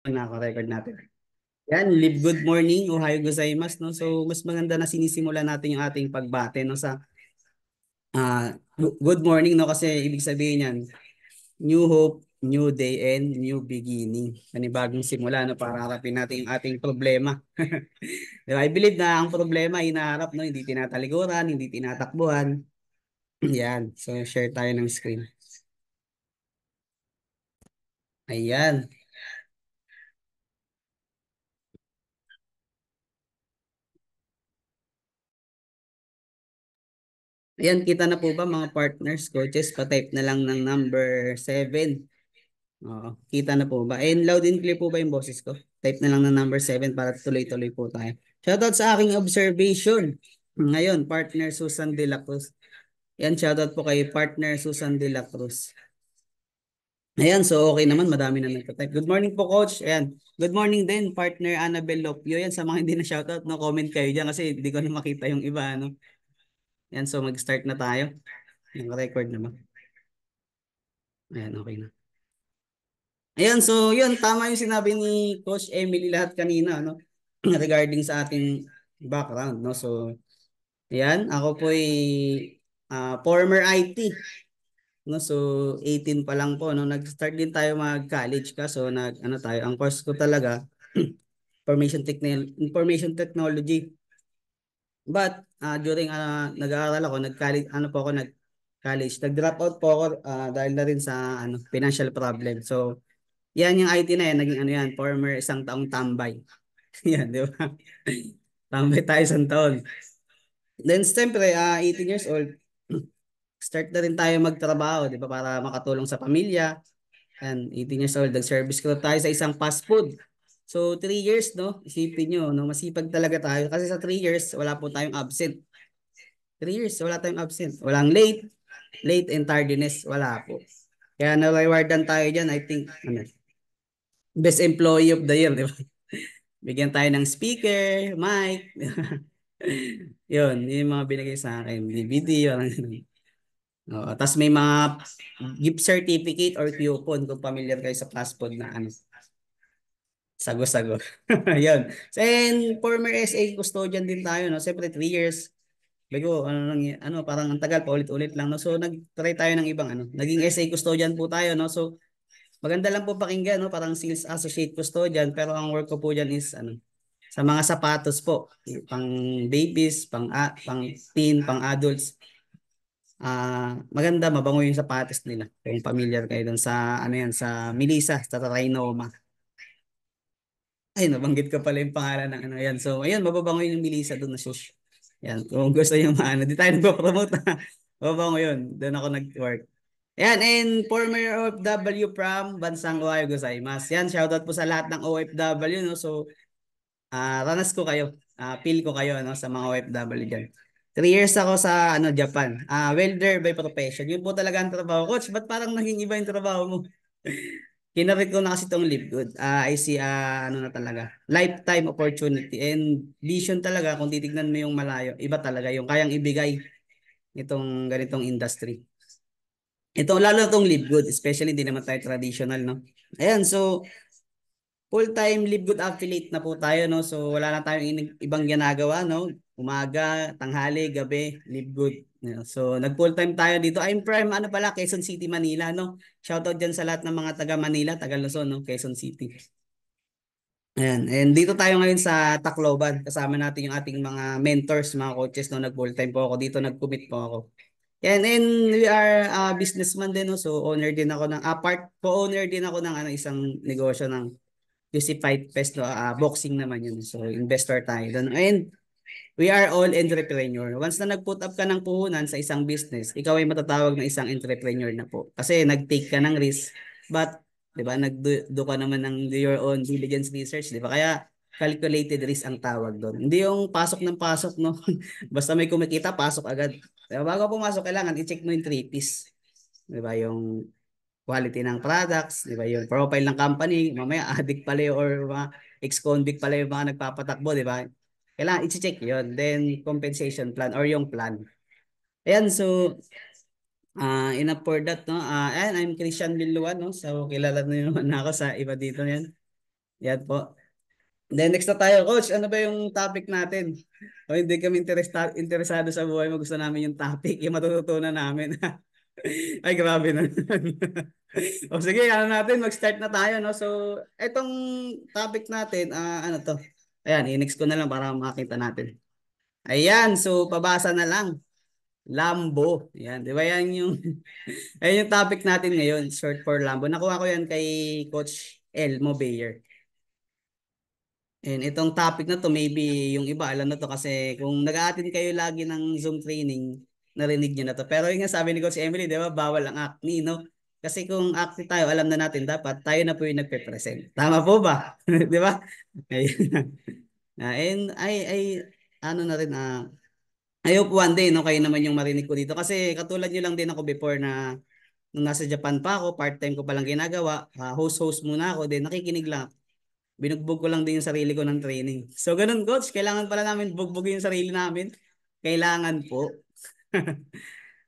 Naka-record natin. Yan, live good morning, ohayo gozaimasu, no? So, mas maganda na sinisimula natin yung ating pagbate, no? Sa good morning, no? Kasi ibig sabihin yan, new hope, new day, and new beginning. Panibagong simula, no? Para harapin natin yung ating problema. Diba? I believe na ang problema ay hinaharap, no? Hindi tinatalikuran, hindi tinatakbuhan. Yan. So, share tayo ng screen. Ayan. Ayan, kita na po ba mga partners, coaches? Pa-type na lang ng number 7. Oo, kita na po ba? And loud and clear po ba yung boses ko? Type na lang ng number 7 para tuloy-tuloy po tayo. Shoutout sa aking observation. Ngayon, partner Susan De La Cruz. Yan, shoutout po kay partner Susan De La Cruz. Ayan, so okay naman. Madami na nagka-type. Good morning po, coach. Ayan. Good morning din, partner Annabel Lopio. Yan, sa mga hindi na shoutout, no, comment kayo dyan kasi hindi ko na makita yung iba. Ano? Yan, so mag-start na tayo. Yung record na ba? Ayan, okay na. Ayan, so yun, tama yung sinabi ni Coach Emily lahat kanina, no? Regarding sa ating background, no? So, ayan, ako po ay former IT, no? So, 18 pa lang po, no? Nag-start din tayo mag-college ka. So, ano tayo, ang course ko talaga, information technology. But, during nag-aaral ako, nag-college, ano po ako, nag-college. Nag-drop out po ako dahil na rin sa financial problem. So, yan yung IT na yan, naging ano yan, former isang taong tambay. Yan, di ba? Tambay tayo isang taon. Then, siyempre, 18 years old, start na rin tayo magtrabaho, di ba? Para makatulong sa pamilya. Yan, 18 years old, nag-service ko tayo sa isang fast food. So, 3 years, no? Isipin nyo, no? Masipag talaga tayo. Kasi sa 3 years, wala po tayong absent. 3 years, wala tayong absent. Walang late and tardiness, wala po. Kaya na-rewardan tayo dyan, I think, best employee of the year, di ba? Bigyan tayo ng speaker, mic. Yun, yung mga binigay sa akin. DVD, yun. Oo, tapos may mga gift certificate or coupon kung familiar kayo sa fast food na sago-sago. Yun. So, and former SA custodian din tayo, no? Siyempre, 3 years. Bago, parang ang tagal, paulit-ulit lang, no? So, nag-try tayo ng ibang, naging SA custodian po tayo, no? So, maganda lang po pakinggan, no? Parang sales associate custodian, pero ang work ko po dyan is, sa mga sapatos po, pang babies, pang teen, pang adults. Maganda, mabango yung sapatos nila. Kung familiar kayo dun sa yan, sa Melissa, sa Trinoma. Ay, nabanggit ko pala yung pangalan ng yan. So, ayun, mababango yung Melissa dun na shoes. Yan, kung gusto yung di tayo nagpo-promote. Mababango yun. Doon ako nag-work. Yan, and former OFW from Bansang Ohayo Gozaimasu. Yan, shoutout po sa lahat ng OFW, no? So, ranas ko kayo. Feel ko kayo, no, sa mga OFW dyan. 3 years ako sa Japan. Welder by profession. Yun po talaga ang trabaho. Coach, ba't parang naging iba yung trabaho mo? Kinarit ko na kasi itong Live Good. I see, na talaga. Lifetime opportunity and vision talaga kung titignan mo yung malayo. Iba talaga yung kayang ibigay itong ganitong industry. Ito, lalo itong Live Good, especially hindi naman tayo traditional, no? Ayan, so, full-time Live Good affiliate na po tayo, no? So, wala na tayong ibang ginagawa, no? Umaga, tanghali, gabi, Live Good. Yeah. So, nag-full-time tayo dito. I'm from, Quezon City, Manila, no? Shoutout dyan sa lahat ng mga taga Manila, taga Luzon, no? Quezon City. Ayan. And dito tayo ngayon sa Tacloban. Kasama natin yung ating mga mentors, mga coaches, no? Nag-full-time po ako dito, nag-commit po ako. Yan, and we are businessman din, no? So, owner din ako co-owner din ako ng isang negosyo ng UC Fight Fest, no? Boxing naman yun. So, investor tayo doon. And we are all entrepreneur. Once na nag-put up ka ng puhunan sa isang business, ikaw ay matatawag na isang entrepreneur na po. Kasi nag-take ka ng risk, but, di ba, nag-do ka naman ng do your own diligence research, di ba? Kaya, calculated risk ang tawag doon. Hindi yung pasok ng pasok, no? Basta may kumikita, pasok agad. Diba? Bago pumasok, kailangan i-check mo yung 3 Ps. Di ba? Yung quality ng products, di ba? Yung profile ng company, mamaya addict pala or mga ex-convict pala yung mga nagpapatakbo, di ba? Kailangan i-check yun. Then, compensation plan or yung plan. Ayan, so, enough for that, no? Ayan, I'm Christian Biluan, no? So, kilala na naman ako sa iba dito yan. Yan po. Then next na tayo, Coach. Ano ba yung topic natin? O hindi kami interesado sa buhay mo. Gusto namin yung topic, yung matututunan namin. Ay, grabe na. O sige, ano natin, mag-start na tayo, no? So, etong topic natin, ano to? Ayan, i-next ko na lang para makita natin. Ayan, so pabasa na lang. Lambo. Ayan, di ba yan yung, ayan yung topic natin ngayon, short for Lambo. Nakuha ko yan kay Coach Elmo Bayer. And itong topic na to, maybe yung iba alam na to kasi kung nag-a-attend kayo lagi ng Zoom training, narinig nyo na to. Pero yung nga sabi ni Coach Emily, di ba, bawal ang acne, no? Kasi kung acne tayo, alam na natin, dapat tayo na po yung nagpe-present. Tama po ba? Di ba? Ayun. And ano na rin, I hope one day, no, kayo naman yung marinig ko dito. Kasi katulad nyo lang din ako before na nung nasa Japan pa ako, part-time ko palang ginagawa, host-host muna ako, then nakikinig lang. Binugbog ko lang din yung sarili ko ng training. So ganun, coach, kailangan pala namin bugbogin yung sarili namin. Kailangan po.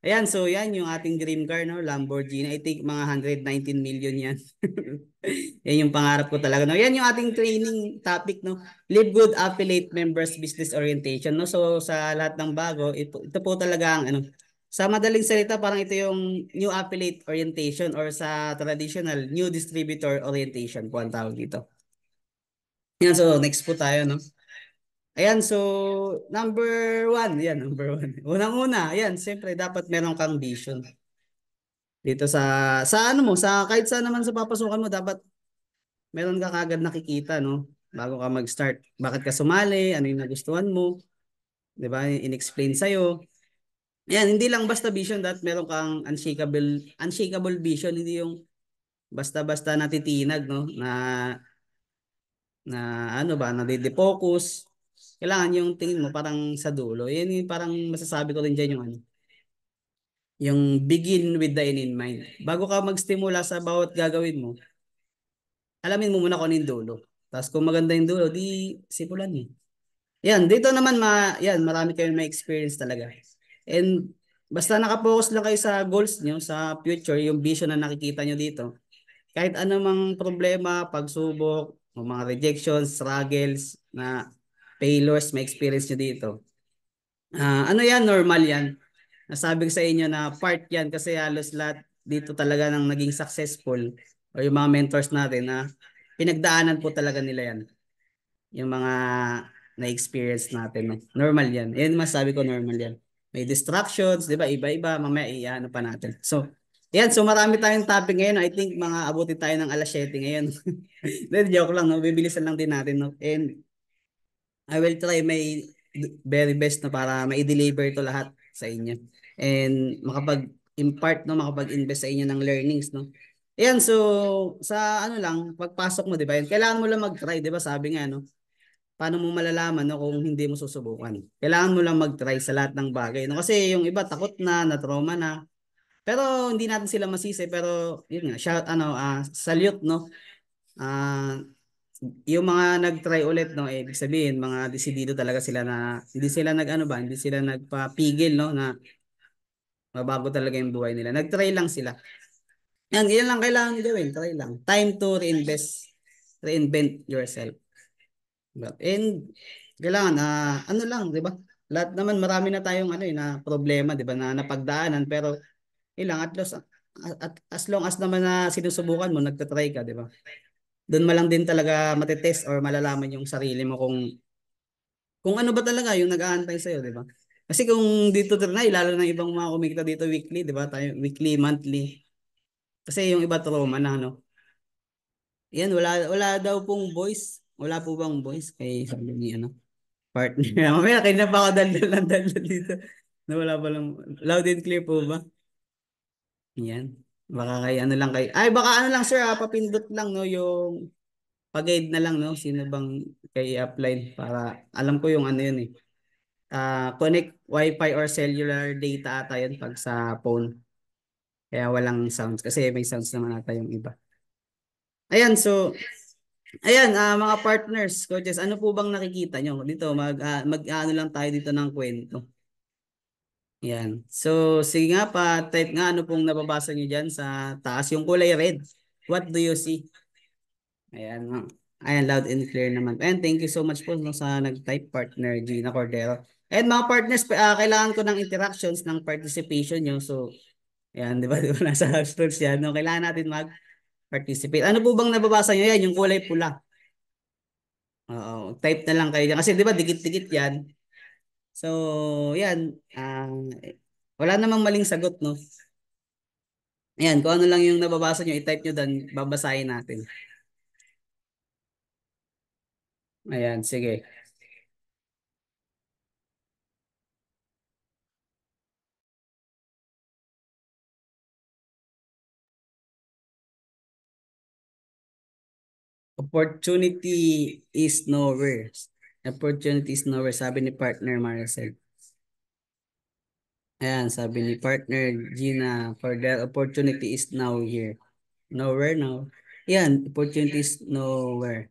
Ayan, so yan yung ating dream car, no? Lamborghini. I think mga 119 million yan. Yan yung pangarap ko talaga, no? Yan yung ating training topic, no? Live Good Affiliate Members Business Orientation, no? So sa lahat ng bago, ito po talaga ang ano. Sa madaling salita, parang ito yung new affiliate orientation or sa traditional new distributor orientation po ang tawag dito. Yan, so next po tayo, no? Ayan, so number one, yan, number one. Unang-una, ayan, siyempre dapat meron kang vision. Dito sa ano mo, sa kahit saan naman sa papasukan mo, dapat meron ka kagad nakikita, no? Bago ka mag-start. Bakit ka sumali? Ano yung nagustuhan mo? 'Di ba? In-explain sa'yo. Ayan, hindi lang basta vision that meron kang unshakable vision, hindi yung basta-basta natitinag, no? Na ano ba, nadide-focus. Kailangan yung tingin mo parang sa dulo. Yan yung parang masasabi ko rin dyan yung ano, yung begin with the end in mind. Bago ka mag-stimula sa bawat gagawin mo, alamin mo muna kung ano yung dulo. Tapos kung maganda yung dulo, di simulan eh. Yan, dito naman yan, marami kayong may experience talaga. And basta nakapokus lang kayo sa goals nyo, sa future, yung vision na nakikita nyo dito. Kahit anumang problema, pagsubok, o mga rejections, struggles, na failures, may experience nyo dito. Ano yan, normal yan. Nasabi ko sa inyo na part yan kasi halos lahat dito talaga nang naging successful o yung mga mentors natin na pinagdaanan po talaga nila yan. Yung mga na-experience natin. No? Normal yan. Yan masabi ko, normal yan. May distractions, di ba? Iba-iba, mamaya iano pa natin. So, yan. So, marami tayong topic ngayon. I think mga abuti tayo ng alas 7 ngayon. Then, joke lang, no? Bibilisan lang din natin, no? And I will try my very best na para ma-deliver to lahat sa inyo. And makapag-impart, no? Makapag-invest sa inyo ng learnings, no? Ayan, so sa ano lang, pagpasok mo, di ba? Kailangan mo lang mag-try, di ba? Sabi nga, no? Paano mo malalaman, no, kung hindi mo susubukan? Kailangan mo lang mag-try sa lahat ng bagay, no? Kasi yung iba takot na trauma na. Pero hindi natin sila masisi, pero yun nga, salute, no? Ah, yung mga nag-try ulit, no, ibig sabihin mga desidido talaga sila na hindi sila hindi sila nagpapigil, no, na mabago talaga yung buhay nila. Nag-try lang sila. Yan lang kailangan gawin, try lang. Time to reinvent yourself. And kailangan ano lang, 'di ba? Lahat naman marami na tayong ano na problema, 'di ba, na napagdaanan pero ilang at as long as naman na sinusubukan mo, nagta-try ka, 'di ba? Doon mo lang din talaga matetest or malalaman yung sarili mo kung ano ba talaga yung nag-aantay sa iyo, 'di ba? Kasi kung dito trinay, lalo na ibang mga kumikita dito weekly, 'di ba? Tayo weekly, monthly. Kasi yung iba trauma na ano. Yan wala daw pong voice. Wala po bang voice kay sabi ni ano? Partner. Mamaya kayo na pa ako daldal ng daldal dito. Na wala pa lang. Loud and clear po ba? Yan. Baka kay ano lang kay. Ay baka ano lang sir, papindot lang no yung pag-guide na lang no sino bang kay upline para alam ko yung ano yun eh. Connect wifi or cellular data ata yun pag sa phone. Kaya walang sounds kasi may sounds naman ata yung iba. Ayan so ayan, mga partners, coaches, ano po bang nakikita nyo? Dito, mag-ano lang tayo dito ng kwento. Yan. So, sige nga pa, type nga ano pong nababasa nyo dyan sa taas, yung kulay red. What do you see? Ayan. Ayan, loud and clear naman. And thank you so much po no, sa nag-type partner Gina Cordero. And mga partners, kailangan ko ng interactions ng participation nyo. So, ayan, di ba? Di ba? Nasa hashtags yan. No? Kailangan natin mag-participate. Ano po bang nababasa nyo yan? Yung kulay pula. Oo, type na lang kayo dyan. Kasi di ba, dikit-dikit yan. So, yan. Wala namang maling sagot, no? Ayan, kung ano lang yung nababasa nyo, i-type nyo dan babasahin natin. Ayan, sige. Opportunity is nowhere. Opportunity is nowhere, sabi ni partner Maricel. Ayan, sabi ni partner Gina, for the opportunity is now here. Nowhere now. Yan, opportunity is nowhere.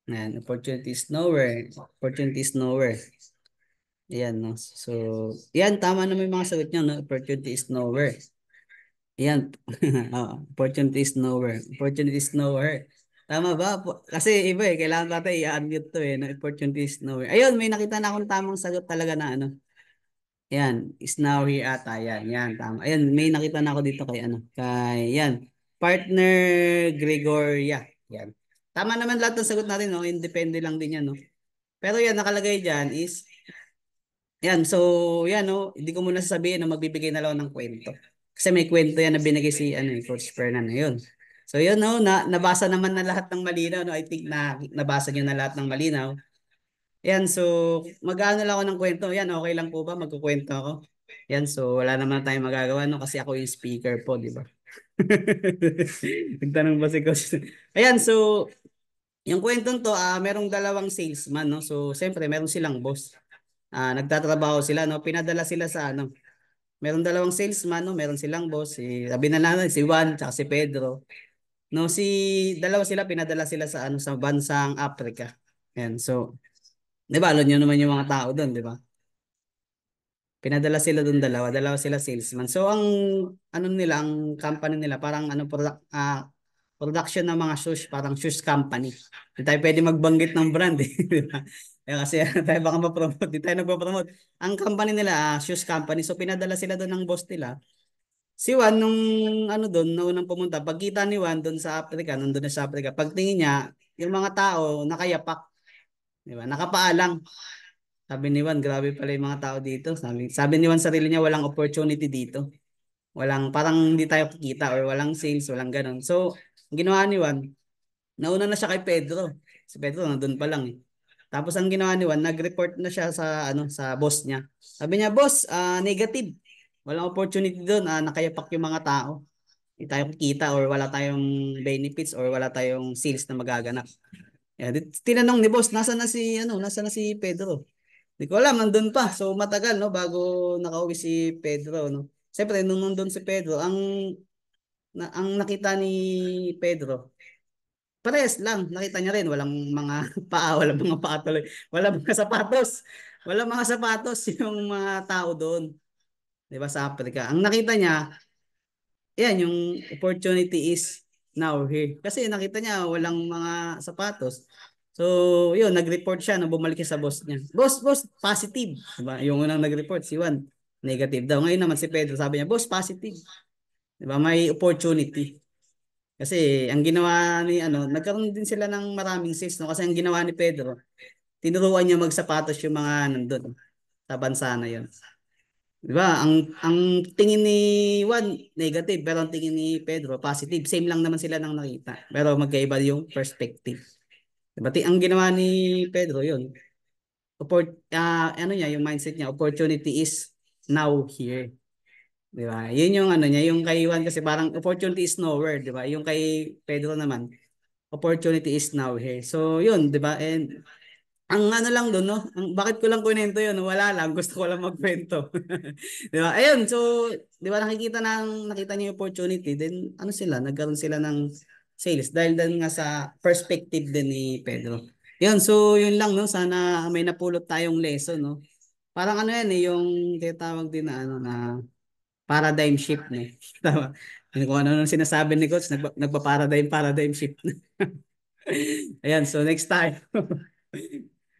Ayan, opportunity is nowhere. Opportunity is nowhere. Ayan, no? So, yan, tama na may mga sagot niyo, no? Opportunity is nowhere. Yan. Opportunity is nowhere. Opportunity is nowhere. Tama ba? Kasi iba kailangan natin i-unmute to no? Opportunity is nowhere. Ayun, may nakita na akong tamang sagot talaga na ano. Yan, is now here ata. Yan, tama. Ayun, may nakita na ako dito kay ano. Yan. Partner Gregoria. Yan. Tama naman lahat ng sagot natin, no? Independent lang din yan, no? Pero yan, nakalagay dyan is yan, so yan no, hindi ko muna sasabihin na magbibigay na lang ako ng kwento. Kasi may kwento yan na binigay si Coach Fernan yun. So yun no, nabasa naman na lahat ng malinaw no. I think na nabasa niyo na lahat ng malinaw. Yan, so mag-aano lang ako ng kwento. Yan, okay lang po ba magkukwento ako? Yan, so wala naman tayong magagawa no kasi ako yung speaker po, di ba? Nagtanong ba si Coach? Ayan, so yung kwentong to, merong dalawang salesman no. So siyempre meron silang boss. Nagtatrabaho sila no, pinadala sila sa ano. Meron dalawang salesman no, meron silang boss, sabi na lang si Juan at si Pedro. No, dalawa sila pinadala sila sa ano sa bansang Africa. Yan. So, 'di ba, alam niyo naman yung mga tao doon, 'di ba? Pinadala sila doon dalawa, dalawa sila salesman. So ang ano nila, ang company nila parang ano production ng mga shoes, parang shoes company. Hindi tayo pwede magbanggit ng brand eh. Di ba? Kasi tayo baka ma-promote, di tayo nagpo-promote. Ang company nila, shoes company. So pinadala sila doon ng boss nila. Si Juan nung ano doon, na unang pumunta, pagkita ni Juan doon sa Africa, nandun na sa Africa, pagtingin niya, yung mga tao nakayapak, di ba? Nakapaalang. Sabi ni Juan, grabe pala yung mga tao dito. Sabi ni Juan sarili niya, walang opportunity dito. Walang, parang hindi tayo kikita or walang sales, walang ganun. So, ang ginawa ni Juan, nauna na siya kay Pedro. Si Pedro nandun pa lang eh. Tapos ang ginawa ni Juan, nag-report na siya sa ano sa boss niya. Sabi niya, "Boss, negative. Walang opportunity doon. Nakayapak yung mga tao. Hindi tayo kikita or wala tayong benefits or wala tayong sales na magaganap." Tinanong ni boss, nasa na si Pedro? Hindi ko alam, nandun pa. So matagal no bago nakauwi si Pedro no. Siyempre nung nandun si Pedro, ang nakita ni Pedro, pares lang. Nakita niya rin walang mga paa, walang mga paa tuloy. Walang mga sapatos. Walang mga sapatos yung mga tao doon, 'di ba, sa Africa. Ang nakita niya, yan yung opportunity is now here. Kasi nakita niya walang mga sapatos. So, yun, nag-report siya nung bumalik siya sa boss niya. Boss, positive. Diba? Yung unang nag-report, si Juan, negative daw. Ngayon naman si Pedro, sabi niya, boss, positive. Diba? May opportunity. Kasi ang ginawa ni nagkaroon din sila ng maraming sales no kasi ang ginawa ni Pedro, tinuruan niya magsapatos yung mga nandun sa bansa na yun. 'Di ba? Ang tingin ni Juan negative pero ang tingin ni Pedro positive. Same lang naman sila nang nakita. Pero magkaiba yung perspective. 'Di ba? Ang ginawa ni Pedro yun. Ano niya, yung mindset niya, opportunity is now here. 'Di ba? Yun yung ano niya, yung kay Juan kasi parang opportunity is nowhere, 'di ba? Yung kay Pedro naman, opportunity is now here. So, yun, 'di ba? And ang ano lang doon, no? Bakit ko lang kunento yun? Wala lang. Gusto ko lang magkwento. Di ba? Ayun, so, di ba nakita niyo yung opportunity, then ano sila, nagkaroon sila ng sales dahil din nga sa perspective din ni Pedro. Yun, so yun lang, no? Sana may napulot tayong lesson, no? Parang ano yan, yung tinatawag din na, na paradigm shift, no? Tama. Kung ano nung sinasabi ni Coach, paradigm shift. Ayan, so next time.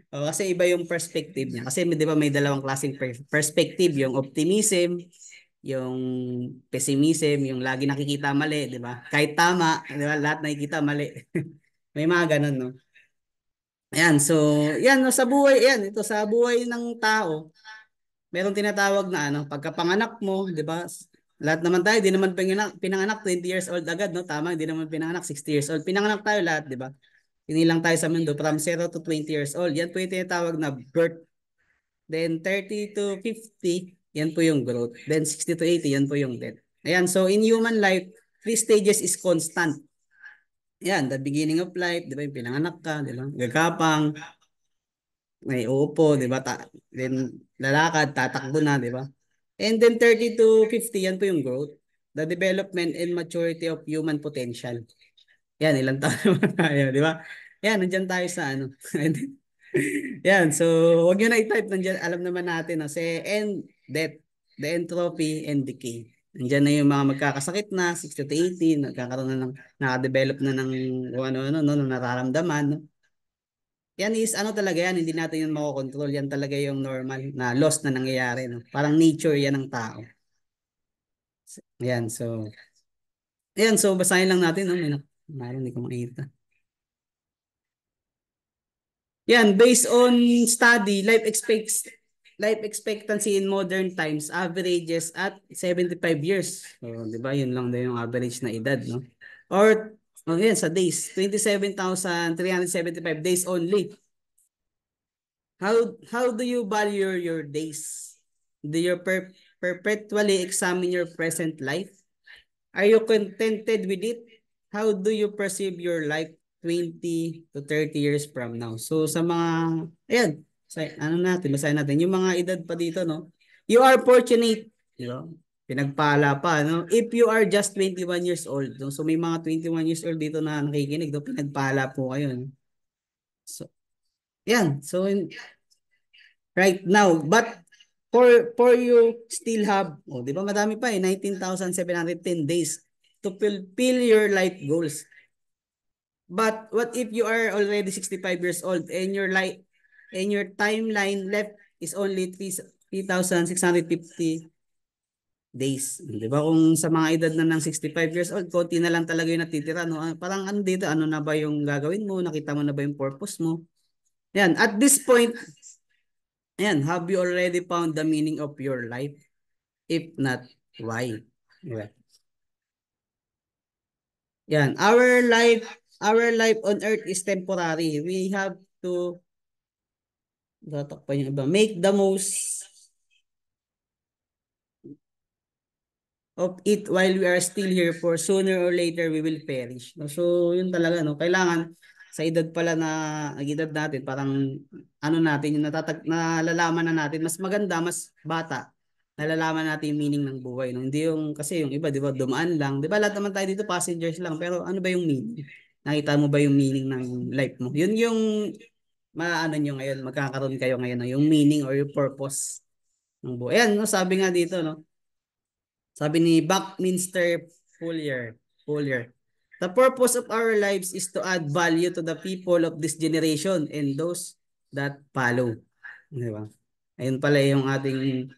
Kasi iba yung perspective niya. Kasi di ba may dalawang klaseng perspective, yung optimism, yung pessimism, yung lagi nakikita mali, di ba? Kahit tama, di ba? Lahat nakikita mali. May mga ganun, no? Ayan, so, yan, no, sa buhay, yan, ito, sa buhay ng tao, merong tinatawag na, ano, pagkapanganak mo, di ba? Lahat naman tayo, di naman pinanganak 20 years old agad, no? Tama, di naman pinanganak 60 years old. Pinanganak tayo lahat, di ba? Inilang tayo sa mundo from 0 to 20 years old. Yan po yung tinatawag na birth. Then 30 to 50, yan po yung growth. Then 60 to 80, yan po yung death. Ayan, so in human life, 3 stages is constant. Yan, the beginning of life, di ba, yung pinanganak ka, di ba? Gagapang, may upo, di ba? Then lalakad, tatakbo na, di ba? And then 30 to 50, yan po yung growth. The development and maturity of human potential. Yan, ilang taon naman tayo, di ba? Yan, nandiyan tayo sa ano. Yan, so wag nyo na i-type, nandiyan, alam naman natin, no? Say, and death, the entropy and decay. Nandiyan na yung mga magkakasakit na, 60 to 80, nagkakaroon na ng, nakadevelop na ng kung ano-ano, no, nararamdaman, no? Yan is ano talaga yan, hindi natin yun makokontrol. Yan talaga yung normal na loss na nangyayari. No? Parang nature yan ng tao. Yan, so, yan, so basahin lang natin. No? Mayroon, hindi ko makita. Yan, based on study, life expectancy in modern times averages at 75 years. So, 'di ba? Yun lang din yung average na edad, no? Or yan sa days, 27,375 days only. How do you value your days? Do you perpetually examine your present life? Are you contented with it? How do you perceive your life 20 to 30 years from now? So sa mga, ayan, ano natin, basahin natin, yung mga edad pa dito, no? You are fortunate, you know, pinagpala pa, no? If you are just 21 years old, no? So may mga 21 years old dito na nakikinig, no? Pinagpala po kayo, no? So, yan. So, right now, but for you still have, oh, di ba madami pa 19,710 days to fulfill your life goals. But what if you are already 65 years old and your timeline left is only 3,650 days. Di ba kung sa mga edad na ng 65 years old, konti na lang talaga yung natitira, no? Parang ano dito, ano na ba yung gagawin mo? Nakita mo na ba yung purpose mo? Yan, at this point, ayan, have you already found the meaning of your life? If not, why? Yeah. Yan, our life on earth is temporary. We have to tatakpan yung iba. Make the most of it while we are still here, for sooner or later we will perish. No? So, yun talaga, no? Kailangan sa edad pala na edad natin, parang ano natin, yung nalalaman na natin, mas maganda, mas bata, nalalaman natin yung meaning ng buhay. No? Hindi yung, kasi yung iba, di ba, dumaan lang. Di ba, lahat naman tayo dito, passengers lang. Pero ano ba yung meaning? Nakita mo ba yung meaning ng life mo? Yun yung, maano nyo ngayon, magkakaroon kayo ngayon, no? Yung meaning or yung purpose ng buhay. Ayan, no? Sabi nga dito, no? Sabi ni Buckminster Fuller, the purpose of our lives is to add value to the people of this generation and those that follow. Di ba? Ayun pala yung ating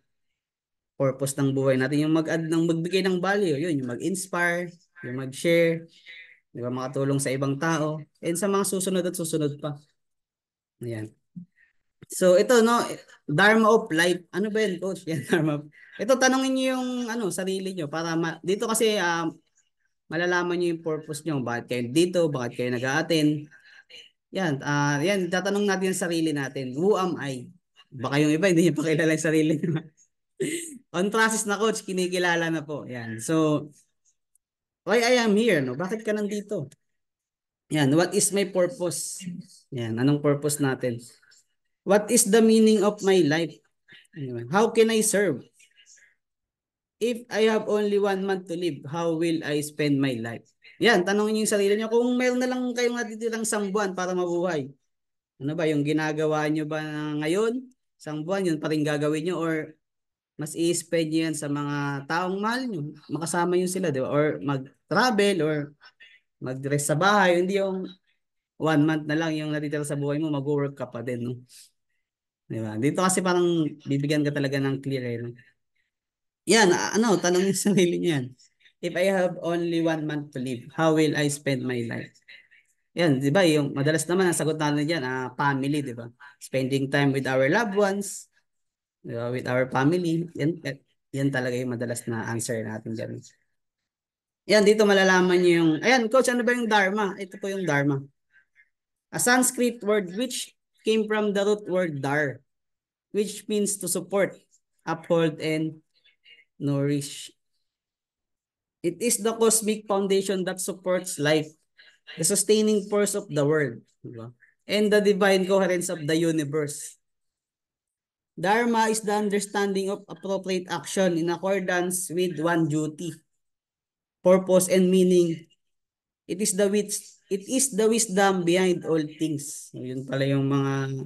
purpose ng buhay natin, yung magbigay ng value, yun, yung mag-inspire, yung mag-share, di ba, makatulong sa ibang tao, and sa mga susunod at susunod pa. Ayan. So ito, no, Dharma of life. Ano ba yun, coach? Yan, Dharma. Ito, tanongin niyo yung ano, sarili niyo para dito kasi malalaman niyo yung purpose niyo, bakit kayo dito, bakit kayo nag-a-attend. Yan, yan, tatanong natin yung sarili natin. Who am I? Baka yung iba hindi niyo pa kilala yung sarili niyo. On process na, coach, kinikilala na po. Yan. So, why I am here, no? Bakit ka nandito? Yan, what is my purpose? Yan, anong purpose natin? What is the meaning of my life? How can I serve? If I have only 1 month to live, how will I spend my life? Yan, tanongin niyo yung sarili niyo. Kung meron na lang kayong natitirang 1 buwan para mabuhay, ano ba, yung ginagawa niyo ba ngayon, 1 buwan, yun pa rin gagawin niyo, or mas i-spend niyo yan sa mga taong mahal niyo, makasama niyo sila, di ba? Or mag-travel, or mag-rest sa bahay, hindi yung 1 month na lang yung natitira sa buhay mo, mag-work ka pa din, no? Di ba? Dito kasi parang bibigyan ka talaga ng clear, eh, no? Yan, tanongin sa sarili niyo yan. If I have only 1 month to live, how will I spend my life? Yan, di ba? Yung madalas naman ang sagot natin diyan, family, di ba? Spending time with our loved ones, di ba? With our family. Yan talaga yung madalas na answer natin diyan. Yan, dito malalaman niyo yung, ayan, coach, ano ba yung dharma? Ito po yung dharma. A Sanskrit word which came from the root word dar, which means to support, uphold, and nourish. It is the cosmic foundation that supports life, the sustaining force of the world, diba? And the divine coherence of the universe. Dharma is the understanding of appropriate action in accordance with one duty, purpose, and meaning. It is the wisdom behind all things. Yun pala yung mga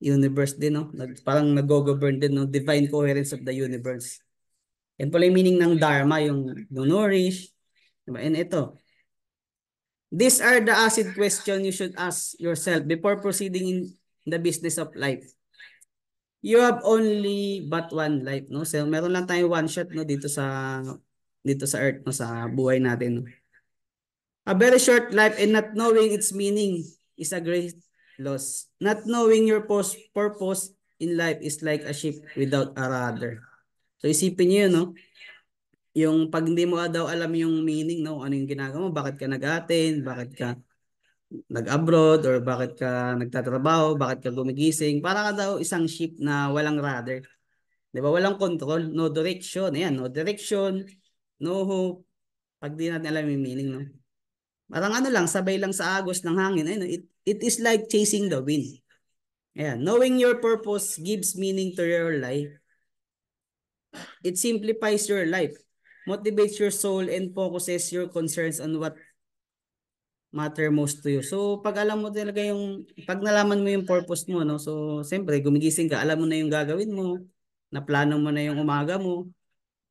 universe din, no? Parang nag-govern din, no? Divine coherence of the universe. Yan pala yung meaning ng dharma, yung nourish. Diba? And ito, these are the acid question you should ask yourself before proceeding in the business of life. You have only but one life, no? So meron lang tayong one shot, no, dito sa earth, no, sa buhay natin, no? A very short life and not knowing its meaning is a great loss. Not knowing your purpose in life is like a ship without a rudder. So isipin niyo, no? Yung pag hindi mo daw alam yung meaning, no, ano yung ginagawa mo, bakit ka nag-attend, bakit ka nag-abroad, or bakit ka nagtatrabaho, bakit ka gumigising, para ka daw isang ship na walang rudder. 'Di ba? Walang control, no direction. Ayan, no direction, no hope. Pag di natin alam yung meaning, no. Parang ano lang, sabay lang sa agos ng hangin. Ayun, it is like chasing the wind. Ayan, knowing your purpose gives meaning to your life. It simplifies your life, motivates your soul, and focuses your concerns on what matter most to you. So, pag alam mo talaga pag nalaman mo yung purpose mo, no? So, siyempre, gumigising ka, alam mo na yung gagawin mo, naplano mo na yung umaga mo,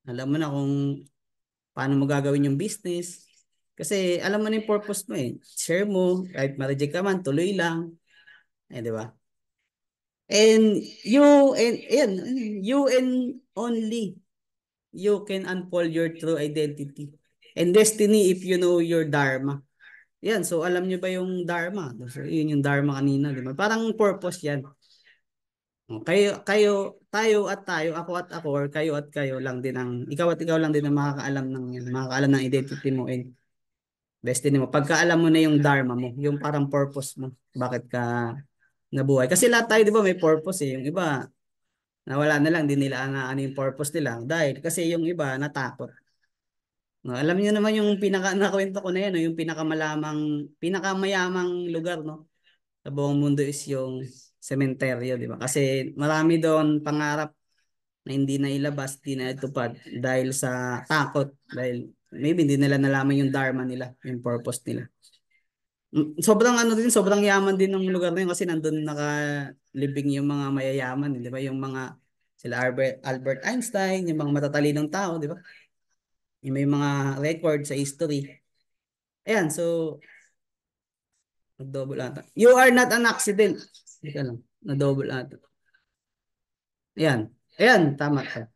alam mo na kung paano mo gagawin yung business. Kasi alam mo na yung purpose mo, eh. Share mo, kahit ma-reject ka man, tuloy lang. Eh, di ba? And ayan, you and only you can unfold your true identity and destiny if you know your dharma. Yan, so alam nyo ba yung dharma? So, yun yung dharma kanina, di ba? Parang purpose yan. Tayo, ako at ako, or kayo at kayo lang din ikaw at ikaw lang din ang makakaalam ng identity mo and destiny mo. Pagka alam mo na yung dharma mo, yung parang purpose mo, bakit ka nabuhay. Kasi lahat tayo, di ba, may purpose, eh. Yung iba, nawala na lang, di nila ano yung purpose nila. Dahil, kasi yung iba, natakot. No, alam niyo naman yung nakwento ko na yan, no? Yung pinakamayamang lugar, no, sa buong mundo is yung sementeryo, di ba? Kasi marami doon pangarap na hindi na ilabas, hindi na itupad dahil sa takot, dahil maybe hindi nila nalaman yung dharma nila, yung purpose nila. Sobrang sobrang yaman din ng lugar na yun kasi nandun nakalibing yung mga mayayaman, di ba? Yung mga sila Albert Einstein, yung mga matatalinong tao, di ba? Yung may mga record sa history. Ayan, so nag-double ata. You are not an accident. Teka lang, na-double ata. Ayan. Ayan, tama ka.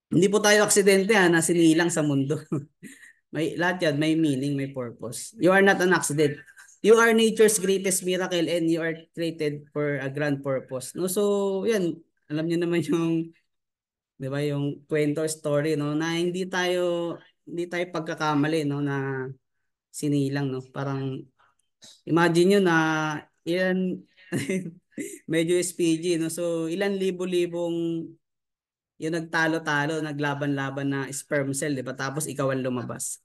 Hindi po tayo aksidente, nasinilang sa mundo. Lahat yan, may meaning, may purpose. You are not an accident. You are nature's greatest miracle and you are created for a grand purpose. No, so yan, alam niyo naman yung, 'di ba, yung kwento story, no, na hindi tayo pagkakamali, no, na sinilang, no. Parang imagine niyo na ilan medyo SPG, no. So ilan libo-libong yung nagtalo-talo, naglaban-laban na sperm cell, 'di ba? Tapos ikaw ang lumabas.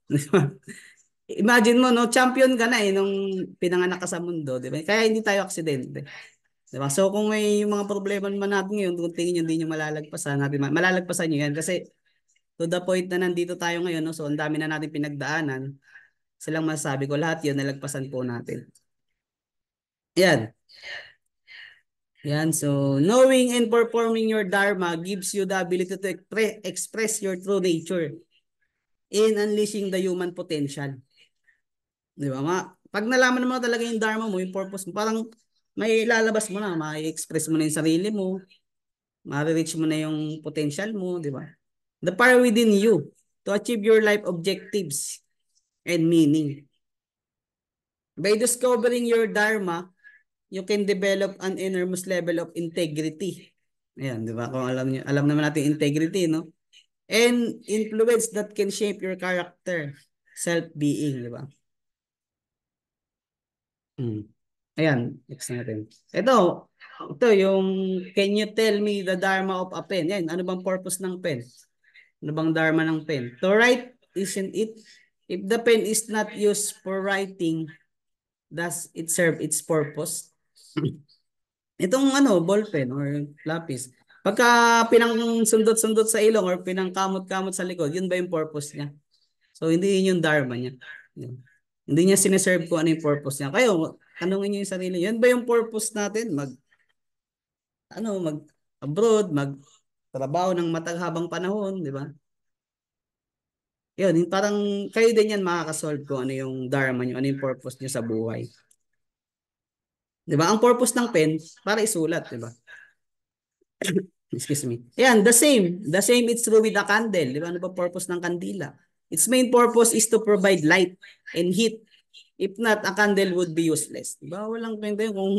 Imagine mo, no, champion ka na, nung pinanganak ka sa mundo, 'di ba? Kaya hindi tayo aksidente. 'Di ba? So kung may mga problema naman natin ngayon, kung tingin niyo hindi niyo malalagpasan, malalagpasan niyo 'yan kasi to the point na nandito tayo ngayon, no? So ang dami na natin pinagdaanan. Silang masasabi ko, lahat 'yon nalagpasan po natin. Yan. Yan, so knowing and performing your dharma gives you the ability to express your true nature in unleashing the human potential. Di ba, Pag nalaman mo talaga yung dharma mo, yung purpose mo, parang may lalabas mo na, mai-express mo na yung sarili mo, ma-reach mo na yung potential mo, di ba? The power within you to achieve your life objectives and meaning. By discovering your dharma, you can develop an enormous level of integrity. Ayan, di ba? Kung alam niyo, alam naman natin integrity, no? And influence that can shape your character, self-being, di ba? Hmm. Ayan, next natin. Ito yung, can you tell me the dharma of a pen? Yan, ano bang purpose ng pen? Ano bang dharma ng pen? To write, isn't it? If the pen is not used for writing, does it serve its purpose? Itong ano, ball pen or lapis. Pagka pinang-sundot-sundot sa ilong or pinangkamot-kamot sa likod, yun ba yung purpose niya? So, hindi yun yung dharma niya. Yun. Hindi niya sineserve kung ano yung purpose niya. Kayo, tanongin niyo yung sarili. Yan ba yung purpose natin? Mag abroad, mag trabaho ng mataghabang panahon, di ba? Yun, parang kayo din yan makakasolve kung ano yung dharma niyo, ano yung purpose niyo sa buhay. Di ba? Ang purpose ng pen, para isulat, di ba? Excuse me. Yan, the same. The same it's true with a candle. Di ba? Ano ba purpose ng kandila? Its main purpose is to provide light and heat. If not, a candle would be useless. Di ba? Walang kwenta yun kung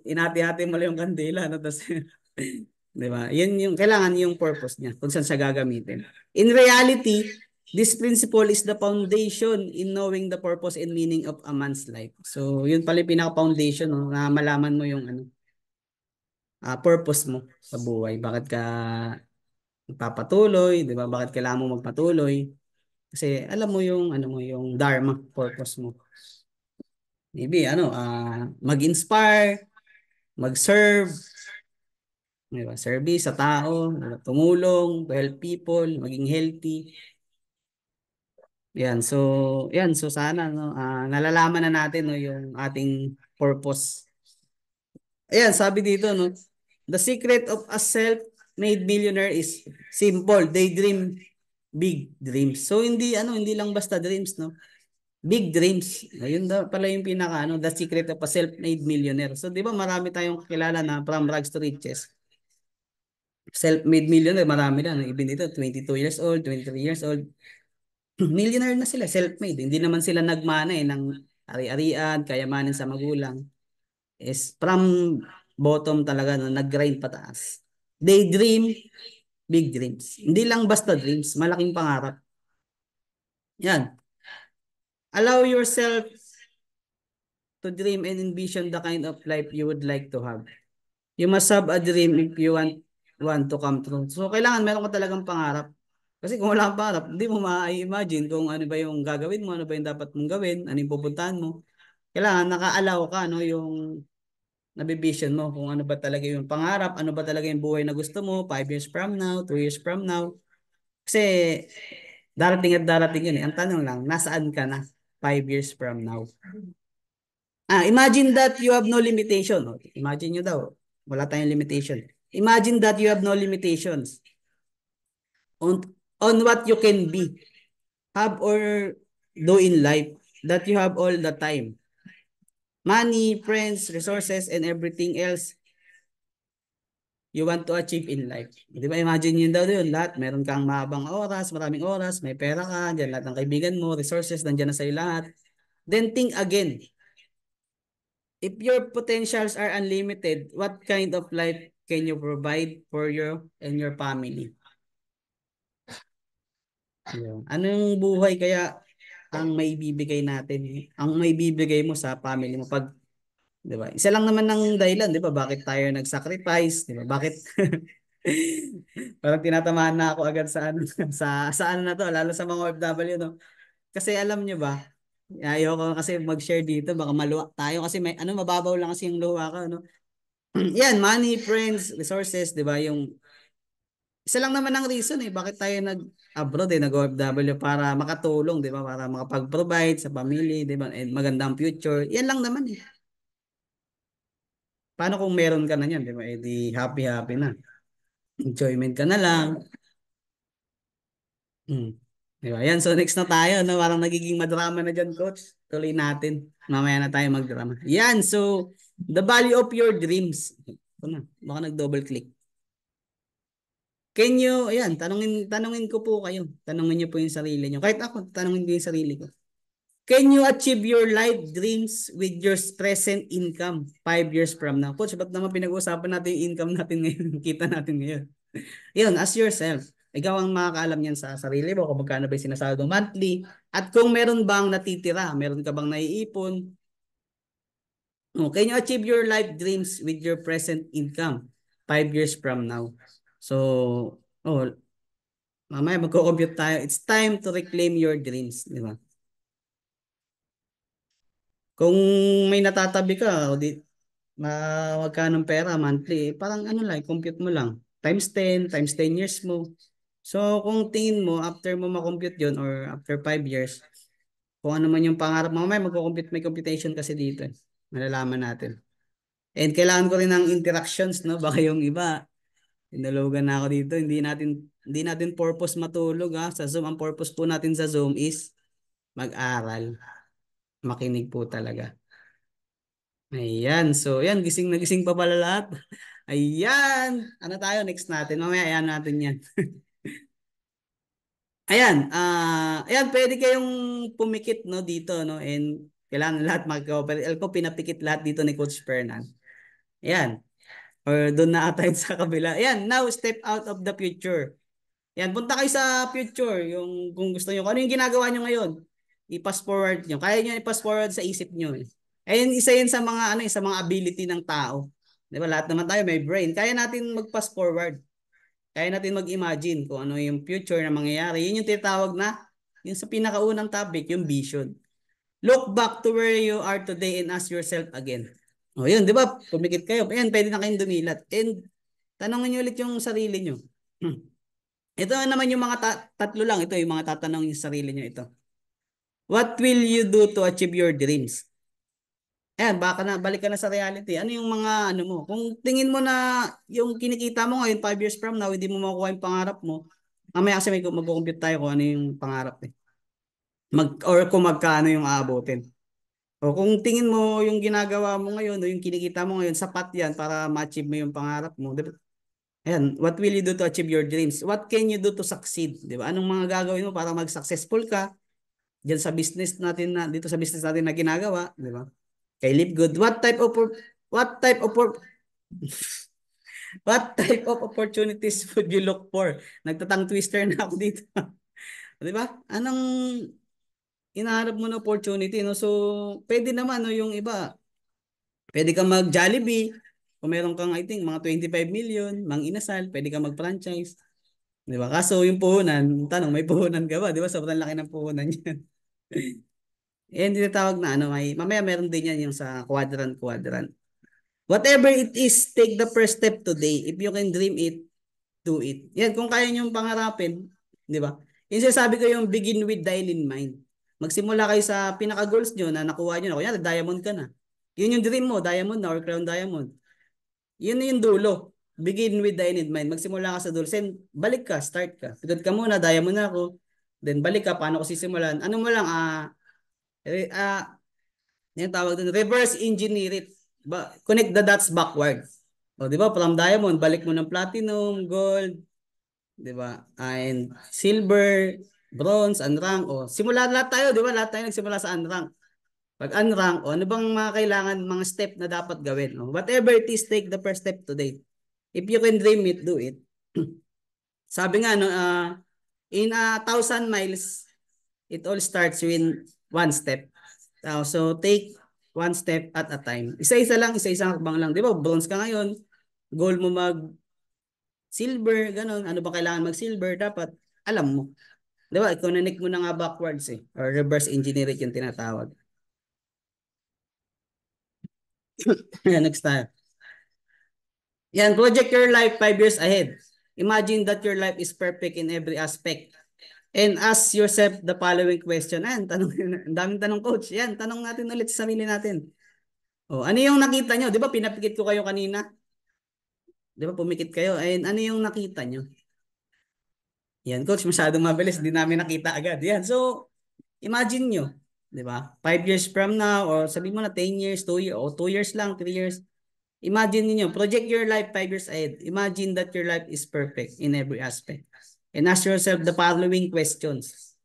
inati-hati mo lang yung kandila. No? Tapos, di ba? Yan yung, kailangan yung purpose niya kung saan siya gagamitin. In reality, this principle is the foundation in knowing the purpose and meaning of a man's life. So, yun pala yung pinaka-foundation, no? Na malaman mo yung purpose mo sa buhay. Bakit ka magpapatuloy, 'di ba? Bakit kailangan mo magpatuloy? Kasi alam mo yung ano mo yung dharma, purpose mo. Maybe mag-inspire, mag-serve, 'di ba? Service sa tao, tumulong, to help people, maging healthy. Yan, so sana no, nalalaman na natin no yung ating purpose. Ayan, sabi dito no, the secret of a self-made millionaire is simple. They dream big dreams. So hindi lang basta dreams no. Big dreams. Ayun daw pala yung the secret of a self-made millionaire. So 'di ba marami tayong kilala na from rags to riches. Self-made millionaire, marami na. Even dito, 22 years old, 23 years old. Millionaire na sila, self-made. Hindi naman sila nagmana ng ari-arian, kayamanan sa magulang. Is from bottom talaga na nag-grind pataas. They dream big dreams. Hindi lang basta dreams, malaking pangarap. Yan. Allow yourself to dream and envision the kind of life you would like to have. You must have a dream if you want to come true. So, kailangan meron ka talagang pangarap. Kasi kung wala kang pangarap, hindi mo ma-imagine kung ano ba yung gagawin mo, ano ba yung dapat mong gawin, ano yung pupuntahan mo. Kailangan naka-allow ka, no, yung nabivision mo kung ano ba talaga yung pangarap, ano ba talaga yung buhay na gusto mo, 5 years from now, 2 years from now. Kasi darating at darating yun eh. Ang tanong lang, nasaan ka na 5 years from now? Imagine that you have no limitation. Imagine nyo daw, wala tayong limitation. Imagine that you have no limitations on, on what you can be, have or do in life, that you have all the time. Money, friends, resources, and everything else you want to achieve in life. Di ba? Imagine yun daw yun. Lahat. Meron kang mahabang oras, maraming oras, may pera ka, dyan lahat ng kaibigan mo, resources, nandyan na sa'yo lahat. Then think again. If your potentials are unlimited, what kind of life can you provide for you and your family? Anong buhay kaya ang may bibigay natin? Ang may bibigay mo sa family mo pag, 'di ba? Isa lang naman ng dahilan, 'di ba? Bakit tayo nag-sacrifice, 'di ba? Bakit parang tinatamaan na ako agad sa ano sa ano na to, lalo sa mga OFW no. Kasi alam niyo ba, ayoko kasi mag-share dito, baka maluwa tayo kasi may mababaw lang kasi yung luha ko no. Yan, money, friends, resources, 'di ba? Yung isa lang naman ang reason bakit tayo nag-abroad nag-OFW para makatulong, 'di ba? Para makapag-provide sa pamilya, 'di ba? And magandang future. Yan lang naman eh. Paano kung meron ka na niyan, 'di ba? Eh di happy-happy na. Enjoyment ka na lang. Hmm. Diba? Yan, so next na tayo, no? Parang nagiging madrama na dyan, coach. Tuloy natin. Mamaya na tayo magdrama. Yan, so the value of your dreams. Ito na, baka nag-double click. Can you, ayan, tanungin ko po kayo. Tanungin niyo po yung sarili niyo. Kahit ako, tanungin ko yung sarili ko. Can you achieve your life dreams with your present income 5 years from now? Coach, ba't naman pinag-uusapan natin yung income natin ngayon, kita natin ngayon? Yun, as yourself. Ikaw ang makakaalam niyan sa sarili mo kung magkano ba yung sinasahod mo monthly at kung meron bang natitira, meron ka bang naiipon. Oh, can you achieve your life dreams with your present income 5 years from now? So, oh, mamaya magko-compute tayo. It's time to reclaim your dreams, di ba? Kung may natatabi ka, o di, magkano pera monthly, parang ano lang, compute mo lang. Times 10 years mo. So, kung tingin mo, after mo makompute yun or after 5 years, kung ano man yung pangarap mo, may computation kasi dito. Malalaman natin. And kailangan ko rin ng interactions, no? Baka yung iba, tinulugan na ako dito. Hindi natin purpose matulog, ha? Sa Zoom, ang purpose po natin sa Zoom is mag-aral. Makinig po talaga. Ayan. So, ayan. Gising na gising pa pala lahat. Ayan. Ano tayo? Next natin. Mamaya, ayan natin yan. Ayan. Ayan. Pwede kayong pumikit, no, dito, no? And kailangan lahat mag-cooperate. Alam ko, pinapikit lahat dito ni Coach Fernan. Ayan. Or doon na ata yun sa kabila. Ayan. Now, step out of the future. Yan, punta kayo sa future, yung kung gusto niyo. Kung ano yung ginagawa niyo ngayon, i-pass forward niyo. Kaya niyo i-pass forward sa isip niyo. Ayun, isa yan sa mga sa mga ability ng tao. 'Di ba? Lahat naman tayo may brain. Kaya natin mag-pass forward. Kaya natin mag-imagine kung ano yung future na mangyayari. Yun yung tinatawag na yung sa pinakaunang topic, yung vision. Look back to where you are today and ask yourself again. O yun, 'di ba? Pumikit kayo. Ayan, pwede na kayong dumilat. And tanongin niyo ulit yung sarili niyo. Ito naman yung mga tatlo lang. Ito yung mga tatanungin sa sarili nyo ito. What will you do to achieve your dreams? Ayan, balik ka na sa reality. Ano yung mga ano mo? Kung tingin mo na yung kinikita mo ngayon 5 years from now, hindi mo makukuha yung pangarap mo, mamaya kasi may mag-compute tayo kung ano yung pangarap eh. Or kung magkano yung aabutin. O kung tingin mo yung ginagawa mo ngayon o yung kinikita mo ngayon, sapat yan para ma-achieve mo yung pangarap mo. Diba? Ayan, what will you do to achieve your dreams? What can you do to succeed? Di ba? Anong mga gagawin mo para mag-successful ka diyan sa business natin na dito sa business natin na ginagawa, di ba? Kay Live Good. What type of what type of opportunities would you look for? Nagtatang twister na ako dito. Di ba? Anong inaharap mo na opportunity, no? So, pwede naman no yung iba. Pwede kang mag-Jollibee. Kung meron kang I think mga 25 million, mang inasal, pwede kang mag-franchise. Di ba? Kaso yung puhunan, tanong, may puhunan ka ba? Di ba? Sobrang laki ng puhunan yan. Eh, hindi tinatawag na ano, mamaya meron din yan yung sa quadrant. Whatever it is, take the first step today. If you can dream it, do it. Yan, kung kaya nyo pangarapin, di ba? Yung sinasabi ko yung begin with the end in mind. Magsimula kayo sa pinaka-goals nyo na nakuha nyo na. Kunyari, diamond ka na. Yun yung dream mo, diamond na or crown diamond. Yun yung dulo. Begin with the end in mind. Magsimula ka sa dulo. Then, balik ka, start ka. Pagod ka muna, diamond na ako. Then, balik ka, paano ko sisimulan? Ano mo lang, eh, yung tawag doon, reverse engineer it. Connect the dots backward. O, di ba? From diamond, balik mo ng platinum, gold, di ba? And silver, bronze, unrank. O, simula lahat tayo, di ba? Lahat tayo nagsimula sa unrank. Pag unrank, o, ano bang mga kailangan, mga step na dapat gawin? O, whatever it is, take the first step today. If you can dream it, do it. Sabi nga, no, in 1,000 miles, it all starts with one step. So, take one step at a time. Isa-isa lang, isa-isang hakbang lang. Di ba? Bronze ka ngayon. Goal mo mag-silver, ganun. Ano ba kailangan mag-silver? Dapat alam mo. Di ba? Connect mo na nga backwards eh. Or reverse engineering yung tinatawag. Next time. Yan, project your life 5 years ahead. Imagine that your life is perfect in every aspect. And ask yourself the following question. Ayan, tanong, ang daming tanong coach. Yan, tanong natin ulit sa sarili natin. Oh, ano yung nakita nyo? Di ba pinapikit ko kayo kanina? Di ba pumikit kayo? And ano yung nakita nyo? Yan, coach, masyadong mabilis. Hindi namin nakita agad. Yan. So, imagine nyo, di ba? 5 years from now, or sabihin mo na 10 years, 2 years, o 2 years lang, 3 years. Imagine niyo, project your life 5 years ahead. Imagine that your life is perfect in every aspect. And ask yourself the following questions.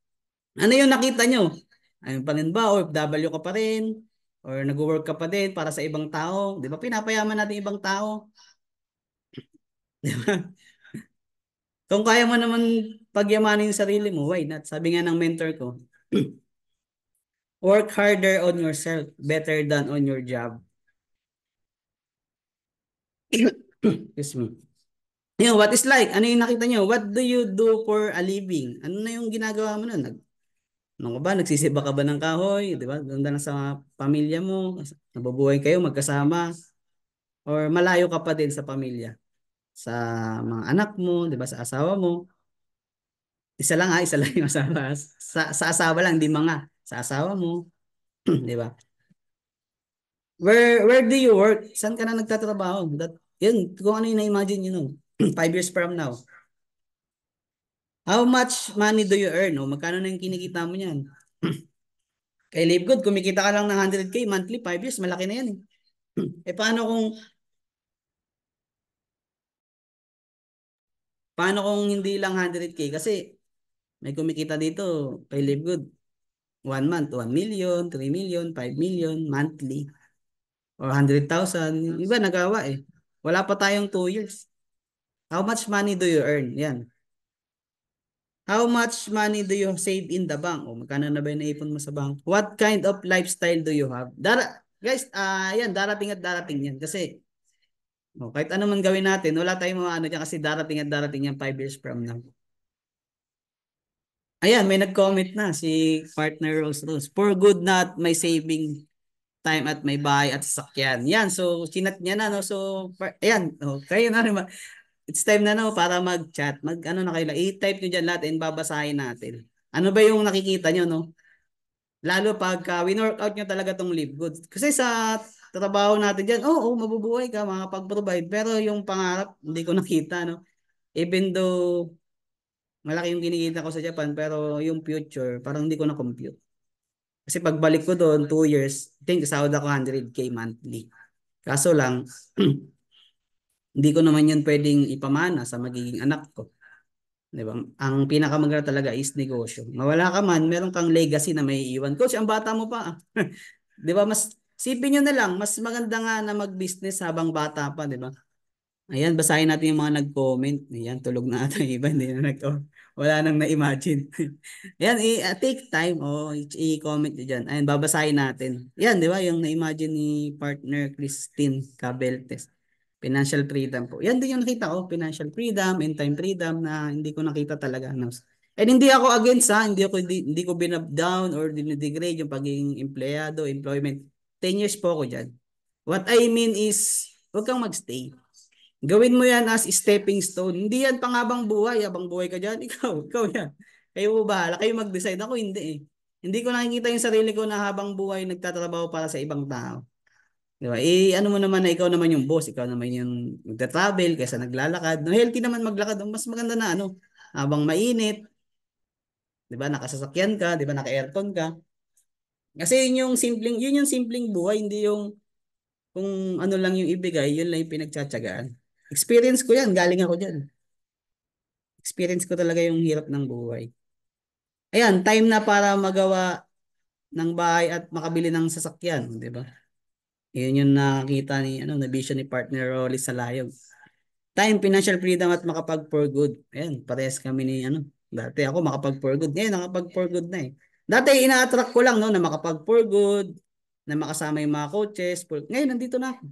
Ano yung nakita nyo? Ayun pa rin ba? OFW ka pa rin? Or nag-work ka pa din para sa ibang tao? Di ba? Pinapayaman natin ibang tao. Di ba? Kung kaya mo naman pagyamanin yung sarili mo, why not? Sabi nga ng mentor ko, work harder on yourself better than on your job. Excuse me. What is like? Ano yung nakita nyo? What do you do for a living? Ano na yung ginagawa mo nun? Ano ka ba? Nagsisiba ka ba ng kahoy? Di ba? Ganda na sa pamilya mo. Nabubuhay kayo magkasama. Or malayo ka pa din sa pamilya. Sa mga anak mo, di ba? Sa asawa mo. Isa lang ha, isa lang yung asawa. Sa asawa lang, di mga. Sa asawa mo. Di ba? Where do you work? Saan ka na nagtatrabaho? Yun, kung ano yung na-imagine nyo nun. 5 years from now. How much money do you earn? O, magkano na yung kinikita mo niyan? Kay Live Good, kumikita ka lang ng 100K monthly, 5 years, malaki na yan eh. Paano kung hindi lang 100K? Kasi may kumikita dito kay Live Good. 1 month, 1 million, 3 million, 5 million, monthly. Or 100,000. Iba nagawa eh. Wala pa tayong 2 years. How much money do you earn? Yan. How much money do you save in the bank? O magkano na ba yung naipon mo sa bank? What kind of lifestyle do you have? Guys, yan, darating at darating yan. Kasi, kahit ano man gawin natin, wala tayong mga ano dyan kasi darating at darating yan 5 years from now. Ayan, may nag-comment na si partner Rose Rose. For good not may saving time at may bahay at sasakyan. Yan, so sinat niya na no. So ayan, kayo na rin it's time na no para mag-chat. Ano na kayo, i-type niyo diyan lahat and babasahin natin. Ano ba yung nakikita niyo no? Lalo pag win-workout niyo talaga tong Live Good. Kasi sa trabaho natin diyan, mabubuhay ka, makapag-provide, pero yung pangarap hindi ko nakita no. Even though malaki yung kinikita ko sa Japan, pero yung future parang hindi ko na compute. Kasi pagbalik ko doon, 2 years, I think sahod ako 100K monthly. Kaso lang, hindi ko naman yun pwedeng ipamana sa magiging anak ko. Di ba? Ang pinakamaganda talaga is negosyo. Mawala ka man, meron kang legacy na may iwan. Coach, ang bata mo pa. Di ba? Sipin nyo na lang, mas maganda nga na mag-business habang bata pa, di ba? Ayan, basahin natin yung mga nag-comment. Ayan, tulog na ata yung iba. Hindi na wala nang na-imagine. Ayan, take time. I-comment nyo dyan. Ayan, babasahin natin. Ayan, di ba? Yung na-imagine ni partner Christine Cabeltes. Financial freedom po. Yan din yung nakita ko. Financial freedom and time freedom na hindi ko nakita talaga. No? And hindi ako against ha. Hindi ko binab-down or dinidegrade yung pagiging empleyado, employment. 10 years po ako dyan. What I mean is, huwag kang magstay. Gawin mo yan as stepping stone. Hindi yan panghabang buhay. Habang buhay ka dyan, ikaw yan. Kayo mo bahala. Kayo mag-decide. Ako hindi eh. Hindi ko nakikita yung sarili ko na habang buhay nagtatrabaho para sa ibang tao. Di ba? Ano mo naman na ikaw naman yung boss. Ikaw naman yung nagta-travel kaysa naglalakad. No, healthy naman maglakad. Mas maganda na ano. Habang mainit. Di ba? Nakasasakyan ka. Di ba? Naka-aircon ka. Kasi yun yung simpleng buhay. Hindi yung kung ano lang yung ibigay, yun lang yung pinagtsatsagaan. Experience ko yan, galing ako dyan. Experience ko talaga yung hirap ng buhay. Ayan, time na para magawa ng bahay at makabili ng sasakyan, di ba? Yun yung nakita na vision ni partner Rolly Salayog. Time, financial freedom at makapag-for good. Ayan, parehas kami ni dati ako makapag-for good. Ngayon, nakapag-for good na eh. Dati, ina-attract ko lang no, na makapag-for good, na makasama yung mga coaches. Ngayon, nandito na ako.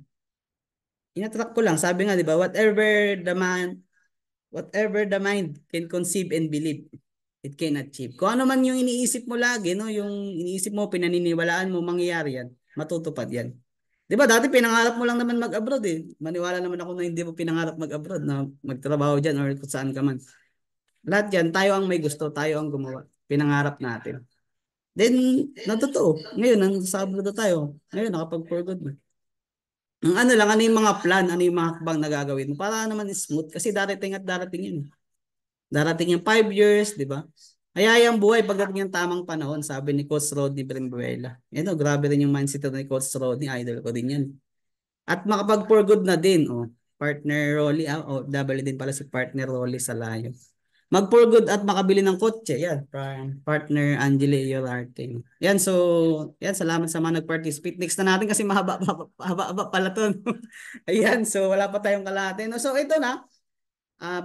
Ina-attract ko lang. Sabi nga, di ba, whatever the mind can conceive and believe, it can achieve. Kung ano man yung iniisip mo lagi, no, yung iniisip mo, pinaniniwalaan mo, mangyayari yan, matutupad yan. Di ba, dati pinangarap mo lang naman mag-abroad eh. Maniwala naman ako na hindi mo pinangarap mag-abroad na magtrabaho dyan or kung saan ka man. Lahat yan, tayo ang may gusto, tayo ang gumawa. Pinangarap natin. Then, natotoo. Ngayon, nasa abroad na tayo. Ngayon, nakapag-for good na. Ang ano lang, ano yung mga plan, ano yung mga hakbang na gagawin mo para naman smooth kasi darating at darating yun. Darating yung 5 years, di ba? Kaya yung buhay pagdating yung tamang panahon, sabi ni Coach Rodney Berenbuela. Yan o, grabe rin yung mindset ni Coach Rodney, idol ko din yan. At makapag-for good na din, oh. Partner Rolly, double din pala si partner Rolly sa Layo. Mag-for good at makabili ng kotse, yan. Partner Angela Yorarte. Yan, so, yan, salamat sa mga nag-participate. Next na natin kasi mahaba pala to. Ayan, so wala pa tayong kalahati. No? So, ito na.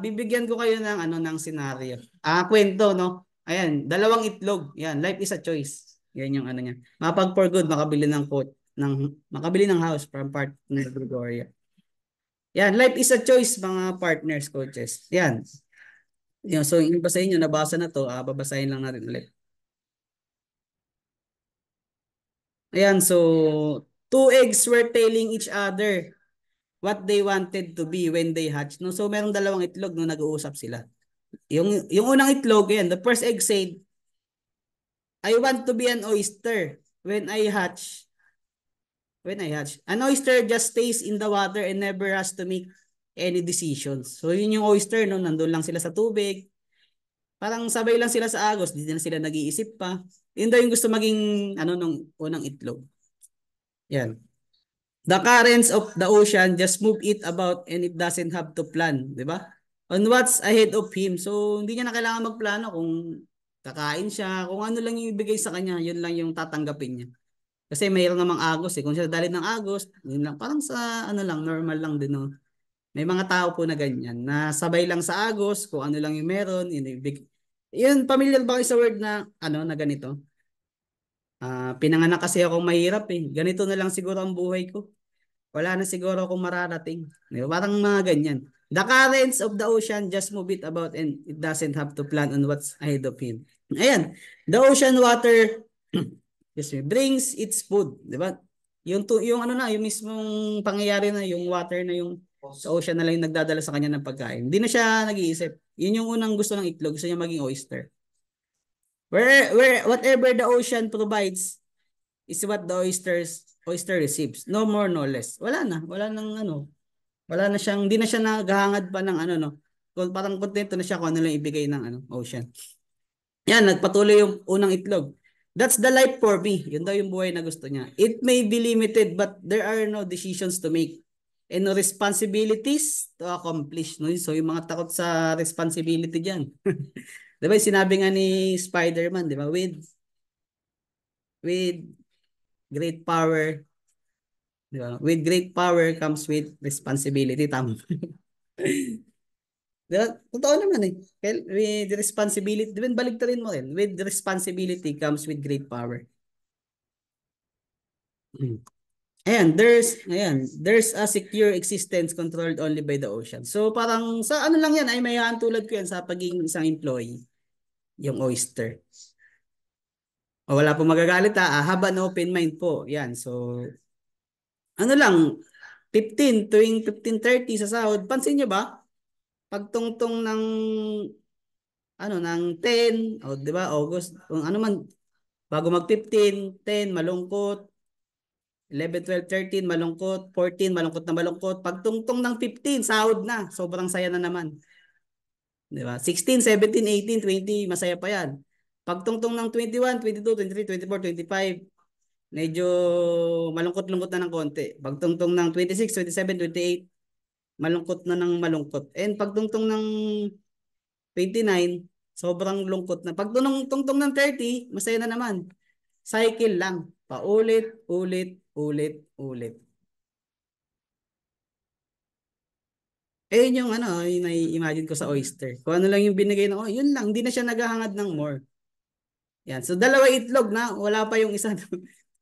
Bibigyan ko kayo ng ano ng senaryo. Kwento no. Ayan, dalawang itlog. Yan, life is a choice. Yan yung ano niya. Mapag for good makabili ng house from partner Gregoria. Yan, life is a choice mga partners coaches. Yan. Yan, so yung iba sa inyo nabasa na to, babasahin lang natin ulit. Ayan, so two eggs were telling each other what they wanted to be when they hatched. No, so merong dalawang itlog no nag-uusap sila. Yung unang itlog, yan, the first egg said, I want to be an oyster when I hatch. When I hatch. An oyster just stays in the water and never has to make any decisions. So yun yung oyster, no? Nandun lang sila sa tubig. Parang sabay lang sila sa agos, hindi na sila nag-iisip pa. Yun daw yung gusto maging ano nung unang itlog. Yan. The currents of the ocean just move it about and it doesn't have to plan, di ba? On what's ahead of him. So hindi niya na kailangan magplano kung kakain siya, kung ano lang yung ibigay sa kanya, yun lang yung tatanggapin niya. Kasi mayroon namang agos eh. Kung siya dali ng agos, yun lang. Parang sa ano lang, normal lang din. No? May mga tao po na ganyan, na sabay lang sa agos, kung ano lang yung meron, yun, yun, familiar ba kayo sa word na, ano, na ganito? Pinanganak kasi akong mahirap eh. Ganito na lang siguro ang buhay ko. Wala na siguro akong mararating. Diba? Parang mga ganyan. The currents of the ocean just move it about and it doesn't have to plan on what's ahead of him. Ayan. The ocean water brings its food. Diba? Yung ano na, yung mismong pangyayari na, yung water na yung sa ocean na lang yung nagdadala sa kanya ng pagkain. Hindi na siya nag-iisip. Yun yung unang gusto ng itlog. Gusto niya maging oyster. Whatever the ocean provides is what the oyster receives. No more, no less. Wala na. Wala nang ano. Wala na siyang, hindi na siya naghahangad pa ng ano, no. Parang kontento na siya kung ano lang ibigay ng ano, ocean. Yan, nagpatuloy yung unang itlog. That's the life for me. Yun daw yung buhay na gusto niya. It may be limited, but there are no decisions to make and no responsibilities to accomplish. No? So yung mga takot sa responsibility dyan. Diba sinabi nga ni Spider-Man, diba? With great power, diba? With great power comes with responsibility. Tama. Diba? Totoo naman eh. With responsibility, diba baligtarin mo rin. With responsibility comes with great power. There's a secure existence controlled only by the ocean. So parang sa ano lang yan, ay may tulad ko yan sa pagiging isang employee, yung oyster. O wala po magagalit have an open mind po. Yan, so ano lang, 15:30 sa sahod. Pansin nyo ba? Pagtungtong ng ano ng 10, o di ba, August, kung ano man bago mag 15, 10 malungkot, 11, 12, 13 malungkot, 14 malungkot na malungkot. Pagtungtong ng 15 sahod na, sobrang saya na naman. Di ba? 16, 17, 18, 20 masaya pa yan. Pagtungtong ng 21, 22, 23, 24, 25 medyo malungkot-lungkot na ng konti. Pagtungtong ng 26, 27, 28 malungkot na ng malungkot. And pagtungtong ng 29, sobrang lungkot na. Pagtungtong ng 30, masaya na naman. Cycle lang. Paulit, ulit, ulit, ulit. Eh yun yung ano, yung nai-imagine ko sa oyster. Kung ano lang yung binigay na, yun lang. Hindi na siya naghahangad ng more. Yan. So, dalawa itlog na. Wala pa yung isa.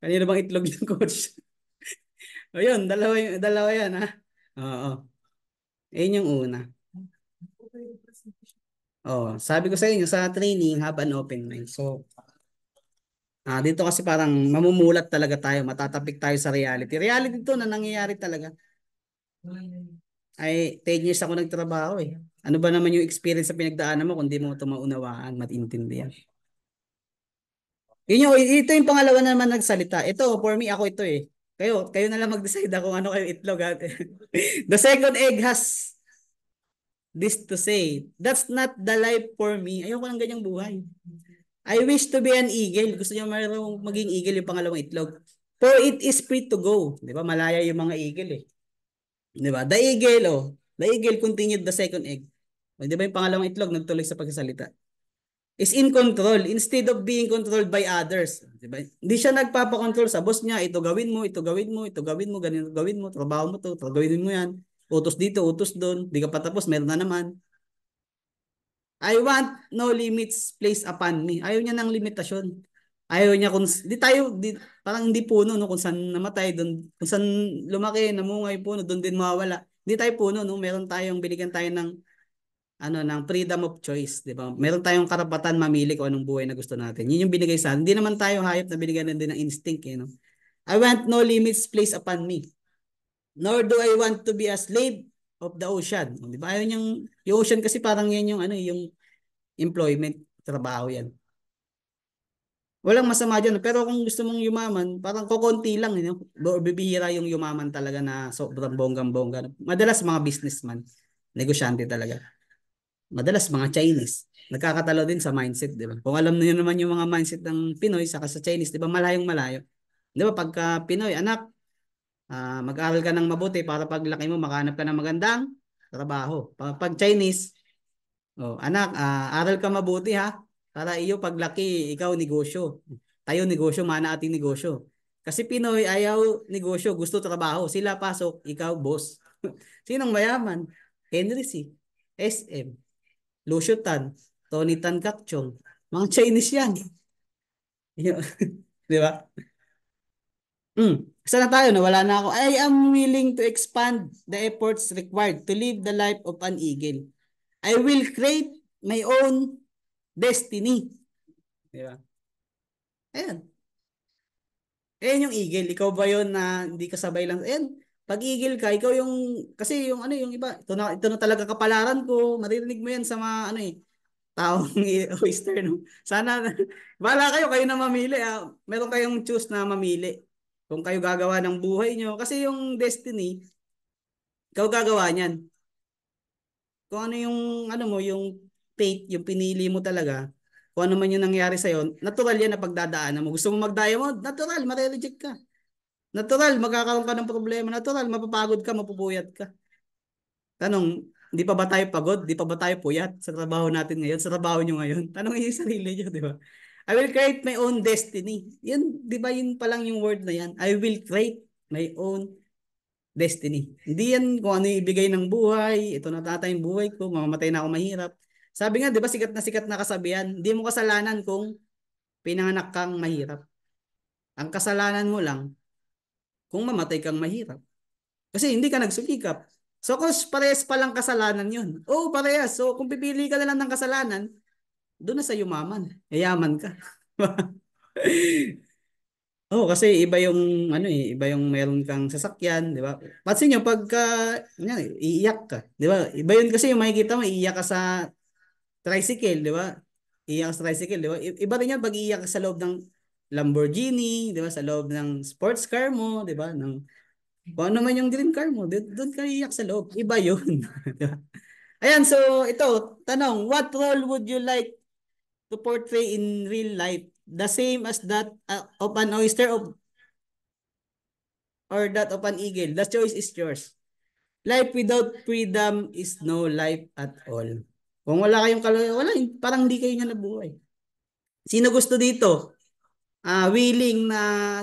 Kanina bang itlog yung coach? Ayun, dalawa yan ha. Oo. Ayun yung una. Oh, sabi ko sa inyo sa training, have an open mind. So, dito kasi parang mamumulat talaga tayo, matatapik tayo sa reality. Reality to na nangyayari talaga. Ay, 10 years ako nagtrabaho eh. Ano ba naman yung experience sa pinagdaanan mo kung di mo ito maunawaan, matintindihan. Ito yung pangalawa na naman nagsalita. Ito, for me, ako ito eh. Kayo na lang mag-decide kung ano kayo itlog. The second egg has this to say, that's not the life for me. Ayoko ng ganyang buhay. I wish to be an eagle. Gusto niya mayroong maging eagle yung pangalawang itlog. For it is free to go. Di ba? Malaya yung mga eagle eh. Di ba? The eagle, oh. The eagle continued the second egg. O, di ba yung pangalawang itlog nagtuloy sa pagsasalita? Is in control instead of being controlled by others. Di ba? Hindi siya nagpapakontrol sa boss niya. Ito gawin mo, ito gawin mo, ito gawin mo, ganito gawin mo, trabaho mo to, gawin mo yan. Utos dito, utos doon. Di ka pa tapos, meron na naman. I want no limits placed upon me. Ayaw niya ng limitasyon. Ayaw niya kung di tayo parang hindi puno no kung saan namatay doon, kung saan lumaki, namungay puno doon din mawawala. Hindi tayo puno no, meron tayong binigyan tayo ng ng freedom of choice, di ba? Meron tayong karapatan mamili kung anong buhay na gusto natin. Yun yung binigay sa atin. Hindi naman tayo hayop na binigyan din ng instinct, no? I want no limits placed upon me. Nor do I want to be a slave of the ocean. Di ba? Ayaw niyang, yung ocean kasi parang yan yung yung employment, trabaho yan. Walang masama dyan. Pero kung gusto mong yumaman, parang kokonti lang. Bibihira yung yumaman talaga na sobrang bonggang-bongga. Madalas mga businessman, negosyante talaga. Madalas mga Chinese. Nagkakatalo din sa mindset, di ba? Kung alam niyo naman yung mga mindset ng Pinoy saka sa Chinese, di ba? Malayong malayo. Di ba? Pagka Pinoy, anak, mag-aral ka ng mabuti para paglaki mo, makahanap ka ng magandang trabaho. Pag Chinese, oh, anak, aral ka mabuti ha. Para iyo paglaki, ikaw negosyo. Tayo negosyo, mana ating negosyo. Kasi Pinoy ayaw negosyo, gusto trabaho. Sila pasok, ikaw boss. Sinong mayaman? Henry C. SM. Lucio Tan. Tony Tan Kakchong. Mga Chinese yan. Di ba? Sana tayo na wala na ako. I am willing to expand the efforts required to live the life of an eagle. I will create my own destiny. Di ba? Ayan. Ayan yung eagle. Ikaw ba yun na hindi kasabay lang? Ayan. Pag eagle ka, ikaw yung, kasi yung yung iba, ito na talaga kapalaran ko. Maririnig mo yan sa mga, taong oyster, no? Sana, bahala kayo na mamili. Meron kayong choose na mamili. Kung kayo gagawa ng buhay nyo. Kasi yung destiny, ikaw gagawa niyan. Kung ano yung, yung fate, yung pinili mo talaga, kung ano man yung nangyari sa'yo, natural yan na pagdadaanan mo. Gusto mo mag-diamond? Natural, marireject ka. Natural, magkakaroon ka ng problema. Natural, mapapagod ka, mapupuyat ka. Tanong, di pa ba tayo pagod? Di pa ba tayo puyat sa trabaho natin ngayon? Sa trabaho nyo ngayon? Tanong yung sarili nyo, di ba? I will create my own destiny. Yun, di ba yun pa lang yung word na yan? I will create my own destiny. Hindi yan kung ano yung ibigay ng buhay. Ito na tatay yung buhay ko. Mamamatay na ako mahirap. Sabi nga, di ba sikat na kasabihan? Hindi mo kasalanan kung pinanganak kang mahirap. Ang kasalanan mo lang kung mamatay kang mahirap. Kasi hindi ka nagsumikap. So, kung parehas palang kasalanan yun. Oo, parehas. So, kung pipili ka na lang ng kasalanan, doon na sa yumaman. Yayaman ka. Oo, kasi iba yung, iba yung meron kang sasakyan, di ba? Pansin nyo, pagka, iiyak ka, di ba? Iba yun kasi yung makikita mo, iiyak ka sa tricycle, di ba? Iiyak ka sa tricycle, di ba? Iba rin yan pag iiyak ka sa loob ng Lamborghini, di ba? Sa loob ng sports car mo, di ba? Kung ano man yung dream car mo, doon ka iiyak sa loob. Iba yun. Ayan, so ito, tanong, what role would you like to portray in real life? The same as that of an oyster or that of an eagle? The choice is yours. Life without freedom is no life at all. Kung wala kayong wala, parang hindi kayo nga nabuhay. Sino gusto dito? Willing na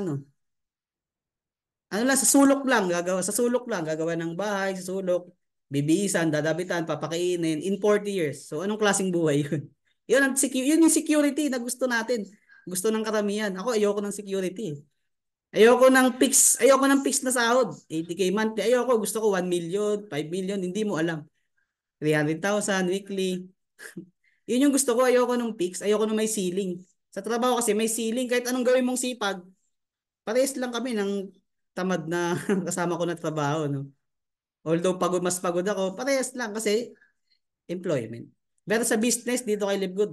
sa sulok lang, gagawa ng bahay, sa sulok, bibihisan, dadabitan, papakainin in 40 years. So anong klaseng buhay yun? Yun yung security na gusto natin. Gusto ng karamihan. Ako ayoko ng security. Ayoko ng fix na sahod. 80K monthly. Ayoko, gusto ko 1 million, 5 million, hindi mo alam. 300,000 weekly. Yun yung gusto ko, ayoko ng fix, ayoko ng may ceiling. Sa trabaho kasi may ceiling, kahit anong gawin mong sipag, parehas lang kami ng tamad na kasama ko na trabaho, no? Although mas pagod ako, parehas lang kasi employment. Pero sa business, dito kay Live Good,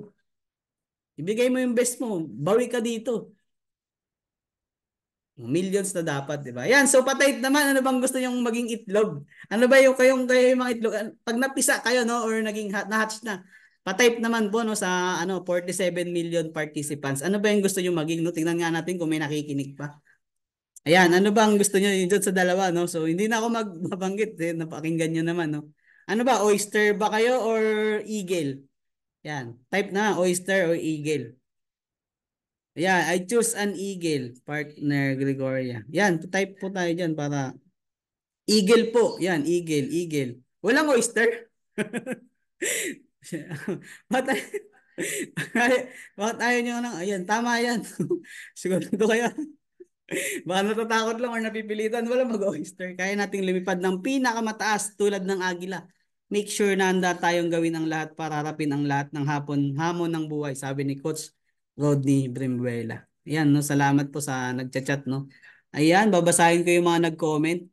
ibigay mo yung best mo, bawi ka dito. Millions na dapat, di ba? Yan, so patay naman, ano bang gusto nyong maging itlog? Ano ba yung kayo yung mga itlog? Pag napisa kayo, no, or naging na-hatch na, patype naman po, no, sa, 47 million participants. Ano ba yung gusto nyo maging, no? Tingnan nga natin kung may nakikinig pa. Ayan, ano bang gusto nyo yun sa dalawa, no? So, hindi na ako magbabanggit, napakinggan nyo naman, no? Ano ba, oyster ba kayo or eagle? Yan, type na, oyster or eagle. Yeah, I choose an eagle, partner Gregoria. Yan, type po tayo dyan para eagle po. Yan, eagle, eagle. Walang oyster. Bakit bakit ayaw nyo nang, ayan, tama yan. Sigurado kayo. Baka natatakot lang or napipilitan. Wala mag-oyster. Kaya nating lumipad ng pinakamataas tulad ng agila. Make sure na handa tayong gawin ang lahat para harapin ang lahat ng hamon ng buhay. Sabi ni Coach Rodney Brimuela. Ayan, no? Salamat po sa nagchat-chat, no? Ayan, babasahin ko yung mga nag-comment.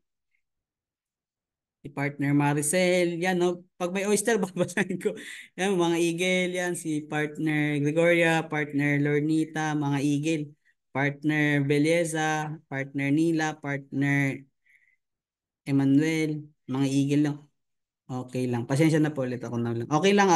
Si partner Maricel, yan, no? Pag may oyster, babasahin ko. Yan, mga eagle, yan. Si partner Gregoria, partner Lornita, mga eagle. Partner Belleza, partner Nila, partner Emmanuel, mga eagle lang. Okay lang. Pasensya na po ulit ako na lang. Okay lang,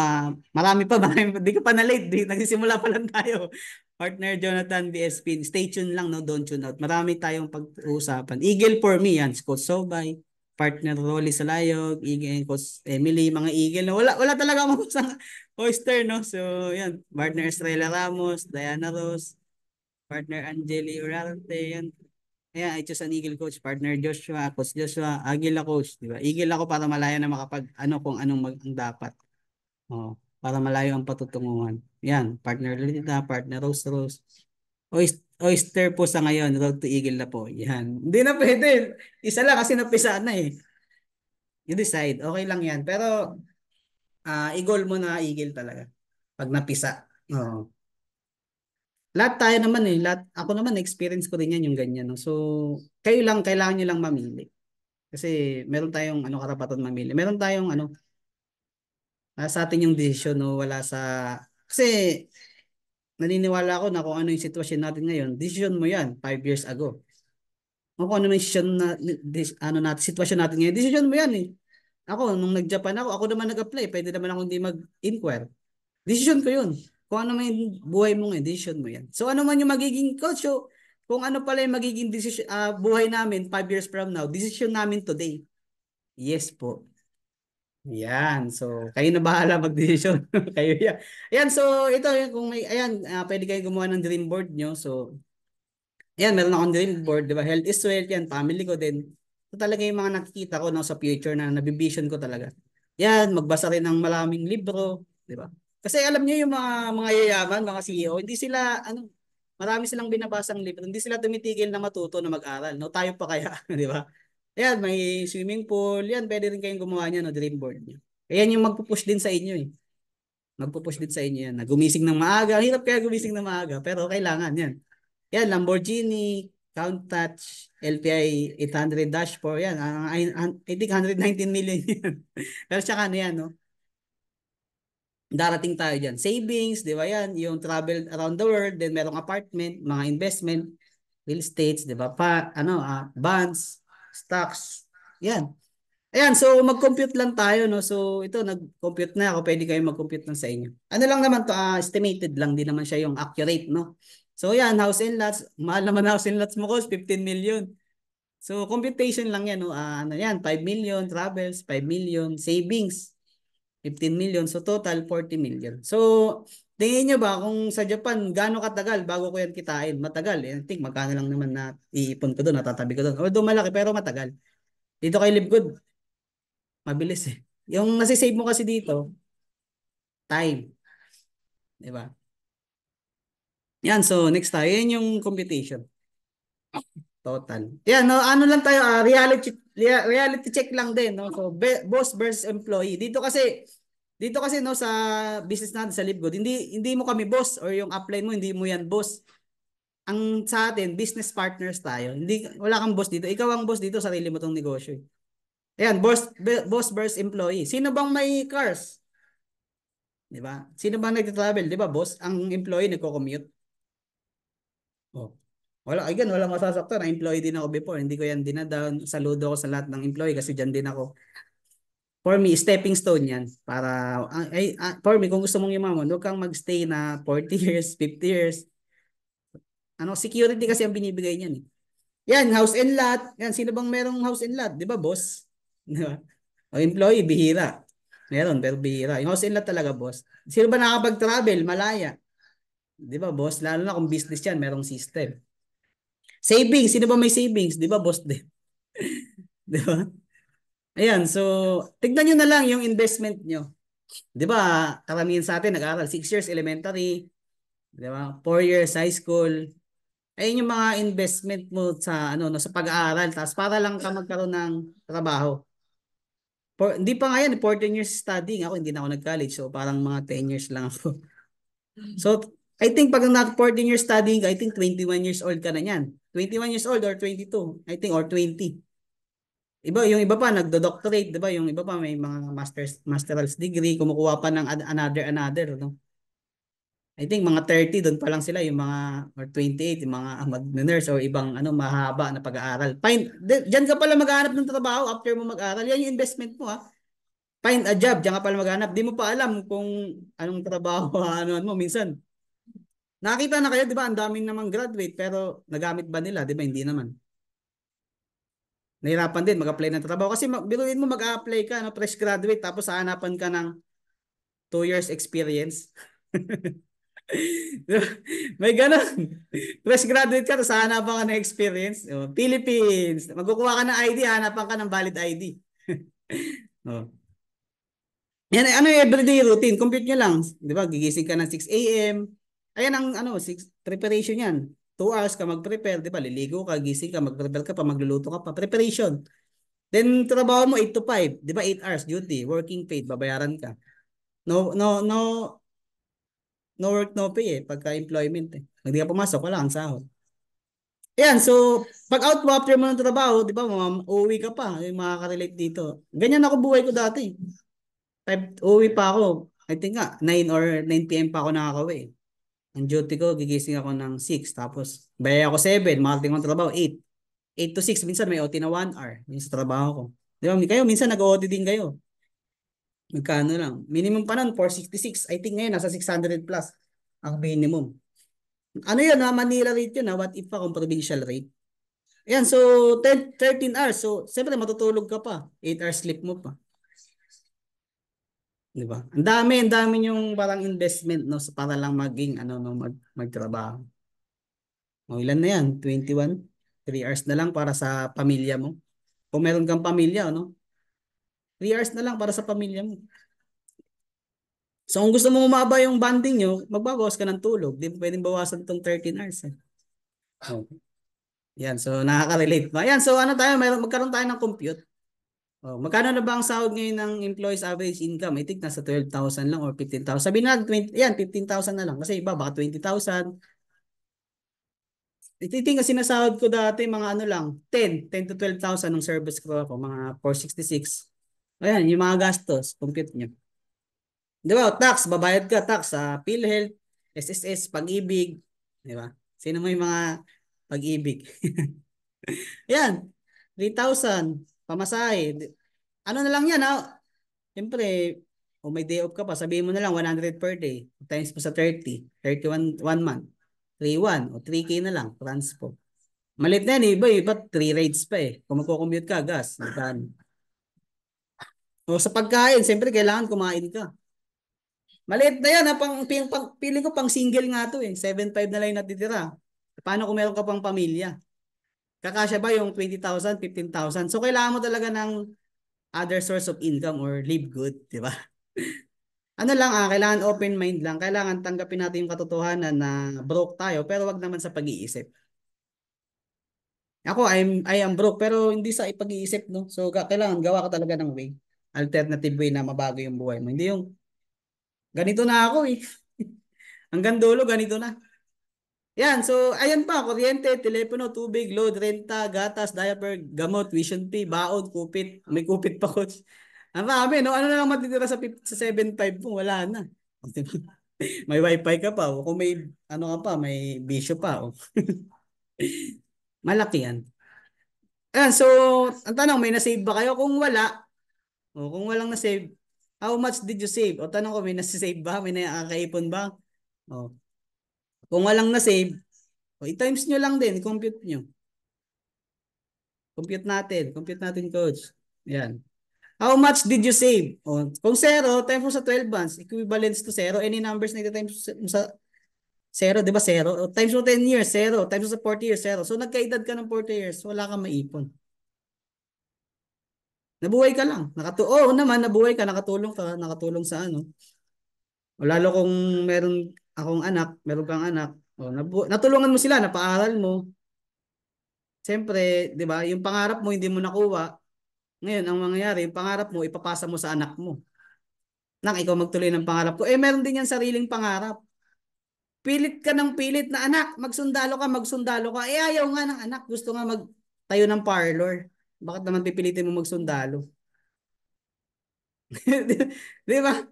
marami pa, marami pa. Di ka pa na late. Nagsisimula pa lang tayo. Partner Jonathan BSP. Stay tuned lang, no? Don't tune out. Marami tayong pag-uusapan. Eagle for me, yan. Coach Sobay. Partner Rolly Salayog. Eagle, Coach Emily. Mga eagle. No? Wala talaga ako sa oyster, no? So, yan. Partner Estrella Ramos. Diana Rose. Partner Angeli Urarte. Yan. Ayan, I choose an Eagle coach, partner Joshua, coach Joshua, Agila coach, di ba? Eagle ako para malaya na makapag ano kung anong ang dapat. Oh, para malayo ang patutunguhan. Yan, partner Lolita, partner Rose Rose. Oyster po sa ngayon, road to Eagle na po. Yan. Hindi na pwede. Isa lang kasi napisa na eh. You decide. Okay lang yan. Pero i-goal mo na Eagle talaga. Pag napisa. Oo. Lahat tayo naman eh. Lahat, ako naman, experience ko rin yan yung ganyan. No? So, kayo lang, kailangan nyo lang mamili. Kasi meron tayong karapatan mamili. Meron tayong sa atin yung desisyon no wala sa kasi naniniwala ako na kung ano yung sitwasyon natin ngayon, desisyon mo yan 5 years ago. Kung ano yung sitwasyon na natin sitwasyon natin ngayon, desisyon mo yan eh. Ako nung nag-Japan ako naman nag-apply, pwede naman ako hindi mag-inquire. Desisyon ko yun. Kung ano man yung buhay mo ngayon, desisyon mo yan. So ano man yung magiging coach, so, kung ano pala yung magiging decision, buhay namin 5 years from now, decision namin today. Yes po. Yan. So, kayo na bahala mag-decision. Kayo yan. Ayan, so ito kung may ayan, pwede kayo gumawa ng dream board nyo. So, ayan, meron akong dream board, 'di ba? Health is wealth yan, family ko din. So talaga yung mga nakikita ko no sa future na nabibision ko talaga. Yan, magbasa rin ng maraming libro, 'di ba? Kasi alam niyo yung mga yayaman, mga CEO, hindi sila marami silang binabasang libro. Hindi sila tumitigil na matuto na mag-aral. No, tayo pa kaya, 'di ba? Ayan, may swimming pool. Yan, pwede rin kayong gumawa niya, no, dream board niyo. Ayan yung magpupush din sa inyo eh. Magpupush din sa inyo yan. Na gumising ng maaga. Hirap kaya gumising ng maaga, pero kailangan yan. Yan, Lamborghini, Countach, LPI 800 Dash 4. Yan, I think 119 million yan. Pero tsaka ano yan, no? Darating tayo dyan. Savings, di ba yan? Yung travel around the world, then merong apartment, mga investment, real estates, di ba? Bonds, stocks. Yan. Ayan, so mag-compute lang tayo, no? So ito, nag-compute na ako. Pwede kayo mag-compute lang sa inyo. Ano lang naman to, estimated lang. Di naman siya yung accurate, no? So yan, house and lots. Mahal naman house and lots mo, cost 15 million. So computation lang yan, no? Ano yan, 5 million, travels, 5 million, savings, 15 million. So total, 40 million. So, tingin nyo ba kung sa Japan, gaano katagal bago ko yan kitain? Matagal. I think magkano lang naman na iipon ko doon, natatabi ko doon. Although malaki, pero matagal. Dito kay Livegood, mabilis eh. Yung nasi-save mo kasi dito, time. Di ba? Yan, so next tayo. Yan yung computation. Total. Yan, no, ano lang tayo, reality check lang din. No? So, boss versus employee. Dito kasi no sa business natin sa Libgood, hindi mo kami boss or yung upline mo hindi mo yan boss. Ang sa atin, business partners tayo. Hindi wala kang boss dito. Ikaw ang boss dito, sarili mo tong negosyo. Ayan, boss versus employee. Sino bang may cars? 'Di ba? Sino bang nagta-travel, 'di ba, boss? Ang employee nagko-commute. Oh. Wala, again, wala masasaktan. Na-employee din ako before. Hindi ko yan dinadown. Saludo ko sa lahat ng employee kasi dyan din ako. For me, stepping stone yan. Para, for me, kung gusto mong yumaman, huwag kang magstay na 40 years, 50 years. Ano, security kasi ang binibigay niyan eh. Yan, house and lot. Yan, sino bang merong house and lot? Di ba, boss? Di ba? O employee, bihira. Meron, pero bihira. Yung house and lot talaga, boss. Sino ba nakapag-travel? Malaya. Di ba, boss? Lalo na kung business yan, merong system. Savings, sino ba may savings? Di ba, boss din? Di ba? Ayan, so, tignan nyo na lang yung investment nyo. Di ba, karamihan sa atin nag-aaral 6 years elementary, di ba? 4 years high school. Ayun yung mga investment mo sa ano no sa pag-aaral tapos para lang ka magkaroon ng trabaho. Hindi pa nga yan, 14 years studying ako, hindi na ako nag-college. So parang mga 10 years lang ako. So I think pag na 14 years studying, I think 21 years old ka na niyan. 21 years old or 22, I think, or 20. Iba, yung iba pa nagdo-doctorate, 'di ba? Yung iba pa may mga master's degree, kumukuha pa ng another, no? I think mga 30 doon pa lang sila yung mga or 28 yung mga mag-nurse or ibang ano mahaba na pag-aaral. Diyan ka pala maghanap ng trabaho after mo mag-aaral. Yan yung investment mo ha. Find a job, diyan ka pala maghanap. Di mo pa alam kung anong trabaho ano mo minsan. Nakita na kayo, 'di ba? Ang daming namang graduate pero nagamit ba nila? 'Di ba? Hindi naman. Nahirapan din mag-apply ng trabaho kasi biruin mo mag-apply ka no, fresh graduate tapos hahanapan ka ng 2 years experience. May ganun. Fresh graduate ka, tapos hanapan ka ng experience. Oh, Philippines. Magkukuha ka ng ID, hanapan ka ng valid ID. Oh. Yan, ano yung everyday routine? Compute nyo lang. Di ba? Gigising ka ng 6 a.m. Ayan ang ano, preparation yan. 2 hours ka mag-prepare. Di ba? Liligo ka, gising ka, mag-prepare ka pa, magluluto ka pa. Preparation. Then, trabaho mo 8 to 5. Di ba? 8 hours duty. Working paid. Babayaran ka. No, no, no, no work, no pay eh. Pagka-employment eh. Pag di ka pumasok, wala ang sahod. Yan, so pag out mo after mo ng trabaho, di ba, uuwi ka pa, yung makaka-relate dito. Ganyan ako buhay ko dati. Uuwi pa ako. I think nga, 9 or 9 p.m. pa ako nakakauwi. Ang duty ko, gigising ako ng 6. Tapos, bayay ako 7. Makarating ako ng trabaho, 8. 8 to 6. Minsan may OT na 1 hour. Yung sa trabaho ko. Di ba? Kayo, minsan nag-OT din kayo. Magkano lang. Minimum pa nun, 466. I think ngayon, nasa 600 plus. Ang minimum. Ano yun ha? Manila rate yun ha? What if pa kung provincial rate? Ayan, so 13 hours. So, siyempre matutulog ka pa. 8 hours sleep mo pa. Di ba? Ang dami yung parang investment no para lang maging ano no magtrabaho. O ilan na yan? 21. 3 hours na lang para sa pamilya mo. Kung meron kang pamilya, no? 3 hours na lang para sa pamilya mo. So kung gusto mo umaba yung banding nyo, magbabawas ka ng tulog. Di mo pwedeng bawasan itong 13 hours. Eh. Okay. Yan, so nakaka-relate pa. Yan, so ano tayo, magkaroon tayo ng compute. Oh, magkano na ba ang sahod ngayon ng employees average income? I think nasa 12,000 lang or 15,000. Sabihin natin 20, yan 15,000 na lang kasi iba baka 20,000. I think kasi sinasahod ko dati mga ano lang, 10 to 12,000 ng service ko ako, mga 466. Ayan, yung mga gastos, compute nyo. Di ba? Tax, babayad ka tax sa PhilHealth, SSS, Pag-ibig, di ba? Sino mo yung mga Pag-ibig? Yan, 3,000 pamasahe. Ano na lang yan ha? Siyempre, kung may day off ka pa, sabihin mo na lang 100 per day. Times mo sa 30, 31 one month. 3,100 o 3K na lang, transpo. Malit na yan, iba 3 rates pa eh. Kung magko-commute ka, gas, magkano. O sa pagkain, siyempre kailangan kumain ka. Maliit na yan, ha? Piling ko pang single nga to eh. 7,500 na lang yung natitira. Paano kung meron ka pang pamilya? Kakasya ba yung 20,000, 15,000? So kailangan mo talaga ng other source of income or live good, di ba? Ano lang kailangan open mind lang. Kailangan tanggapin natin yung katotohanan na broke tayo pero wag naman sa pag-iisip. Ako, I am broke pero hindi sa ipag-iisip, no? So, kailangan gawa ka talaga ng way. Alternative way na mabago yung buhay mo. Hindi yung, ganito na ako eh. Hanggang dulo, ganito na. Yan, so, ayan pa, kuryente, telepono, tubig, load, renta, gatas, diaper, gamot, tuition fee, baon, kupit. May kupit pa, coach. Ang marami, no? Ano na lang matitira sa 7,500 mo? Wala na. May wifi ka pa. O kung may, ano ka pa, may bisyo pa. O. Malaki yan. Ayan, so, ang tanong, may na-save ba kayo? Kung wala, o kung walang na-save, how much did you save? O tanong ko, may na-save ba? May nakakaipon ba? O, kung walang na-save, o i-times nyo lang din, compute nyo. Compute natin, coach. Yan. How much did you save? O, kung 0, times mo sa 12 months, equivalents to 0. Any numbers na iti-times mo sa 0, di ba 0? O, times mo 10 years, 0. Times mo sa 40 years, 0. So, nagkaedad ka ng 40 years, wala kang maipon. Nabuhay ka lang. Oo naman, nabuhay ka, nakatulong sa ano. O lalo kung meron akong anak, meron kang anak, o, natulungan mo sila, napaaral mo. Siyempre, di ba, yung pangarap mo hindi mo nakuha. Ngayon, ang mangyayari, yung pangarap mo, ipapasa mo sa anak mo. Nak, ikaw magtuloy ng pangarap ko. Eh, meron din yan sariling pangarap. Pilit ka ng pilit na anak, magsundalo ka. Eh, ayaw nga ng anak. Gusto nga magtayo ng parlor. Bakit naman pipilitin mo magsundalo? Di ba?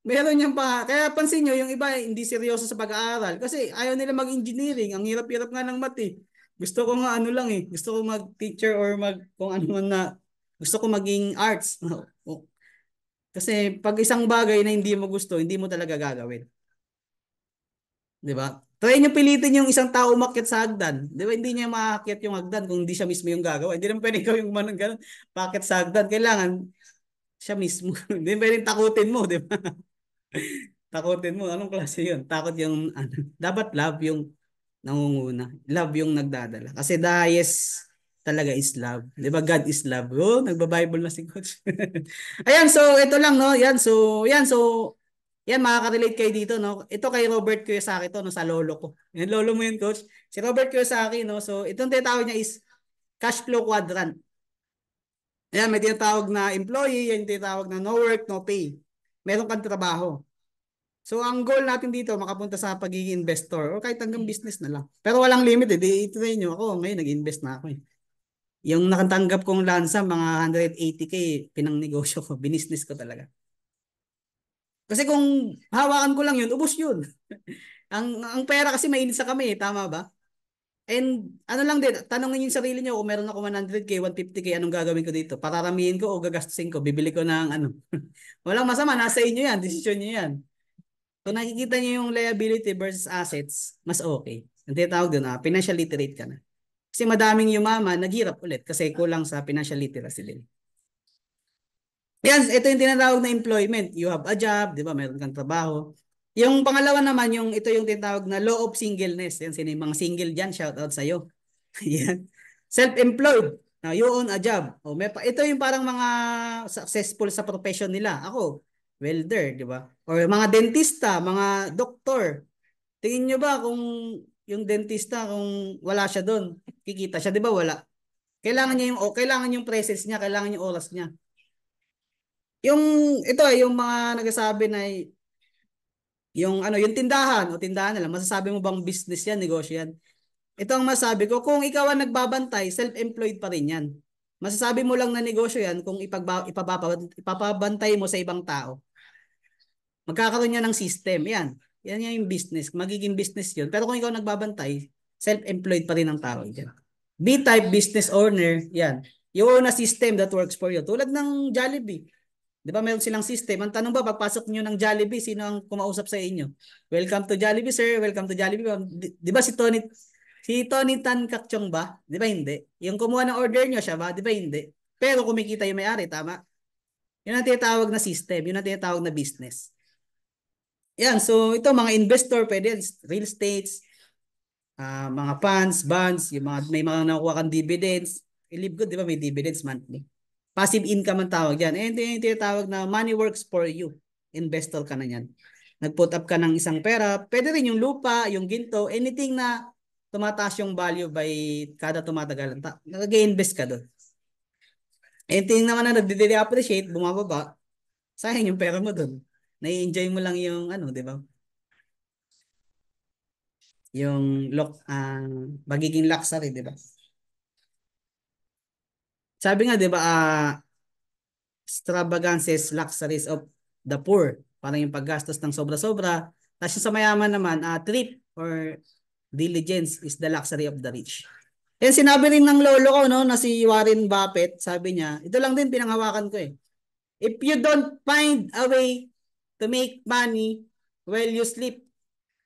Meron yung pa. Kaya pansin nyo, yung iba hindi seryoso sa pag-aaral. Kasi ayaw nila mag-engineering. Ang hirap-hirap nga ng math eh. Gusto ko nga ano lang eh. Gusto ko mag-teacher or kung ano man na. Gusto ko maging arts. Kasi pag isang bagay na hindi mo gusto, hindi mo talaga gagawin. Di ba? Try nyo pilitin yung isang tao umakyat sa hagdan. Di ba? Hindi niya maakyat yung hagdan kung hindi siya mismo yung gagawa. Hindi naman pwede ikaw yung manang ganun. Paakyat sa hagdan. Kailangan siya mismo. Hindi pwedeng takutin mo. Di ba? Takutin mo. Anong klase yun? Takot yung ano. Dapat love yung nangunguna. Love yung nagdadala. Kasi the highest talaga is love. Di ba? God is love. Oh, nagba-Bible na si Coach. Ayan, so ito lang, no? Yan, makaka-relate kayo dito, no? Ito kay Robert Kiyosaki to, no? Sa lolo ko. Yan, lolo mo yun, Coach. Si Robert Kiyosaki, no? So, itong tinatawag niya is cash flow quadrant. Ayan, may tinatawag na employee, yan tinatawag na no work, no pay. Meron kang trabaho. So, ang goal natin dito, makapunta sa pagiging investor o kahit hanggang business na lang. Pero walang limit eh. Ito na inyo. Ako, ngayon, nag-invest na ako eh. Yung nakatanggap kong lansa, mga 180K, pinang negosyo ko. Binisnis ko talaga. Kasi kung hawakan ko lang yun, ubos yun. Ang pera kasi mainit sa kami, tama ba? And ano lang din, tanongin yung sarili niyo kung meron ako 100K, 150K, anong gagawin ko dito? Pararamihin ko o gagastusin ko? Bibili ko ng ano? Walang masama, nasa inyo yan, desisyon niyo yan. Kung nakikita niyo yung liability versus assets, mas okay. Ang tinatawag doon, financial literate ka na. Kasi madaming yumaman, naghirap ulit kasi kulang sa financial literacy din. Yan, ito yung tinatawag na employment. You have a job, di ba? Meron kang trabaho. Yung pangalawa naman, ito yung tinatawag na law of singleness. Yan, sino yung mga single dyan? Shout out sa'yo. Yan. Self-employed. Now, you own a job. Ito yung parang mga successful sa profession nila. Ako, welder, di ba? Or mga dentista, mga doktor. Tingin nyo ba kung yung dentista, kung wala siya doon, kikita siya, di ba? Wala. Kailangan yung presence niya, kailangan yung oras niya. Yung yung mga nagsasabi na yung tindahan nila, masasabi mo bang business yan, negosyo yan? Ito ang masabi ko, kung ikaw ang nagbabantay, self-employed pa rin yan. Masasabi mo lang na negosyo yan kung ipapabantay mo sa ibang tao. Magkakaroon niya ng system, yan. Yan yung business, magiging business yun. Pero kung ikaw nagbabantay, self-employed pa rin ang tao dyan. B-type business owner, yan. You own a system that works for you. Tulad ng Jollibee. Di ba meron silang system? Ang tanong ba, pagpasok nyo ng Jollibee, sino ang kumausap sa inyo? Welcome to Jollibee, sir. Welcome to Jollibee. Di ba si Tony Tan Kakchong ba? Di ba hindi? Yung kumuha ng order nyo siya ba? Di ba hindi? Pero kumikita yung may-ari, tama? Yun ang tinatawag na system. Yun ang tinatawag na business. Yan, so ito mga investor, pwede yan, real estates, mga funds, bonds, may mga nakuha kang dividends. I-live good, di ba may dividends monthly. Passive income ang tawag dyan. Eh, ito yung tinatawag na money works for you. Investor ka na yan. Nag-put up ka ng isang pera. Pwede rin yung lupa, yung ginto, anything na tumataas yung value by kada tumatagal. Nag-invest ka doon. Anything naman na nag-depreciate, bumababa, sayang yung pera mo doon. Nai-enjoy mo lang yung di ba? Yung magiging luxury, di ba? Sabi nga, di ba, extravagances, luxuries of the poor. Parang yung paggastos ng sobra-sobra. Tapos sa mayaman naman, thrift or diligence is the luxury of the rich. Yan sinabi rin ng lolo ko, no, na si Warren Buffett, sabi niya, ito lang din pinanghawakan ko eh. If you don't find a way to make money while you sleep,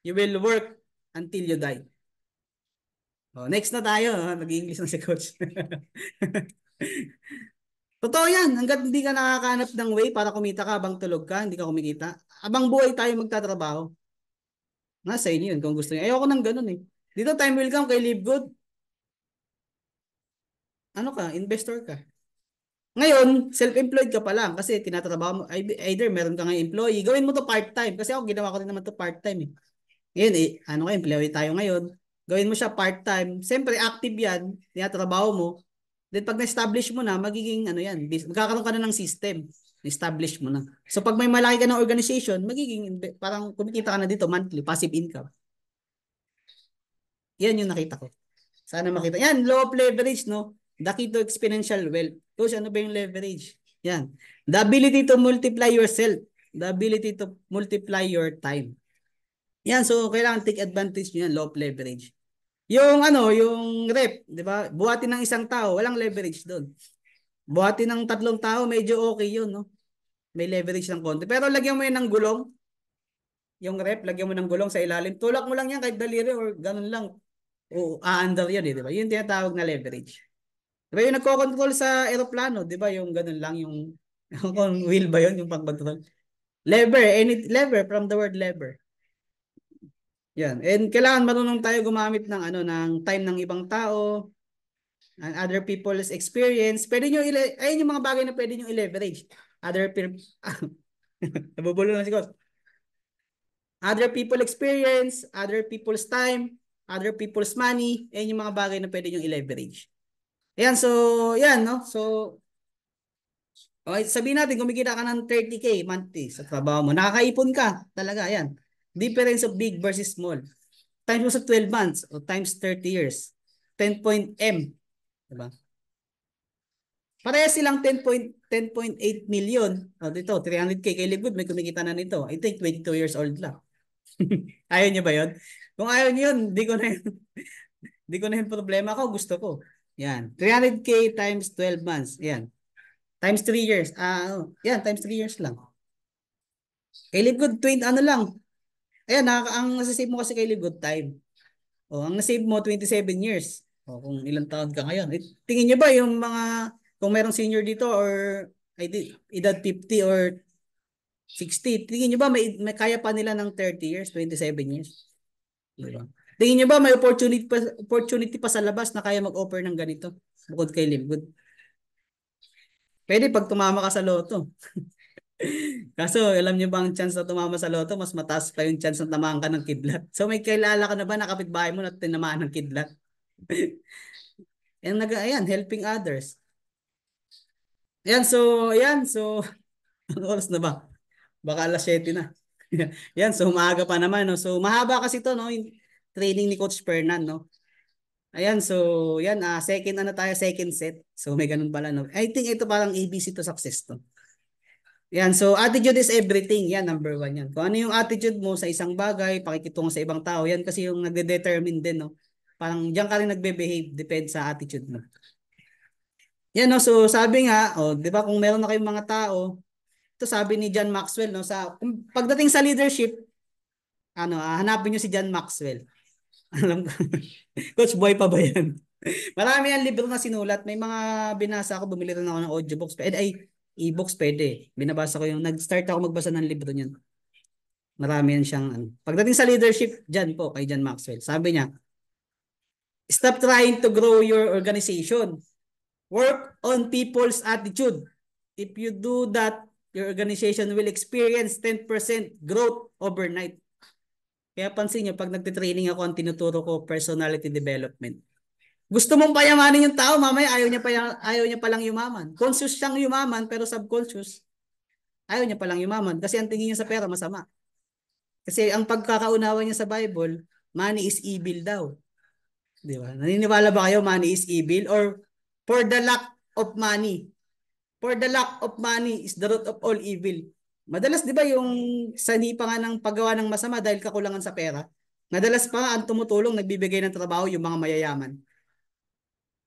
you will work until you die. Next na tayo, nag-English na si coach. Totoo yan, hanggat hindi ka nakakahanap ng way para kumita ka habang tulog ka, hindi ka kumikita. Habang buhay tayo magtatrabaho. Nasa inyo yun kung gusto niyo. Ayoko nang ganun eh. Dito time will come kay Live Good. Ano ka, investor ka. Ngayon, self-employed ka pa lang kasi tinatrabaho mo. Either meron ka nga employee, gawin mo to part-time. Kasi ako ginawa ko rin naman to part-time eh. Ngayon eh, ano ka, employee tayo ngayon. Gawin mo siya part-time. Siyempre, active yan. Tinatrabaho mo. Then pag na-establish mo na, magiging ano yan, magkakaroon ka na ng system. Establish mo na. So pag may malaki ka ng organization, magiging parang kumikita ka na dito monthly, passive income. Yan yung nakita ko. Sana makita. Yan, law of leverage, no? The key to exponential wealth. Coach, ano ba yung leverage? Yan. The ability to multiply yourself. The ability to multiply your time. Yan, so kailangan take advantage nyo yan, law of leverage. Yung ano, yung rep, di ba? Buhatin ng isang tao, walang leverage doon. Buhatin ng 3 tao, medyo okay yun, no? May leverage ng konti. Pero lagyan mo yan ng gulong. Yung rep, lagyan mo ng gulong sa ilalim. Tulak mo lang yan kahit daliri or ganun lang. O aandar yan, di ba? Yun tinatawag na leverage. Di ba yung nagko-control sa aeroplano, di ba? Yung ganun lang, yung wheel ba yun, yung pang-control? Lever, any lever from the word lever. Yan. And kailangan marunong tayo gumamit ng ano ng time ng ibang tao and other people's experience. Pwede niyo ayun yung mga bagay na pwede niyo i-leverage. Other people nabubulo na si Coach. Other people experience, other people's time, other people's money, ayun yung mga bagay na pwede niyo i-leverage. Ayan, so yan no. So okay, sabihin natin kumikita ka ng 30K monthly sa trabaho mo. Nakakaipon ka talaga, ayan. Difference of big versus small. Times mo sa 12 months o times 30 years. 10.M. Diba? Parehas silang 10.8 million. Dito, 300K kay Live Good, may kumikita na nito. I think 22 years old lang. Ayaw niyo ba yun? Kung ayaw niyo yun, di ko na yun, di ko na yun problema ko. Gusto ko. Yan. 300K times 12 months. Yan. Times 3 years. Yan, times 3 years lang. Kay Live Good, ano lang. Ayan, ang nasasave mo kasi kay Live Good time. Ang nasave mo 27 years. Kung ilang taon ka ngayon. Tingin niyo ba yung mga, kung merong senior dito or edad 50 or 60, tingin niyo ba may kaya pa nila ng 30 years, 27 years? Diba? Tingin niyo ba may opportunity pa sa labas na kaya mag-offer ng ganito? Bukod kay Live Good. Pwede pag tumama ka sa loto. Kaso, alam niyo ba ang chance na tumama sa loto, mas mataas pa yung chance na tamaan ka ng kidlat. So, may kilala ka na ba na kapitbahay mo na tinamaan ng kidlat? Ayan, helping others. Ayan, so, ano oras na ba? Baka alas 7 na. Yan, so maaga pa naman, no? So, mahaba kasi to, no? Yung training ni Coach Fernan, no? Ayan, so, yan, second set. So, may ganun pala, no? I think ito parang ABC to success, to. Yan, so attitude is everything. Yan, number 1 yan. Kung ano yung attitude mo sa isang bagay, pakikitungo sa ibang tao, yan kasi yung nagde-determine din, no? Parang diyan ka rin nagbe-behave, depende sa attitude mo. Yan, no? So sabi nga, di ba kung meron na kayong mga tao, ito sabi ni John Maxwell, no? Pagdating sa leadership, hanapin niyo si John Maxwell. Alam ko. Coach, boy pa ba yan? Marami yan libro na sinulat. May mga binasa ako, bumili rin ako ng audiobooks. E-books pwede. Binabasa ko nag-start ako magbasa ng libro niyan. Marami yan siyang Pagdating sa leadership, dyan po, kay John Maxwell. Sabi niya, stop trying to grow your organization. Work on people's attitude. If you do that, your organization will experience 10% growth overnight. Kaya pansin niyo, pag nagtitraining ako, ang tinuturo ko, personality development. Gusto mong payamanin yung tao, mamaya ayaw niya palang yumaman. Conscious siyang yumaman, pero subconscious, ayaw niya palang yumaman. Kasi ang tingin niya sa pera, masama. Kasi ang pagkakaunawa niya sa Bible, money is evil daw. Di ba? Naniniwala ba kayo money is evil? Or for the lack of money? For the lack of money is the root of all evil. Madalas 'di ba yung sani pa nga ng paggawa ng masama dahil kakulangan sa pera. Madalas pa nga ang tumutulong nagbibigay ng trabaho yung mga mayayaman.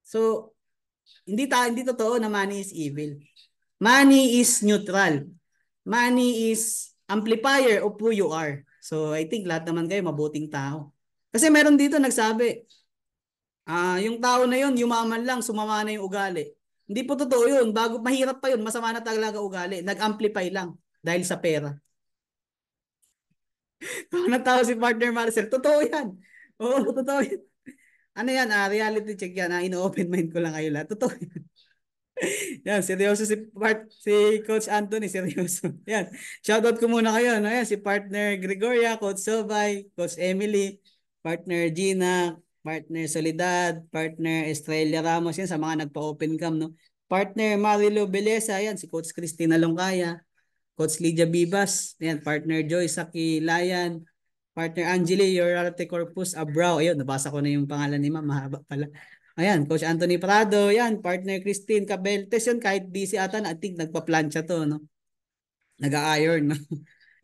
So, hindi totoo na money is evil. Money is neutral. Money is amplifier of who you are. So, I think lahat naman kayo mabuting tao. Kasi meron dito nagsabi, yung tao na yun, yumaman lang, sumama na yung ugali. Hindi po totoo yun. Bago mahirap pa yun, masama na talaga ugali. Nag-amplify lang dahil sa pera. Ang tao si partner Marcel, totoo yan. Oo, totoo yan. Ano yan, reality check yan. Ino-open mind ko lang kayo lahat. Totoo. Yan, seryoso si Coach Anthony, seryoso. Yan. Shoutout ko muna kayo, no? Yan, si partner Gregoria, Coach Sobay, Coach Emily, partner Gina, partner Solidad, partner Estrella Ramos, yan sa mga nagpa-open cam, no? Partner Marilo Beleza, yan, si Coach Christina Longcaya, Coach Lydia Bibas, yan, partner Joy Saki Layan, partner Angeli Yorarte Corpus Abrao. Ayun, nabasa ko na yung pangalan ni Ma'am, mahaba pala. Ayan, Coach Anthony Prado, yan, partner Christine Cabeltes, yun, kahit busy ata, I think nagpa-plancha to, no? Nag-a-iron, no?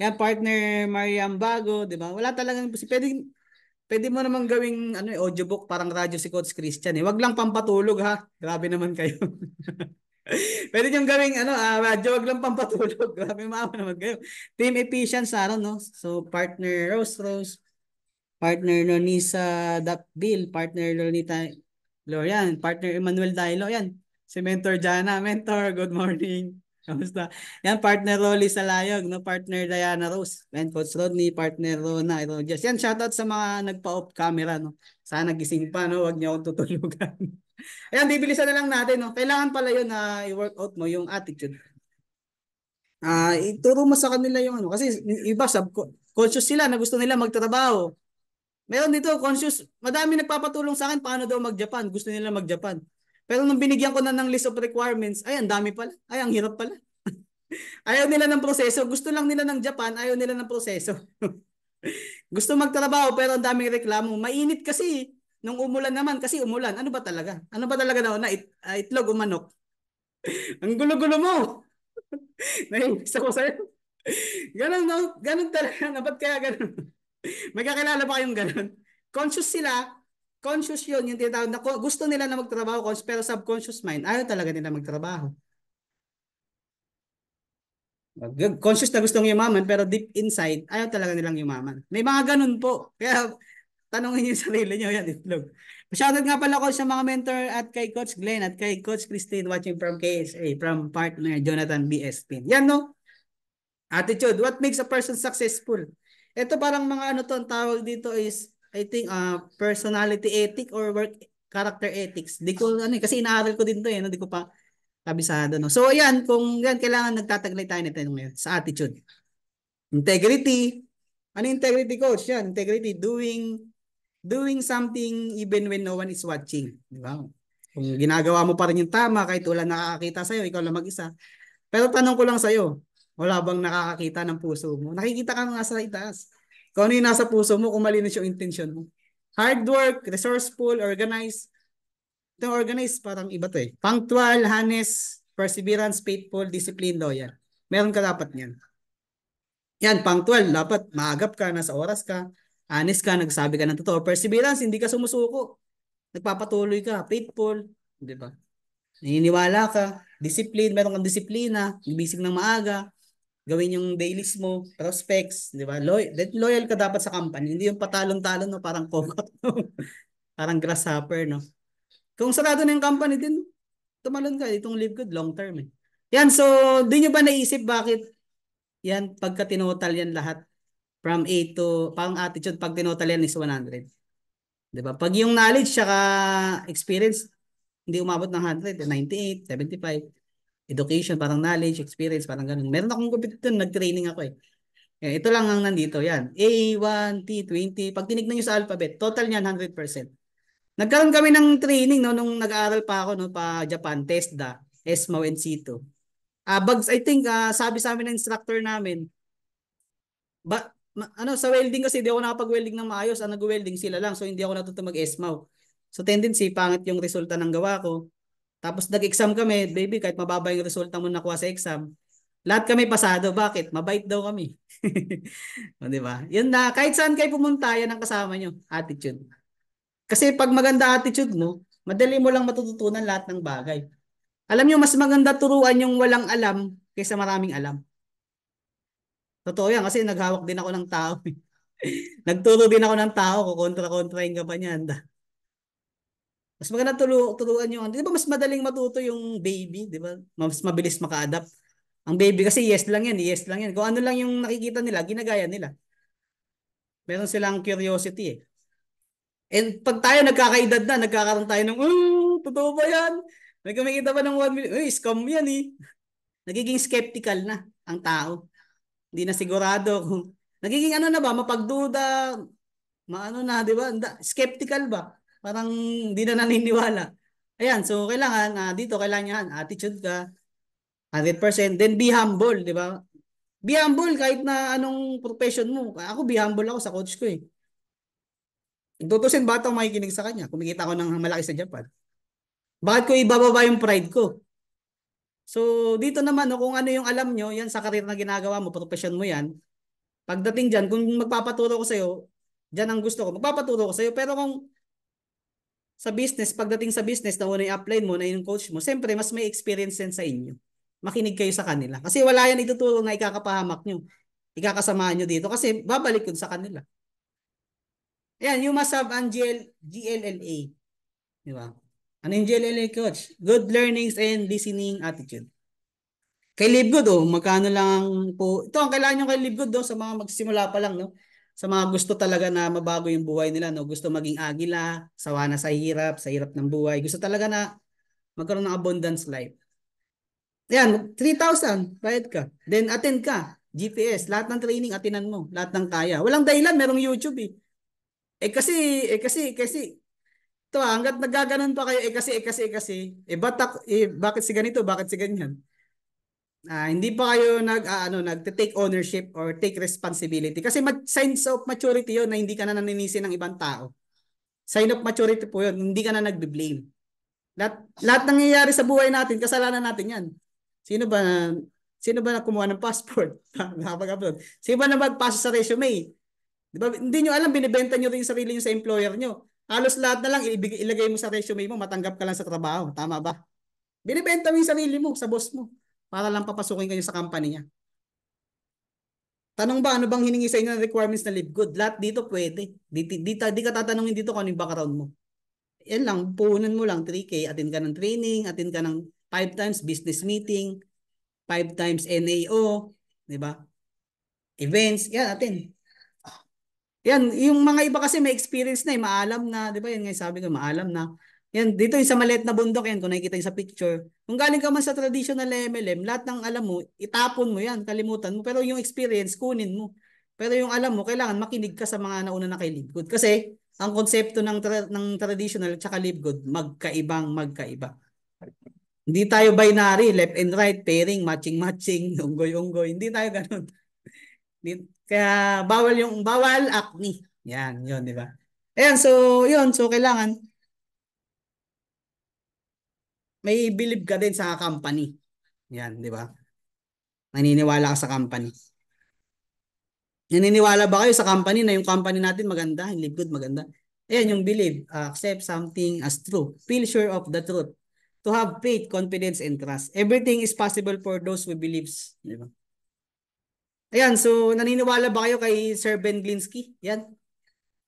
Yan, partner Mariam Bago, di ba? Wala talagang, pwede mo namang gawing ano, audiobook, parang radyo si Coach Christian, eh. Wag lang pampatulog, ha? Grabe naman kayo. Pwede niyong gawing ano, radyo, wag lang pampatulog. Grabe maawa naman kayo. Team Efficient sa ano, no? So, partner Rose Rose, partner Nonisa Dapbil, partner Lolita Lorian, partner Emmanuel Dailo, yan. Si Mentor Jana. Mentor, good morning. Kamusta? Yan, partner Rolly Salayog, no? Partner Diana Rose. And Coach Rodney, partner Rona Erojas. Yan, shoutout sa mga nagpa-off camera, no? Sana gising pa, no? Huwag niyo akong tutulugan. Ayan, bibilisan na lang natin, no? Kailangan pala yun na i-work out mo yung attitude. Ituro mo sa kanila yung ano. Kasi iba, conscious sila na gusto nila magtrabaho. Meron dito, conscious, madami nagpapatulong sa akin paano daw mag-Japan. Gusto nila mag-Japan. Pero nung binigyan ko na ng list of requirements, ay, ang dami pala. Ay, ang hirap pala. Ayaw nila ng proseso. Gusto lang nila ng Japan, ayaw nila ng proseso. Gusto magtrabaho pero ang daming reklamo. Mainit kasi. Nung umulan naman, kasi umulan. Ano ba talaga? Ano ba talaga na itlog o manok? Ang gulo-gulo mo. Nainis ako sa'yo. Ganun, no? Ganun talaga. Ba't kaya ganun? May kakilala ba kayong ganun? Conscious sila. Conscious yun. Yung tinatawag na gusto nila na magtrabaho, pero subconscious mind, ayaw talaga nila magtrabaho. Conscious na gustong yumaman, pero deep inside, ayaw talaga nilang yumaman. May mga ganun po. Kaya tanongin niyo yung sarili niyo, yan, itlog. Shoutout nga pala ko sa mga mentor at kay Coach Glenn at kay Coach Christine watching from KSA, from partner Jonathan BSP. Yan, no? Attitude. What makes a person successful? Ito parang mga ano to, ang tawag dito is, I think, personality ethic or work character ethics. Di ko, ano, kasi inaaral ko din to eh, no? Di ko pa kabisado, no? So, ayan, kung yan, kailangan nagtataglay tayo nito ngayon sa attitude. Integrity. Ano integrity, coach? Yan, integrity, doing something even when no one is watching. Di ba? Kung ginagawa mo pa rin yung tama, kahit wala nakakakita sa'yo, ikaw lang mag-isa. Pero tanong ko lang sa'yo, wala bang nakakakita ng puso mo? Nakikita ka nga sa itaas. Kung ano yung nasa puso mo, kung malinis yung intention mo. Hard work, resourceful, organized. Itong organized, parang iba to eh. Punctual, honest, perseverance, faithful, discipline, loyal. Meron ka dapat niyan. Yan, punctual, dapat maagap ka, nasa oras ka, honest ka, nagsabi ka ng totoo. Perseverance, hindi ka sumusuko. Nagpapatuloy ka, faithful, di ba? Naniniwala ka, discipline, meron kang disiplina, gigising ng maaga, gawin yung dailies mo, prospects, di ba? Loyal ka dapat sa company, hindi yung patalon-talon, no? Parang kokot, no? Parang grasshopper, no? Kung sarado na yung company din, tumalon ka, itong live good, long term, eh. Yan, so, di nyo ba naisip bakit yan, pagka tinotal yan lahat, from A to, parang attitude, pag tinotal yan is 100. Di ba? Pag yung knowledge, saka experience, hindi umabot ng 100, 98, 75. Education, parang knowledge, experience, parang ganun. Meron akong competitor, nag-training ako eh. Ito lang ang nandito, yan. A1, T20, pag tinignan nyo sa alphabet, total niyan 100%. Nagkaroon kami ng training no, nung nag-aaral pa ako no, pa Japan, TESDA, ESMAO, and C2. Bags, I think, sabi sa amin ng instructor namin, sa welding kasi hindi ako nakapag-welding ng maayos, ang nag-welding sila lang, so hindi ako natuto mag-ESMAO. So tendency, pangit yung resulta ng gawa ko. Tapos nag-exam kami, baby, kahit mababa yung resulta mo nakuha sa exam, Lahat kami pasado. Bakit? Mabait daw kami. O, di ba? Yun na, kahit saan kayo pumunta, yan ang kasama nyo. Attitude. Kasi pag maganda attitude mo, madali mo lang matututunan lahat ng bagay. Alam nyo, mas maganda turuan yung walang alam kaysa maraming alam. Totoo yan kasi naghawak din ako ng tao. Nagturo din ako ng tao, kukontra-kontrahin ka pa niyan. Mas maganda turuan yung, di ba mas madaling matuto yung baby, di ba? Mas mabilis maka-adapt. Ang baby kasi yes lang yan, yes lang yan. Kung ano lang yung nakikita nila, ginagaya nila. Meron silang curiosity eh. And pag tayo nagkakaedad na, nagkakaroon tayo ng, totoo ba yan? May kumikita pa ng 1 million, scam yan eh. Nagiging skeptical na ang tao. Hindi na sigurado kung, nagiging ano na ba, mapagduda, maano na, di ba? Skeptical ba? Parang hindi na naniniwala. Ayan, so kailangan, dito kailangan yan, attitude ka, 100%. Then be humble, di ba? Be humble kahit na anong profession mo. Ako, be humble ako sa coach ko eh. Tutusin ba ito makikinig sa kanya? Kumikita ako ng malaki sa Japan. Bakit ko ibababa yung pride ko? So, dito naman, no, kung ano yung alam nyo, yan sa karir na ginagawa mo, profession mo yan, pagdating dyan, kung magpapaturo ko sa'yo, dyan ang gusto ko, magpapaturo ko sa'yo. Pero kung sa business, pagdating sa business na una yung upline mo, na yung coach mo, siyempre, mas may experience yan sa inyo. Makinig kayo sa kanila. Kasi wala yan ituturo na ikakapahamak nyo. Ikakasama nyo dito kasi babalik yun sa kanila. Ayan, you must have ang GLLA. Di ba? Ano yung GLLA, coach? Good learnings and listening attitude. Kay Livegood, magkano lang po. Ito, ang kailangan nyo kay Livegood, sa mga magsimula pa lang, no? Sa mga gusto talaga na mabago yung buhay nila, no? Gusto maging agila, sawa na sa hirap ng buhay. Gusto talaga na magkaroon ng abundance life. Yan, 3,000, bayad ka. Then attend ka. GPS, lahat ng training attinan mo, lahat ng kaya. Walang dahilan, merong YouTube eh. Kasi, ito hanggat naggaganon pa kayo, bakit si ganito, bakit si ganyan? Hindi pa kayo nagte-take ownership or take responsibility. Kasi signs of maturity yun na hindi ka na naninisi ng ibang tao. Sign of maturity po yun, hindi ka na nagbe-blame. Lahat nangyayari sa buhay natin, kasalanan natin yan. Sino ba sino ba na kumuha ng passport? Nakapag-upload. Sino ba na magpasa sa resume? Di ba? Hindi nyo alam, binibenta nyo rin yung sarili nyo sa employer nyo. Halos lahat na lang ilagay mo sa resume mo, matanggap ka lang sa trabaho. Tama ba? Binibenta mo yung sarili mo sa boss mo para lang papasukin kayo sa company niya. Tanong ba, ano bang hiningi sa inyo ng requirements na live good? Lahat dito pwede. Di ka tatanungin dito kung ano yung background mo. Yan lang, puhunan mo lang 3K, attend ka ng training, attend ka ng 5 times business meeting, 5 times NAO, di ba? Events, yan, attend. Yan, yung mga iba kasi may experience na, maalam na, di ba? Yan nga sabi ko, maalam na. Yan, dito yung sa maliit na bundok yan, kung nakikita yung sa picture. Kung galing ka man sa traditional MLM, lahat ng alam mo, itapon mo yan, kalimutan mo. Pero yung experience, kunin mo. Pero yung alam mo, kailangan makinig ka sa mga nauna na kay Live Good. Kasi, ang konsepto ng traditional at saka Live Good, magkaiba. Hindi tayo binary, left and right, pairing, matching, unggoy-unggoy. Hindi tayo ganun. Kaya bawal acne. Yan, yun, di ba? Ayan, so yun, so kailangan may believe ka din sa company. Yan, di ba? Naniniwala ka sa company. Naniniwala ba kayo sa company na yung company natin maganda, yung live good maganda? Ayan, yung believe, accept something as true. Feel sure of the truth. To have faith, confidence, and trust. Everything is possible for those who believes. Di ba? Ayan, so naniniwala ba kayo kay Sir Ben Glinsky? Yan.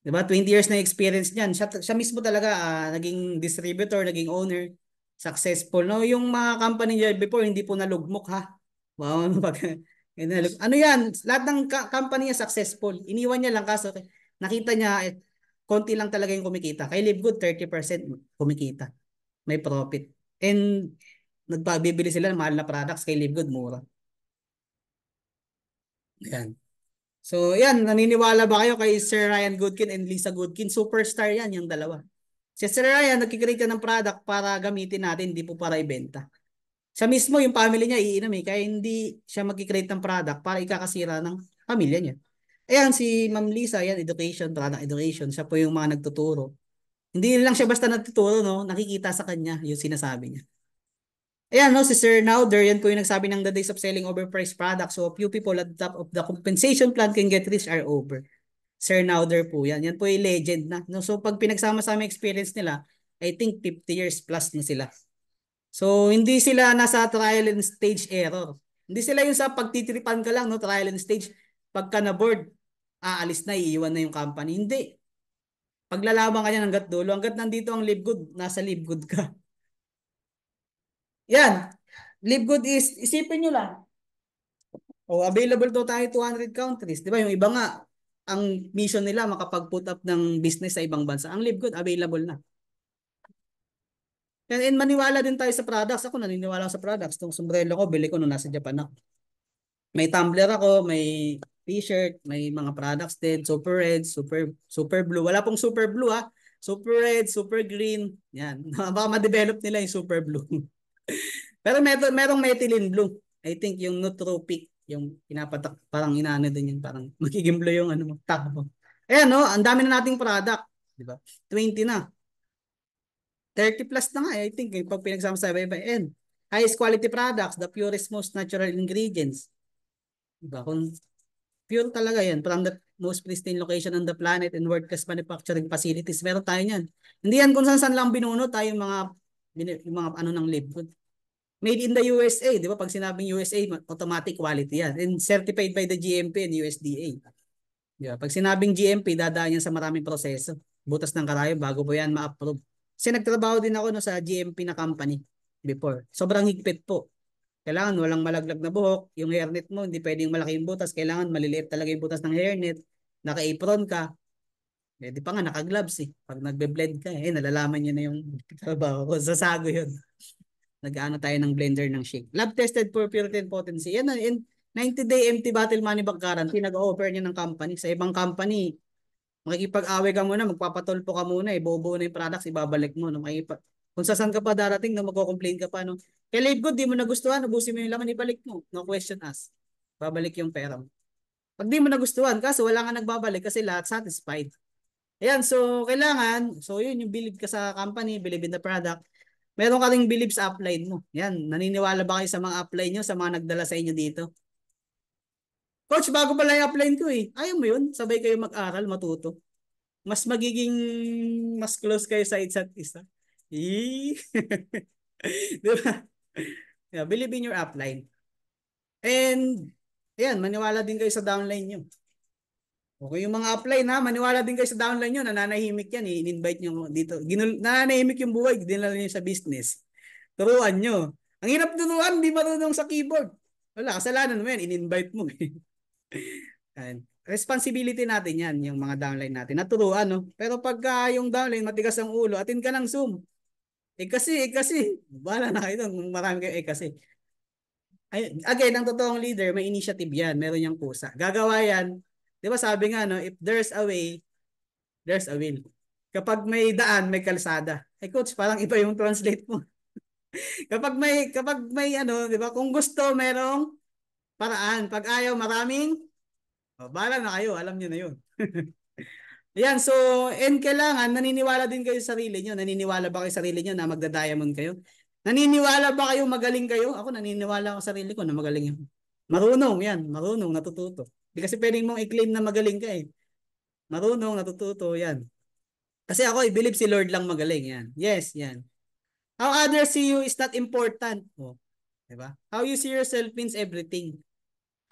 'Di ba? 20 years na experience niyan. Siya mismo talaga naging distributor, naging owner, successful. No, yung mga company niya before hindi po nalugmok ha. Wow, ano 'yan? Lahat ng company niya successful. Iniwan niya lang kaso nakita niya konti lang talaga yung kumikita. Kay Live Good 30% kumikita. May profit. And nagpabibili sila ng mahal na products kay Live Good mura. Yan. So, yan, naniniwala ba kayo kay Sir Ryan Goodkin and Lisa Goodkin? Superstar yan, yung dalawa. Si Sir Ryan, nagkikreate ka ng product para gamitin natin, hindi po para ibenta. Siya mismo, yung family niya, iinom kaya hindi siya magkikreate ng product para ikakasira ng pamilya niya. Ayan, si Ma'am Lisa, yan, education, product education. Siya po yung mga nagtuturo. Hindi lang siya basta nagtuturo, no? Nakikita sa kanya yung sinasabi niya. Ayan, no, si Sir Nauder, yan po yung nagsabi ng the days of selling overpriced products. So, a few people at the top of the compensation plan can get rich are over. Sir Nauder po yan. Yan po yung legend na. No? So, pag pinagsama-sama experience nila, I think 50 years plus na sila. So, hindi sila nasa trial and stage error. Hindi sila yung sa pagtitripan ka lang, no? Trial and stage. Pagka na-board, aalis na, iiwan na yung company. Hindi. Paglalaban ka niyan hanggat dulo. Hanggat nandito ang live good, nasa live good ka. Yan. Live good is, isipin nyo lang. O, available to tayo 200 countries. Di ba? Yung iba nga, ang mission nila makapag-put up ng business sa ibang bansa. Ang live good, available na. And maniwala din tayo sa products. Ako naniniwala ako sa products. Itong sombrero ko, bili ko nung nasa Japan ako. May tumbler ako, may t-shirt, may mga products din. Super red, super blue. Wala pong super blue ha. Super red, super green. Yan. Baka ma-develop nila yung super blue. Pero merong methylene blue. I think yung nootropic, yung pinapatak, parang inaano din yun. Parang magiging blue yung ano mo, takbo. Ayan no, ang dami na nating product. Di ba? 20 na. 30 plus na nga, I think, pag pinagsama sa iba-iba. Highest quality products, the purest, most natural ingredients. Diba? Kung pure talaga yan, from the most pristine location on the planet and world-class manufacturing facilities, meron tayo yan. Hindi yan kung saan lang binunot tayo yung mga ano ng live good. Made in the USA, di ba? Pag sinabing USA, automatic quality yan. And certified by the GMP and USDA. Di ba? Pag sinabing GMP, dadaan yan sa maraming proseso. Butas ng karayo bago po yan ma-approve. Kasi nagtrabaho din ako no, sa GMP na company before. Sobrang higpit po. Kailangan walang malaglag na buhok. Yung hairnet mo, hindi pwedeng malaki yung butas. Kailangan maliliit talaga yung butas ng hairnet. Naka-apron ka. Eh, di pa nga, naka-gloves eh. Pag nagbe-blend ka, nalalaman nyo na yung trabaho ko. Sasago yun. Nag-ano tayo ng blender ng shake. Lab tested for purity and potency. Yan na, in 90-day empty bottle money back guarantee, nag-offer niya ng company. Sa ibang company, makikipag-away ka muna, magpapatulpo ka muna, bobo na yung products, ibabalik mo. No? Kung sa saan ka pa darating, no, magko-complain ka pa. No? Kaya live good, di mo nagustuhan, ubusin mo yung laman, ibalik mo. No question asked. Babalik yung pera mo. Pag di mo nagustuhan, kaso wala nga nagbabalik kasi lahat satisfied. Ayan, so kailangan, so yun yung believe ka sa company, believe in the product. Meron ka ring believe sa upline mo. Yan, naniniwala ba kayo sa mga upline nyo, sa mga nagdala sa inyo dito? Coach, bago pala yung upline ko eh. Ayaw mo yun? Sabay kayo mag-aral, matuto. Mas magiging mas close kayo sa isa't isa. Eh. Di ba? Yeah, believe in your upline. And, yan, maniwala din kayo sa downline nyo. Okay, yung mga upline na, maniwala din kayo sa downline nyo, nananahimik yan, in-invite nyo dito. Nananahimik yung buhay, dinala nyo sa business. Turuan nyo. Ang hirap turuan, di marunong sa keyboard. Wala, kasalanan mo yan, in-invite mo. And responsibility natin yan, yung mga downline natin. Naturuan, no? Pero pagka yung downline, matigas ang ulo, atin ka ng Zoom. Kasi. Bahala na kayo doon, kung marami kayo kasi. Ay, again, ang totoong leader, may initiative yan. Meron yung pusa. Gagawa yan. Di ba sabi nga, no? If there's a way, there's a will. Kapag may daan, may kalsada. Eh coach, parang iba yung translate mo. kapag may ano, 'di ba? Kung gusto, merong paraan. Pag ayaw, maraming bahala na kayo, alam niyo na 'yun. Yan, so and kailangan naniniwala din kayo sa sarili niyo. Naniniwala ba kayo sa sarili niyo na magda-diamond kayo? Naniniwala ba kayo magaling kayo? Ako naniniwala ako sa sarili ko na magaling ako. Marunong, yan, marunong, natututo. Hindi kasi pwedeng mong i-claim na magaling ka eh. Marunong, natututo, yan. Kasi ako, I believe si Lord lang magaling, yan. Yes, yan. How others see you is not important. Oh, diba? How you see yourself means everything.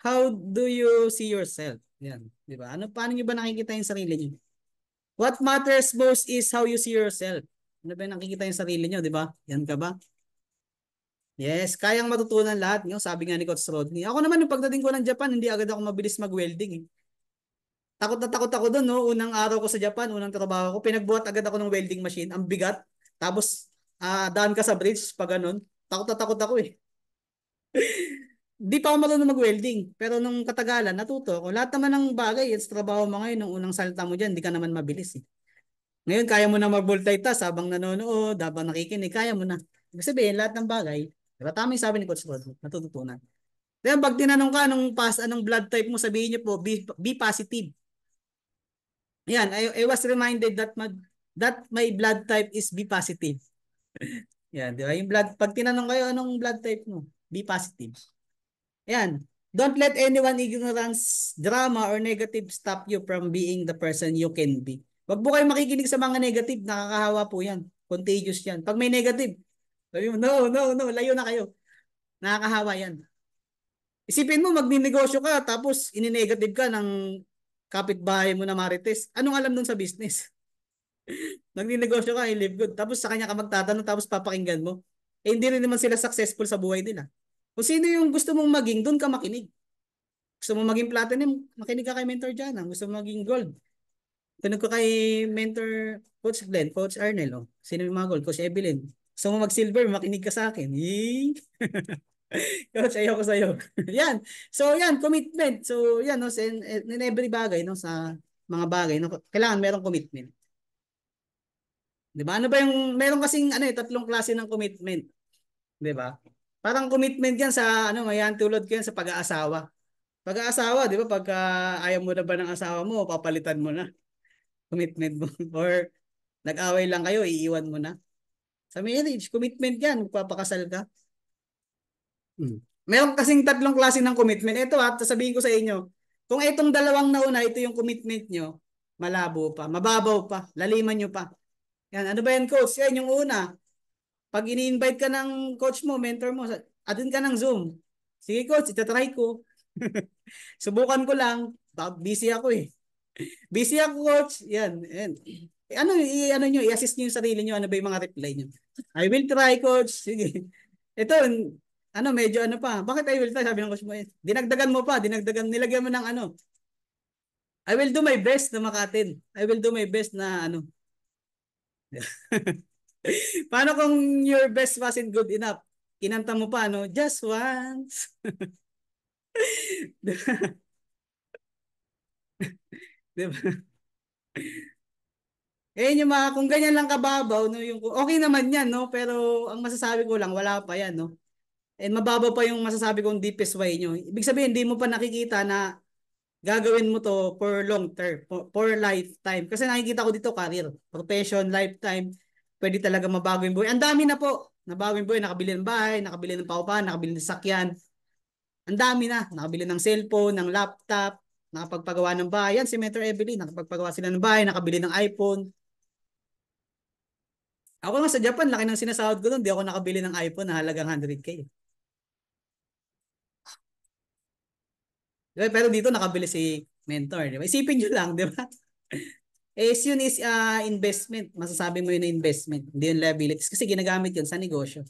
How do you see yourself? Yan, diba? Paano niyo ba nakikita yung sarili niyo? What matters most is how you see yourself. Ano ba yung nakikita yung sarili niyo, diba? Yan ka ba? Yes, kayang matutunan lahat. Yung sabi nga ni Coach Rodney. Ako naman, yung pagdating ko ng Japan, hindi agad ako mabilis mag-welding. Eh. Takot na takot ako doon, no? Unang araw ko sa Japan, unang trabaho ko, pinagbuhat agad ako ng welding machine. Ang bigat. Tapos, daan ka sa bridge, pag ganun. Takot na takot ako eh. Di pa ako marunong mag-welding. Pero nung katagalan, natuto ako. Lahat naman ng bagay, it's trabaho mo ngayon. Nung unang salta mo dyan, di ka naman mabilis eh. Ngayon, kaya mo na mag-multitask habang nanonood, habang nakikinig, kaya mo na. Ibig sabihin, lahat ng bagay, diba? Tama yung sabi ni Coach Rod, natututunan. Kaya pag tinanong ka anong blood type mo, sabihin niyo po, B positive. Yan, I was reminded that my blood type is B positive. Yan, di ba? Yung blood, pag tinanong kayo anong blood type mo, B positive. Yan. Don't let anyone ignorance, drama, or negative stop you from being the person you can be. Wag mo kayo makikinig sa mga negative, nakakahawa po yan. Contagious yan. Pag may negative, sabi mo, no, no, no, layo na kayo. Nakakahawa yan. Isipin mo, magninegosyo ka, tapos ininegative ka ng kapitbahay mo na Marites. Anong alam dun sa business? Nagninegosyo ka, I live good. Tapos sa kanya ka magtatanong, tapos papakinggan mo. Eh, hindi rin naman sila successful sa buhay nila. Kung sino yung gusto mong maging, doon ka makinig. Gusto mong maging platinum, makinig ka kay Mentor Jana. Gusto mong maging gold, tunog ko kay Mentor Coach Glenn, Coach Arnel. Oh. Sino yung mga gold? Coach Evelyn. Gusto mo mag-silver, makinig ka sa akin. Yee! Coach, ayoko sa'yo. Yan. So, yan, commitment. So, yan, no, in every bagay, no, sa mga bagay, no, kailangan merong commitment. Di ba? Ano ba yung, meron kasing, ano, tatlong klase ng commitment. Di ba? Parang commitment yan sa, ano, mayan tulad ko yan sa pag-aasawa. Pag-aasawa, di ba? Pagka ayaw mo na ba ng asawa mo, papalitan mo na. Commitment mo. Or nag-away lang kayo, iiwan mo na. Sa marriage, commitment yan. Magpapakasal ka. Meron kasing tatlong klase ng commitment. Ito ha, sasabihin ko sa inyo, kung itong dalawang nauna, ito yung commitment nyo, malabo pa, mababaw pa, laliman nyo pa. Yan, ano ba yan coach? Yan yung una. Pag ini-invite ka ng coach mo, mentor mo, attend ka ng Zoom. Sige coach, itatry ko. Subukan ko lang. Busy ako eh. Busy ako coach. Yan. Yan. Ano nyo, i-assist nyo yung sarili nyo, ano ba yung mga reply nyo. I will try coach. Sige. Ito, ano, medyo ano pa. Bakit I will try? Sabi ng coach mo, dinagdagan mo pa, dinagdagan, nilagyan mo ng ano. I will do my best na makatin. I will do my best na ano. Paano kung your best wasn't good enough? Kinanta mo pa, no? Just once. Diba? Eh, yung mga, kung ganyan lang kababaw, no, yung, okay naman yan, no? Pero ang masasabi ko lang, wala pa yan, no? And mababaw pa yung masasabi kong deepest way nyo. Ibig sabihin, hindi mo pa nakikita na gagawin mo to for long term, for lifetime. Kasi nakikita ko dito, career, profession, lifetime, pwede talaga mabago yung buhay. Ang dami na po, nabago yung buhay, nakabili ng bahay, nakabili ng paupahan, nakabili ng sakyan. Ang dami na, nakabili ng cellphone, ng laptop, nakapagpagawa ng bahay. Yan, si Mentor Evelyn, nakapagpagawa sila ng bahay, nakabili ng iPhone. Ako nga sa Japan, laki ng sinasahod ko doon, di ako nakabili ng iPhone na halagang 100K. Diba? Pero dito nakabili si Mentor, di ba? Isipin nyo lang, di ba? Yun is investment. Masasabi mo yun na investment. Hindi yung liabilities. Kasi ginagamit yun sa negosyo.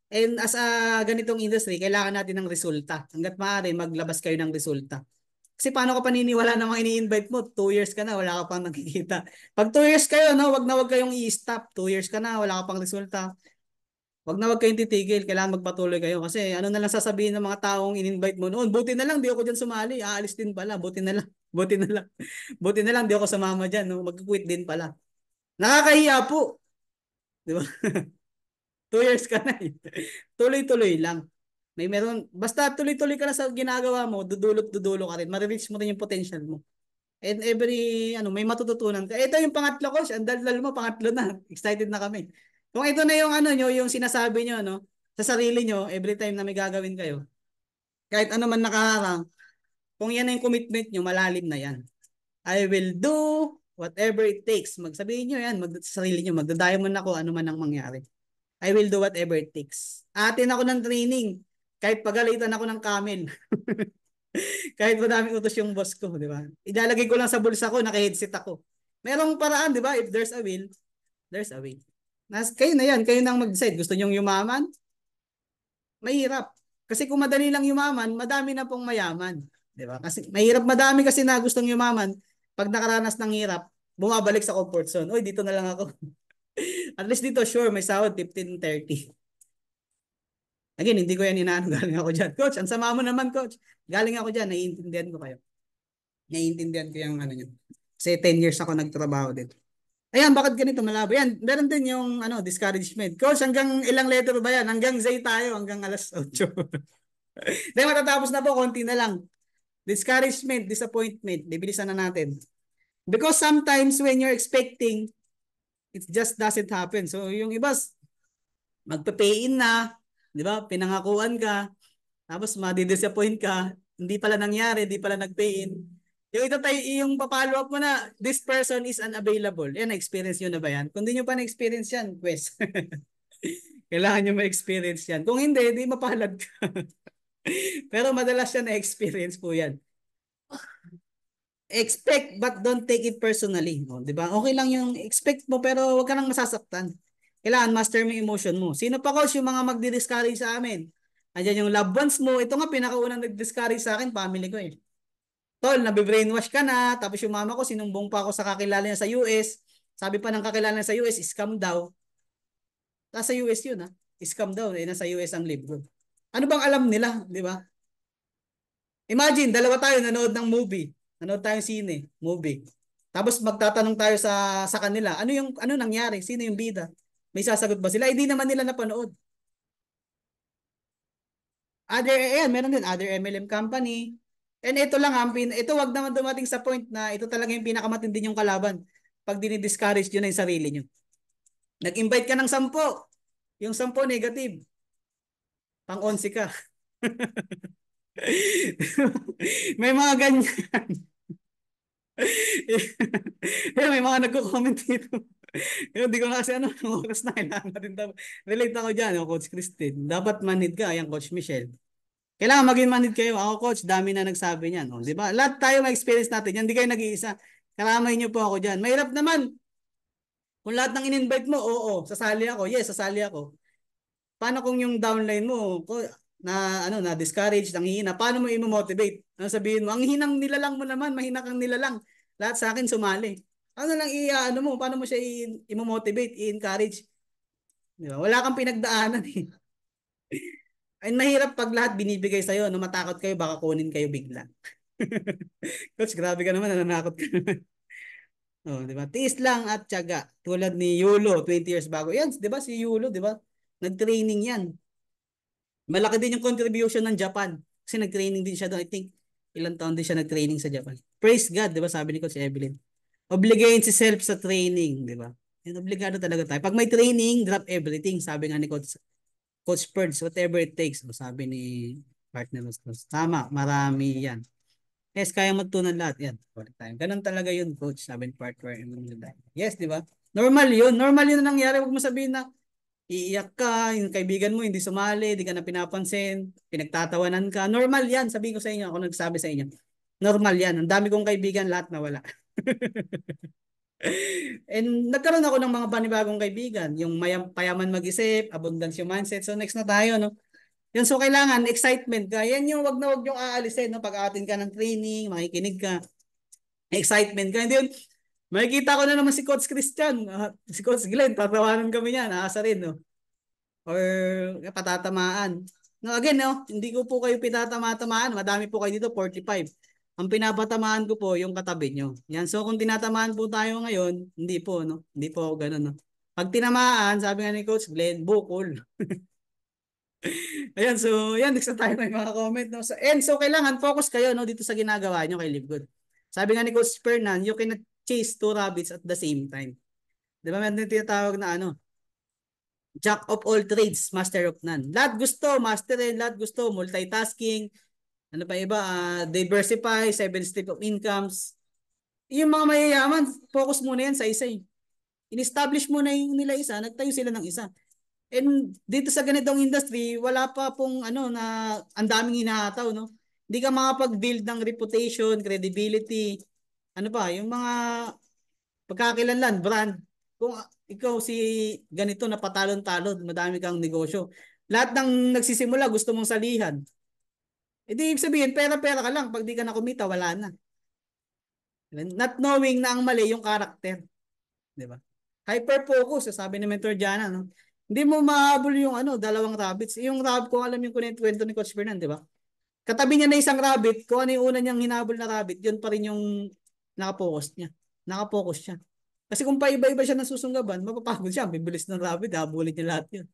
And as a ganitong industry, kailangan natin ng resulta. Hanggat maaari, maglabas kayo ng resulta. Kasi paano ka paniniwala na mga ini-invite mo? 2 years ka na, wala ka pang nakikita. Pag 2 years kayo, no, wag kayong i-stop. 2 years ka na, wala ka pang resulta. Wag kayong titigil. Kailangan magpatuloy kayo. Kasi ano na lang sasabihin ng mga taong in-invite mo noon. Buti na lang, di ako dyan sumali. Aalis din pala. Buti na lang. Buti na lang. Buti na lang, di ako sumama dyan. No? Mag-quit din pala. Nakakahiya po. Di ba? 2 years ka na eh. Tuloy-tuloy lang. Basta tuloy-tuloy ka na sa ginagawa mo, dudulot-dudulo ka rin. Ma-reach mo rin yung potential mo. And may matututunan ka. Ito yung pangatlo ko, ang daldal mo, pangatlo na. Excited na kami. Kung ito na yung nyo, yung sinasabi nyo, no, sa sarili nyo, every time na may gagawin kayo, kahit ano man nakaharang, kung yan na yung commitment nyo, malalim na yan. I will do whatever it takes. Magsabihin nyo yan, sa sarili nyo, magdadiamond ako, ano man ang mangyari. I will do whatever it takes. Atin ako ng training, kahit pagalitan ako ng camel. Kahit madaming utos yung boss ko, di ba? Ilalagay ko lang sa bulsa ko, naka-headset ako. Merong paraan, di ba? If there's a will, there's a way. Kayo na yan, kayo nang mag-decide. Gusto nyong yumaman? Mahirap. Kasi kung madali lang yumaman, madami na pong mayaman. Di ba? Kasi mahirap, madami kasi na gustong yumaman. Pag nakaranas ng hirap, bumabalik sa comfort zone. Uy, dito na lang ako. At least dito, sure, may sahod, 15-30. Again, hindi ko yan inaano. Galing ako dyan. Coach, ang sama mo naman, coach. Galing ako dyan. Naiintindihan ko kayo. Naiintindihan ko yung ano nyo. Kasi 10 years ako nagtrabaho din. Ayan, bakit ganito malabo? Yan, meron din yung discouragement. Coach, hanggang ilang letter ba yan? Hanggang Z tayo, hanggang alas 8. Dahil matatapos na po, konti na lang. Discouragement, disappointment. Bibilisan na natin. Because sometimes when you're expecting, it just doesn't happen. So yung iba, magpe-pay in na, 'di ba? Pinangakuan ka, tapos madi-disappoint ka, hindi pala nangyari, hindi pala nag-pay in. Yung ito tayo, yung pa-follow up mo na, this person is unavailable. Yan, na-experience nyo na ba yan? Kung di nyo pa na-experience yan, quest. Kailangan nyo ma-experience yan. Kung hindi, di mapalad ka. Pero madalas yan na-experience po yan. Expect but don't take it personally. O, di ba? Okay lang yung expect mo pero wag ka nang masasaktan. Kailangan master mo yung emotion mo. Sino pa coach yung mga magdi-discourage sa amin? Andiyan yung loved ones mo. Ito nga pinakaunang nag-discourage sa akin, family ko eh. Tol, nabe-brainwash ka na. Tapos yung mama ko, sinumbong pa ako sa kakilala niya sa US. Sabi pa ng kakilala niya sa US, scam daw. Nasa US yun ha. Scam daw. Eh, nasa US ang libro. Ano bang alam nila? Di ba? Imagine, dalawa tayo nanood ng movie. Nanood tayo sine, movie. Tapos magtatanong tayo sa kanila, ano nangyari? Sino yung bida? May sasagot ba sila? Hindi naman nila napanood. Ayan, meron din other MLM company. And ito lang, ito wag naman dumating sa point na ito talaga yung pinakamatindi yung kalaban. Pag dinidiscourage nyo na yung sarili nyo. Nag-invite ka ng 10. Yung 10 negative. Pang-11 ka. May mga ganyan. May mga nagko-comment dito. Hindi ko na kasi oras na kailangan natin. Relate ako dyan, Coach Christine. Dapat manhid ka, ayan, Coach Michelle. Kailangan maging manhid kayo. Ako, Coach, dami na nagsabi niyan. Oh, di ba? Lahat tayo ma-experience natin yan. Hindi kayo nag-iisa. Karamay niyo po ako dyan. Mahirap naman. Kung lahat ng in-invite mo, oo, sasali ako. Yes, sasali ako. Paano kung yung downline mo, na discourage, nanghihina, paano mo i-motivate? Ano sabihin mo? Ang hinang nilalang mo naman, mahina kang nilalang. Lahat sa akin sumali. Ano lang ano mo, paano mo siya i-motivate, i-encourage? Di ba? Wala kang pinagdaanan eh. Ay mahirap pag lahat binibigay sa iyo, no matakot kayo baka kunin kayo bigla. Coach, grabe ka naman, nananakot ka naman. Oh, di ba? Tiis lang at tiyaga. Tulad ni Yulo, 20 years bago. Yan, di ba si Yulo, di ba? Nag-training yan. Malaki din yung contribution ng Japan. Kasi nag-training din siya doon. I think ilang taon din siya nag-training sa Japan. Praise God, di ba? Sabi ni Coach Evelyn. Obligayin si self sa training, di ba? Yan, obligado talaga tayo. Pag may training, drop everything. Sabi nga ni Coach Purds, whatever it takes. O, sabi ni partner mo. Tama, marami yan. Yes, kaya magtunan lahat. Yan. Time. Ganun talaga yun, Coach. Sabi ni partner. Yes, di ba? Normal yun. Normal yun na nangyari. Huwag mo sabihin na iiyak ka, yung kaibigan mo hindi sumali, hindi ka na pinapansin, pinagtatawanan ka. Normal yan, sabihin ko sa inyo, ako nagsabi sa inyo. Normal yan. Ang dami kong kaibigan, lahat nawala. And nagkaroon ako ng mga panibagong kaibigan, yung payaman mag-isip, abundance yung mindset. So next na tayo, no? Yun, so kailangan, excitement ka. Yan yung wag na wag yung aalisin, no? Pag-atin ka ng training, makikinig ka, excitement ka. Hindi yun, makikita ko na naman si Coach Christian, si Coach Glenn, tatawanan kami niya, naasa rin, no? Or patatamaan. No, again, no, hindi ko po kayo pinatama-tamaan. Madami po kayo dito, 45. Ang pinapatamaan ko po yung katabi nyo. Yan. So kung tinatamaan po tayo ngayon, hindi po, no? Hindi po ako ganun, no? Pag tinamaan, sabi nga ni Coach Glenn, bukol. Ayan, so yan, next na tayo ng mga comment, no? So, and so kailangan focus kayo, no, dito sa ginagawa nyo kay Live Good. Sabi nga ni Coach Fernan, you cannot chase two rabbits at the same time. Di ba, may tinatawag na ano, Jack of all trades, master of none. Lahat gusto, masterin, lahat gusto, multitasking, ano pa iba, diversify, 7 steps of incomes. Yung mga mayayaman, focus muna yan sa isa eh. In-establish muna yung nila isa, nagtayo sila ng isa. And dito sa ganitong industry, wala pa pong ano na ang daming hinahataw, no? Hindi ka makapag-build ng reputation, credibility, ano pa, yung mga pagkakakilanlan, brand. Kung ikaw si ganito na patalon-talon, madami kang negosyo. Lahat ng nagsisimula gusto mong salihan. E di sabihin, pera-pera ka lang. Pag di ka na kumita, wala na. Not knowing na ang mali yung karakter. Di ba? Hyper-focus, sabi ni Mentor Jana, no? Hindi mo mahabol yung ano, dalawang rabbits. Yung rabbit, kung alam yung kwento ni Coach Fernan, di ba? Katabi niya na isang rabbit, kung ano yung una niyang hinabol na rabbit, yun pa rin yung nakapokus niya. Nakapokus siya. Kasi kung paiba-iba siya ng susunggaban, mapapagod siya. Bibilis ng rabbit, habulin niya lahat yun.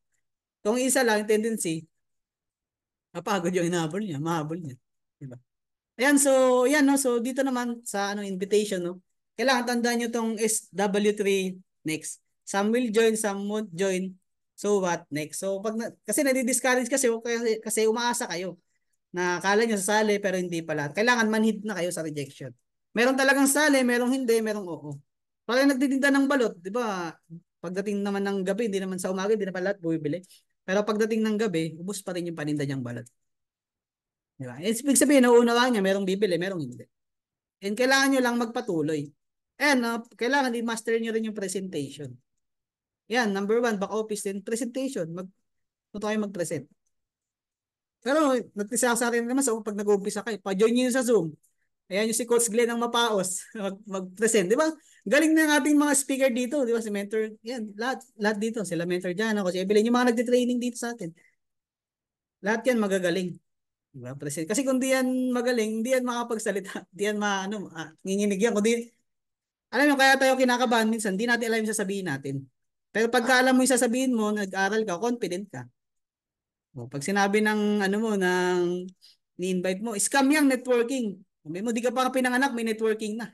Kung isa lang, tendency, mapagod yung hinabol niya, mahabol niya. Diba? Ayan, so, yan, no? So, dito naman sa invitation, no? Kailangan tandaan nyo tong SW3 next. Some will join, some won't join. So what next? So kasi nadi-discourage kasi umaasa kayo na akala nyo sasali pero hindi pala. Kailangan manhid na kayo sa rejection. Meron talagang sali, merong hindi, merong oo. Parang nagtitinda ng balot, di ba? Pagdating naman ng gabi, hindi naman sa umaga, hindi na pala lahat bumibili. Pero pagdating ng gabi, ubos pa rin yung paninda niyang balot. Di ba? Ibig sabihin, nauunawaan niya, merong bibili, merong hindi. And kailangan nyo lang magpatuloy. And kailangan i-master nyo rin yung presentation. Yan, number one, back office din, presentation. Matuto kayo mag-present. Pero nagtisa sa atin naman pag nag-uumpisa kayo, pa-join nyo yun sa Zoom. Ayan yung si Coach Glenn ang mapaos mag-present, di ba? Galing na ng ating mga speaker dito, di ba? Si Mentor, yan, lahat dito, sila Mentor Jana, Coach Evelyn, yung mga nagte-training dito sa atin. Lahat yan magagaling. Di ba? Present. Kasi kung di yan magaling, hindi yan makapagsalita, di yan nginginig yan. Kundi, alam mo, kaya tayo kinakabahan minsan, di natin alam yung sasabihin natin. Pero pagka alam mo yung sasabihin mo, nag-aral ka, confident ka. Pag sinabi ng ano mo, ni-invite mo, scam yang networking. Sabi mo, di ka pa pinanganak, may networking na.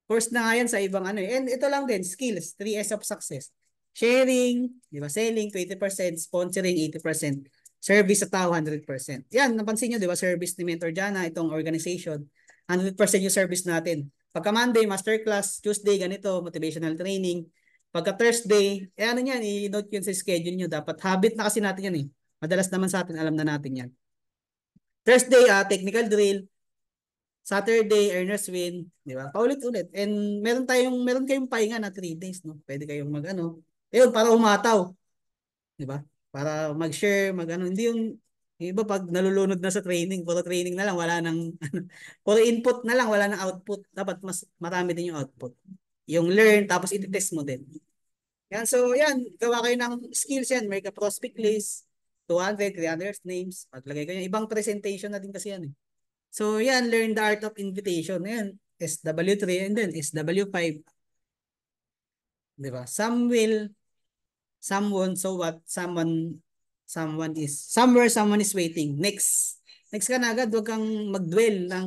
Course na nga yan sa ibang ano. And ito lang din, skills, 3S of success. Sharing, di ba? Selling, 20%, sponsoring, 80%, service sa tao, 100%. Yan, napansin nyo, di ba? Service ni Mentor Jana, itong organization, 100% yung service natin. Pagka Monday, masterclass, Tuesday, ganito, motivational training. Pagka Thursday, ano yan, i-note yun sa schedule nyo. Dapat habit na kasi natin yan eh. Madalas naman sa atin, alam na natin yan. Thursday, technical drill. Saturday, earners win, di ba? Paulit-ulit. And meron kayong pahinga na 3 days, no? Pwede kayong mag-ano. Ayun, para umataw, di ba? Para mag-share, mag-ano. Hindi yung iba pag nalulunod na sa training, puro training na lang, wala nang, puro input na lang, wala nang output. Dapat mas marami din yung output. Yung learn, tapos i-test mo din. Yan, so yan, gawa kayo ng skills yan. Make a prospect list, 200, 300 names. Paglagay kayo. Ibang presentation na din kasi yan eh. So yan, learn the art of invitation. Yan, SW3 and then SW5. Di ba? Some will, someone, so what, someone is waiting. Next. Next ka na agad, huwag kang mag-dwell ng,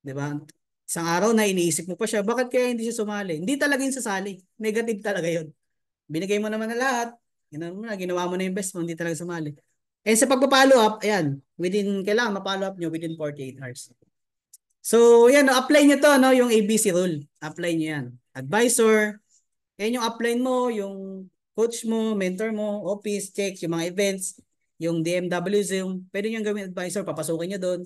di ba? Isang araw na iniisip mo pa siya, bakit kaya hindi siya sumali? Hindi talaga yung sasali. Negative talaga yun. Binigay mo naman na lahat. Ginawa mo na yung best mo, hindi talaga sumali. And sa pagpa-follow up, ayan, kailangan ma-follow up nyo within 48 hours. So, yan, apply nyo to, no, yung ABC rule. Apply nyo yan. Advisor, yan yung apply mo, yung coach mo, mentor mo, office, checks, yung mga events, yung DMW Zoom, pwede nyo gawin advisor, papasukin nyo doon.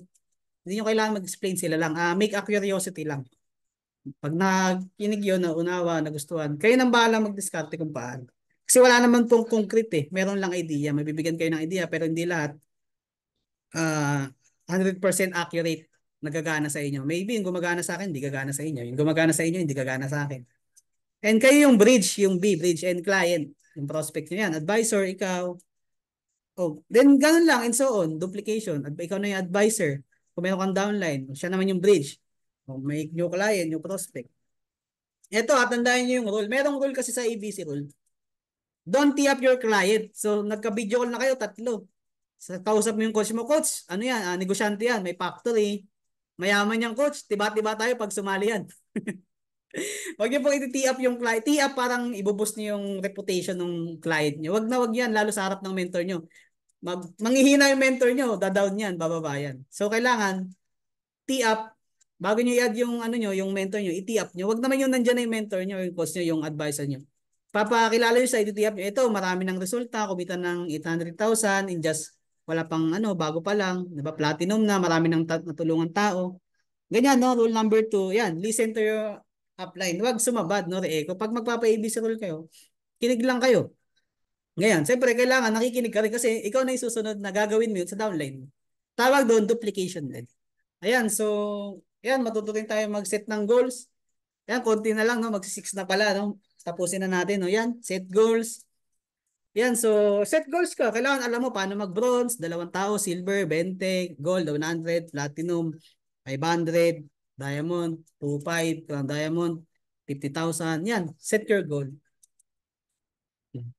Hindi nyo kailangan mag-explain sila lang. Make a curiosity lang. Pag nakinig yun, naunawa, nagustuhan, kayo nang bahala mag-discarte kung paano. Kasi wala naman pong concrete eh. Meron lang idea. May bibigyan kayo ng idea pero hindi lahat 100% accurate nagagana sa inyo. Maybe yung gumagana sa akin, hindi gagana sa inyo. Yung gumagana sa inyo, hindi gagana sa akin. And kayo yung bridge, yung B, bridge and client. Yung prospect nyo yan. Advisor, ikaw. Oh, then ganun lang and so on. Duplication. Ikaw na yung advisor. Kung meron kang downline, siya naman yung bridge. May new client, yung prospect. Ito, tandaan nyo yung rule. Merong rule kasi sa ABC rule. Don't tee up your client. So, nagka-video call na kayo, tatlo. Sa kausap mo yung coach mo, coach, ano yan, negosyante yan, may factory. Mayaman yung coach, tiba-tiba tayo pag sumali yan. Huwag niyo pong iti-tee up yung client. Tee up parang ibuboost niyo yung reputation ng client niyo. Wag na wag yan, lalo sa harap ng mentor niyo. Manghihina yung mentor niyo, dadown yan, bababa yan. So, kailangan, tee up, bago niyo i-add yung, ano niyo, yung mentor niyo, i-tee up niyo. Wag naman yung nandiyan na yung mentor niyo, yung coach niyo, yung advisor niyo. Papakilala niyo sa i-tee up niyo. Ito, marami ng resulta, kumita ng 800,000 in just wala pang bago pa lang, 'di ba? Platinum na, marami nang natulungan tao. Ganyan, no? Rule number 2, yan, listen to your upline. Huwag sumabad, no? Re-echo. Pag magpapa-ABC rule kayo, kinig lang kayo. Ngayon, siyempre, kailangan nakikinig ka rin kasi ikaw na yung susunod na gagawin mo yun sa downline. Tawag doon, duplication din. Ayan, so, ayan, matututin tayo mag-set ng goals. Ayan, konti na lang, no? Mag-6 na pala, no? Tapusin na natin, no? Yan, set goals. Yan, so set goals ka. Kailangan alam mo paano mag-bronze, 2 tao, silver, 20, gold, 100, platinum, 500, diamond, 2.5, diamond, 50,000. Yan, set your goal.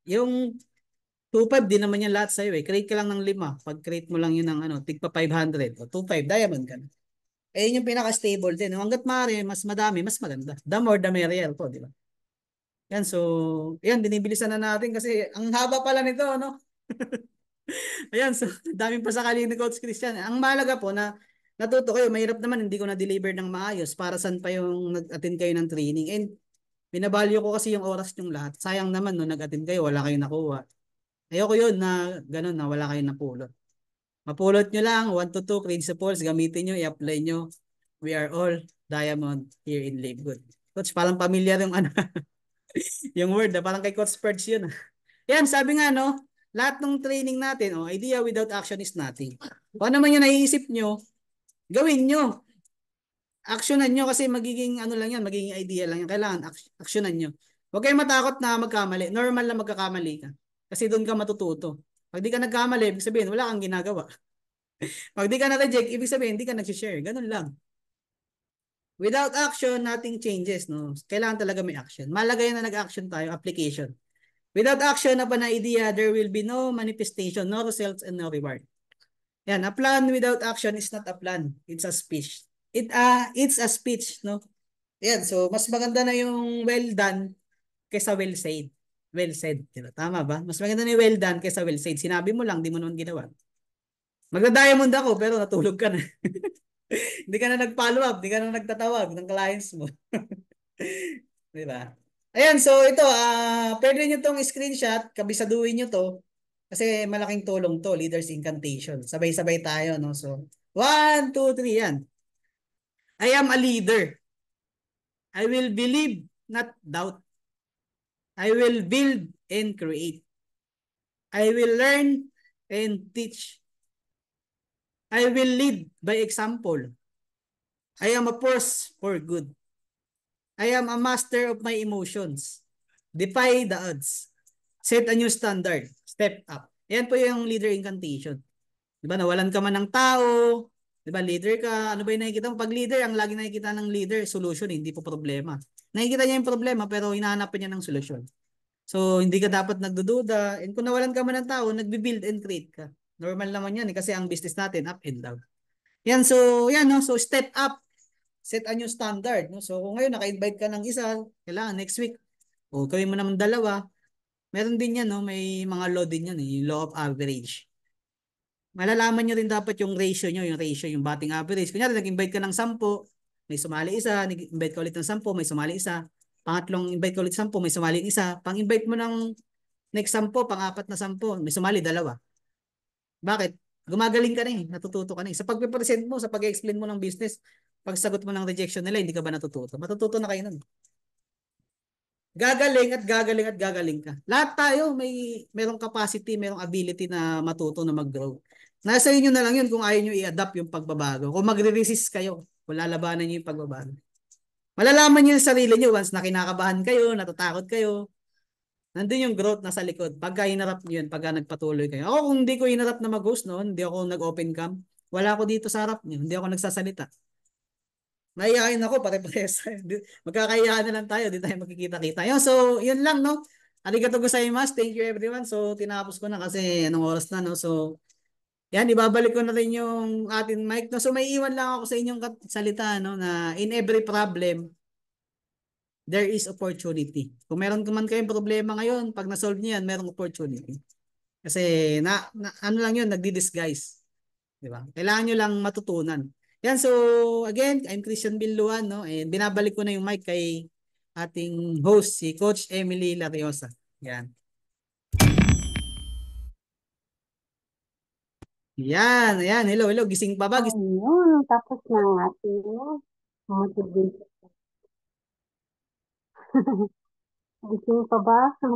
Yung 2.5, di naman yan lahat sa'yo eh. Create ka lang ng 5. Pag-create mo lang yun ng tigpa 500 o 2.5, diamond ka na. Eh, yun yung pinaka-stable din. Hanggat maaari, mas madami, mas maganda. The more, the merrier po, di ba? Yan, so, yan, binibilisan na natin kasi ang haba pala nito, no? Ayan, so, daming pasakali ni Coach Christian. Ang mahalaga po na natuto kayo, mahirap naman, hindi ko na-deliver ng maayos. Para saan pa yung nag-attend kayo ng training? And binabalyo ko kasi yung oras yung lahat. Sayang naman, no, nag-attend kayo, wala kayong nakuha. Ayoko yun na gano'n na wala kayong napulot. Mapulot nyo lang, 1 to 2 principles, gamitin nyo, i-apply nyo. We are all diamond here in Live Good. Coach, parang pamilyar yung ano, yung word, parang kay Coach Perch yun. Yan, sabi nga, no, lahat ng training natin, oh, idea without action is nothing. Kung ano man yung naiisip nyo, gawin nyo. Actionan nyo kasi magiging ano lang yan, magiging idea lang yan. Kailangan actionan nyo. Huwag kayong matakot na magkamali. Normal lang magkakamali ka. Kasi doon ka matututo. Pag di ka nagkamali, ibig sabihin, wala kang ginagawa. Pag di ka na-reject, ibig sabihin, di ka nag-share. Ganun lang. Without action, nothing changes. No? Kailangan talaga may action. Malagay na nag-action tayo, application. Without action upon an idea, there will be no manifestation, no results, and no reward. Yan, a plan without action is not a plan. It's a speech. It's a speech, no? Yan, so mas maganda na yung well done kaysa well said. Well said, diba? Tama ba? Mas maganda na yung well done kaysa well said. Sinabi mo lang, di mo naman ginawa. Magda-diamond ako, pero natulog ka na. Hindi ka na nag-follow up, hindi ka na nagtatawag ng clients mo. Di ba? Ayan, so ito, pwede nyo tong screenshot, kabisaduhin nyo to, kasi malaking tulong to, Leaders Incantation. Sabay-sabay tayo, no? So, 1, 2, 3, yan. I am a leader. I will believe, not doubt. I will build and create. I will learn and teach. I will lead by example. I am a force for good. I am a master of my emotions. Defy the odds. Set a new standard. Step up. Yan po yung leader incantation. Diba, nawalan ka man ng tao. Diba, leader ka. Ano ba yung nakikita mo? Pag leader, ang lagi nakikita ng leader, solution, hindi po problema. Nakikita niya yung problema, pero hinahanap niya ng solusyon. So, hindi ka dapat nagdududa. And kung nawalan ka man ng tao, nagbi-build and create ka. Normal naman yan, kasi ang business natin, up and down. Yan, so, yan, no? So, step up. Set a new standard. No? So, kung ngayon, naka-invite ka ng isa, kailangan next week, o gawin mo naman dalawa, meron din yan, no? May mga law din yan, yung law of average. Malalaman nyo rin dapat yung ratio nyo, yung batting average. Kunyari, nag-invite ka ng 10, may sumali isa, nag-invite ka ulit ng 10, may sumali isa. Pangatlong invite ka ulit 10, may sumali isa. Pang-invite mo ng next 10, pang-apat na 10, may sumali 2. Bakit? Gumagaling ka na eh, natututo ka na eh. Sa pag-present mo, sa pag-explain mo ng business, pag sagot mo ng rejection nila, hindi ka ba natututo? Matututo na kayo nun. Gagaling at gagaling at gagaling ka. Lahat tayo merong capacity, merong ability na matuto na mag-grow. Nasa inyo na lang yun kung ayaw nyo i-adapt yung pagbabago. Kung magre-resist kayo, kung lalabanan nyo yung pagbabago. Malalaman nyo yung sarili nyo once na kinakabahan kayo, natatakot kayo. Nandun yung growth nasa likod. Pagka hinarap nyo yun, pagka nagpatuloy kayo. Ako kung hindi ko hinarap na mag-host noon, hindi ako nag-open cam, wala ako dito sa harap nyo, hindi ako nagsasalita. Naiyakin ako, pare-pares. Magkakaiyaan na lang tayo, di tayo magkikita-kita. Yun, so, yun lang, no? Arigato gozaimasu. Thank you everyone. So, tinapos ko na kasi anong oras na, no? So, yan, ibabalik ko na rin yung ating mic. No? So, may iwan lang ako sa inyong salita, no? Na in every problem, there is opportunity. Kung meron man kayong problema ngayon, pag na-solve niyo yan, merong opportunity. Kasi, ano lang yun, nagdi-disguise. Di ba? Kailangan nyo lang matutunan. Yan, so again, I'm Christian Billuan, no? And binabalik ko na yung mic kay ating host, si Coach Emily Lariosa. Yan. Yan, yan. Hello, hello. Gising pa ba? Ayun, tapos na ang ating motivation. Gising pa ba?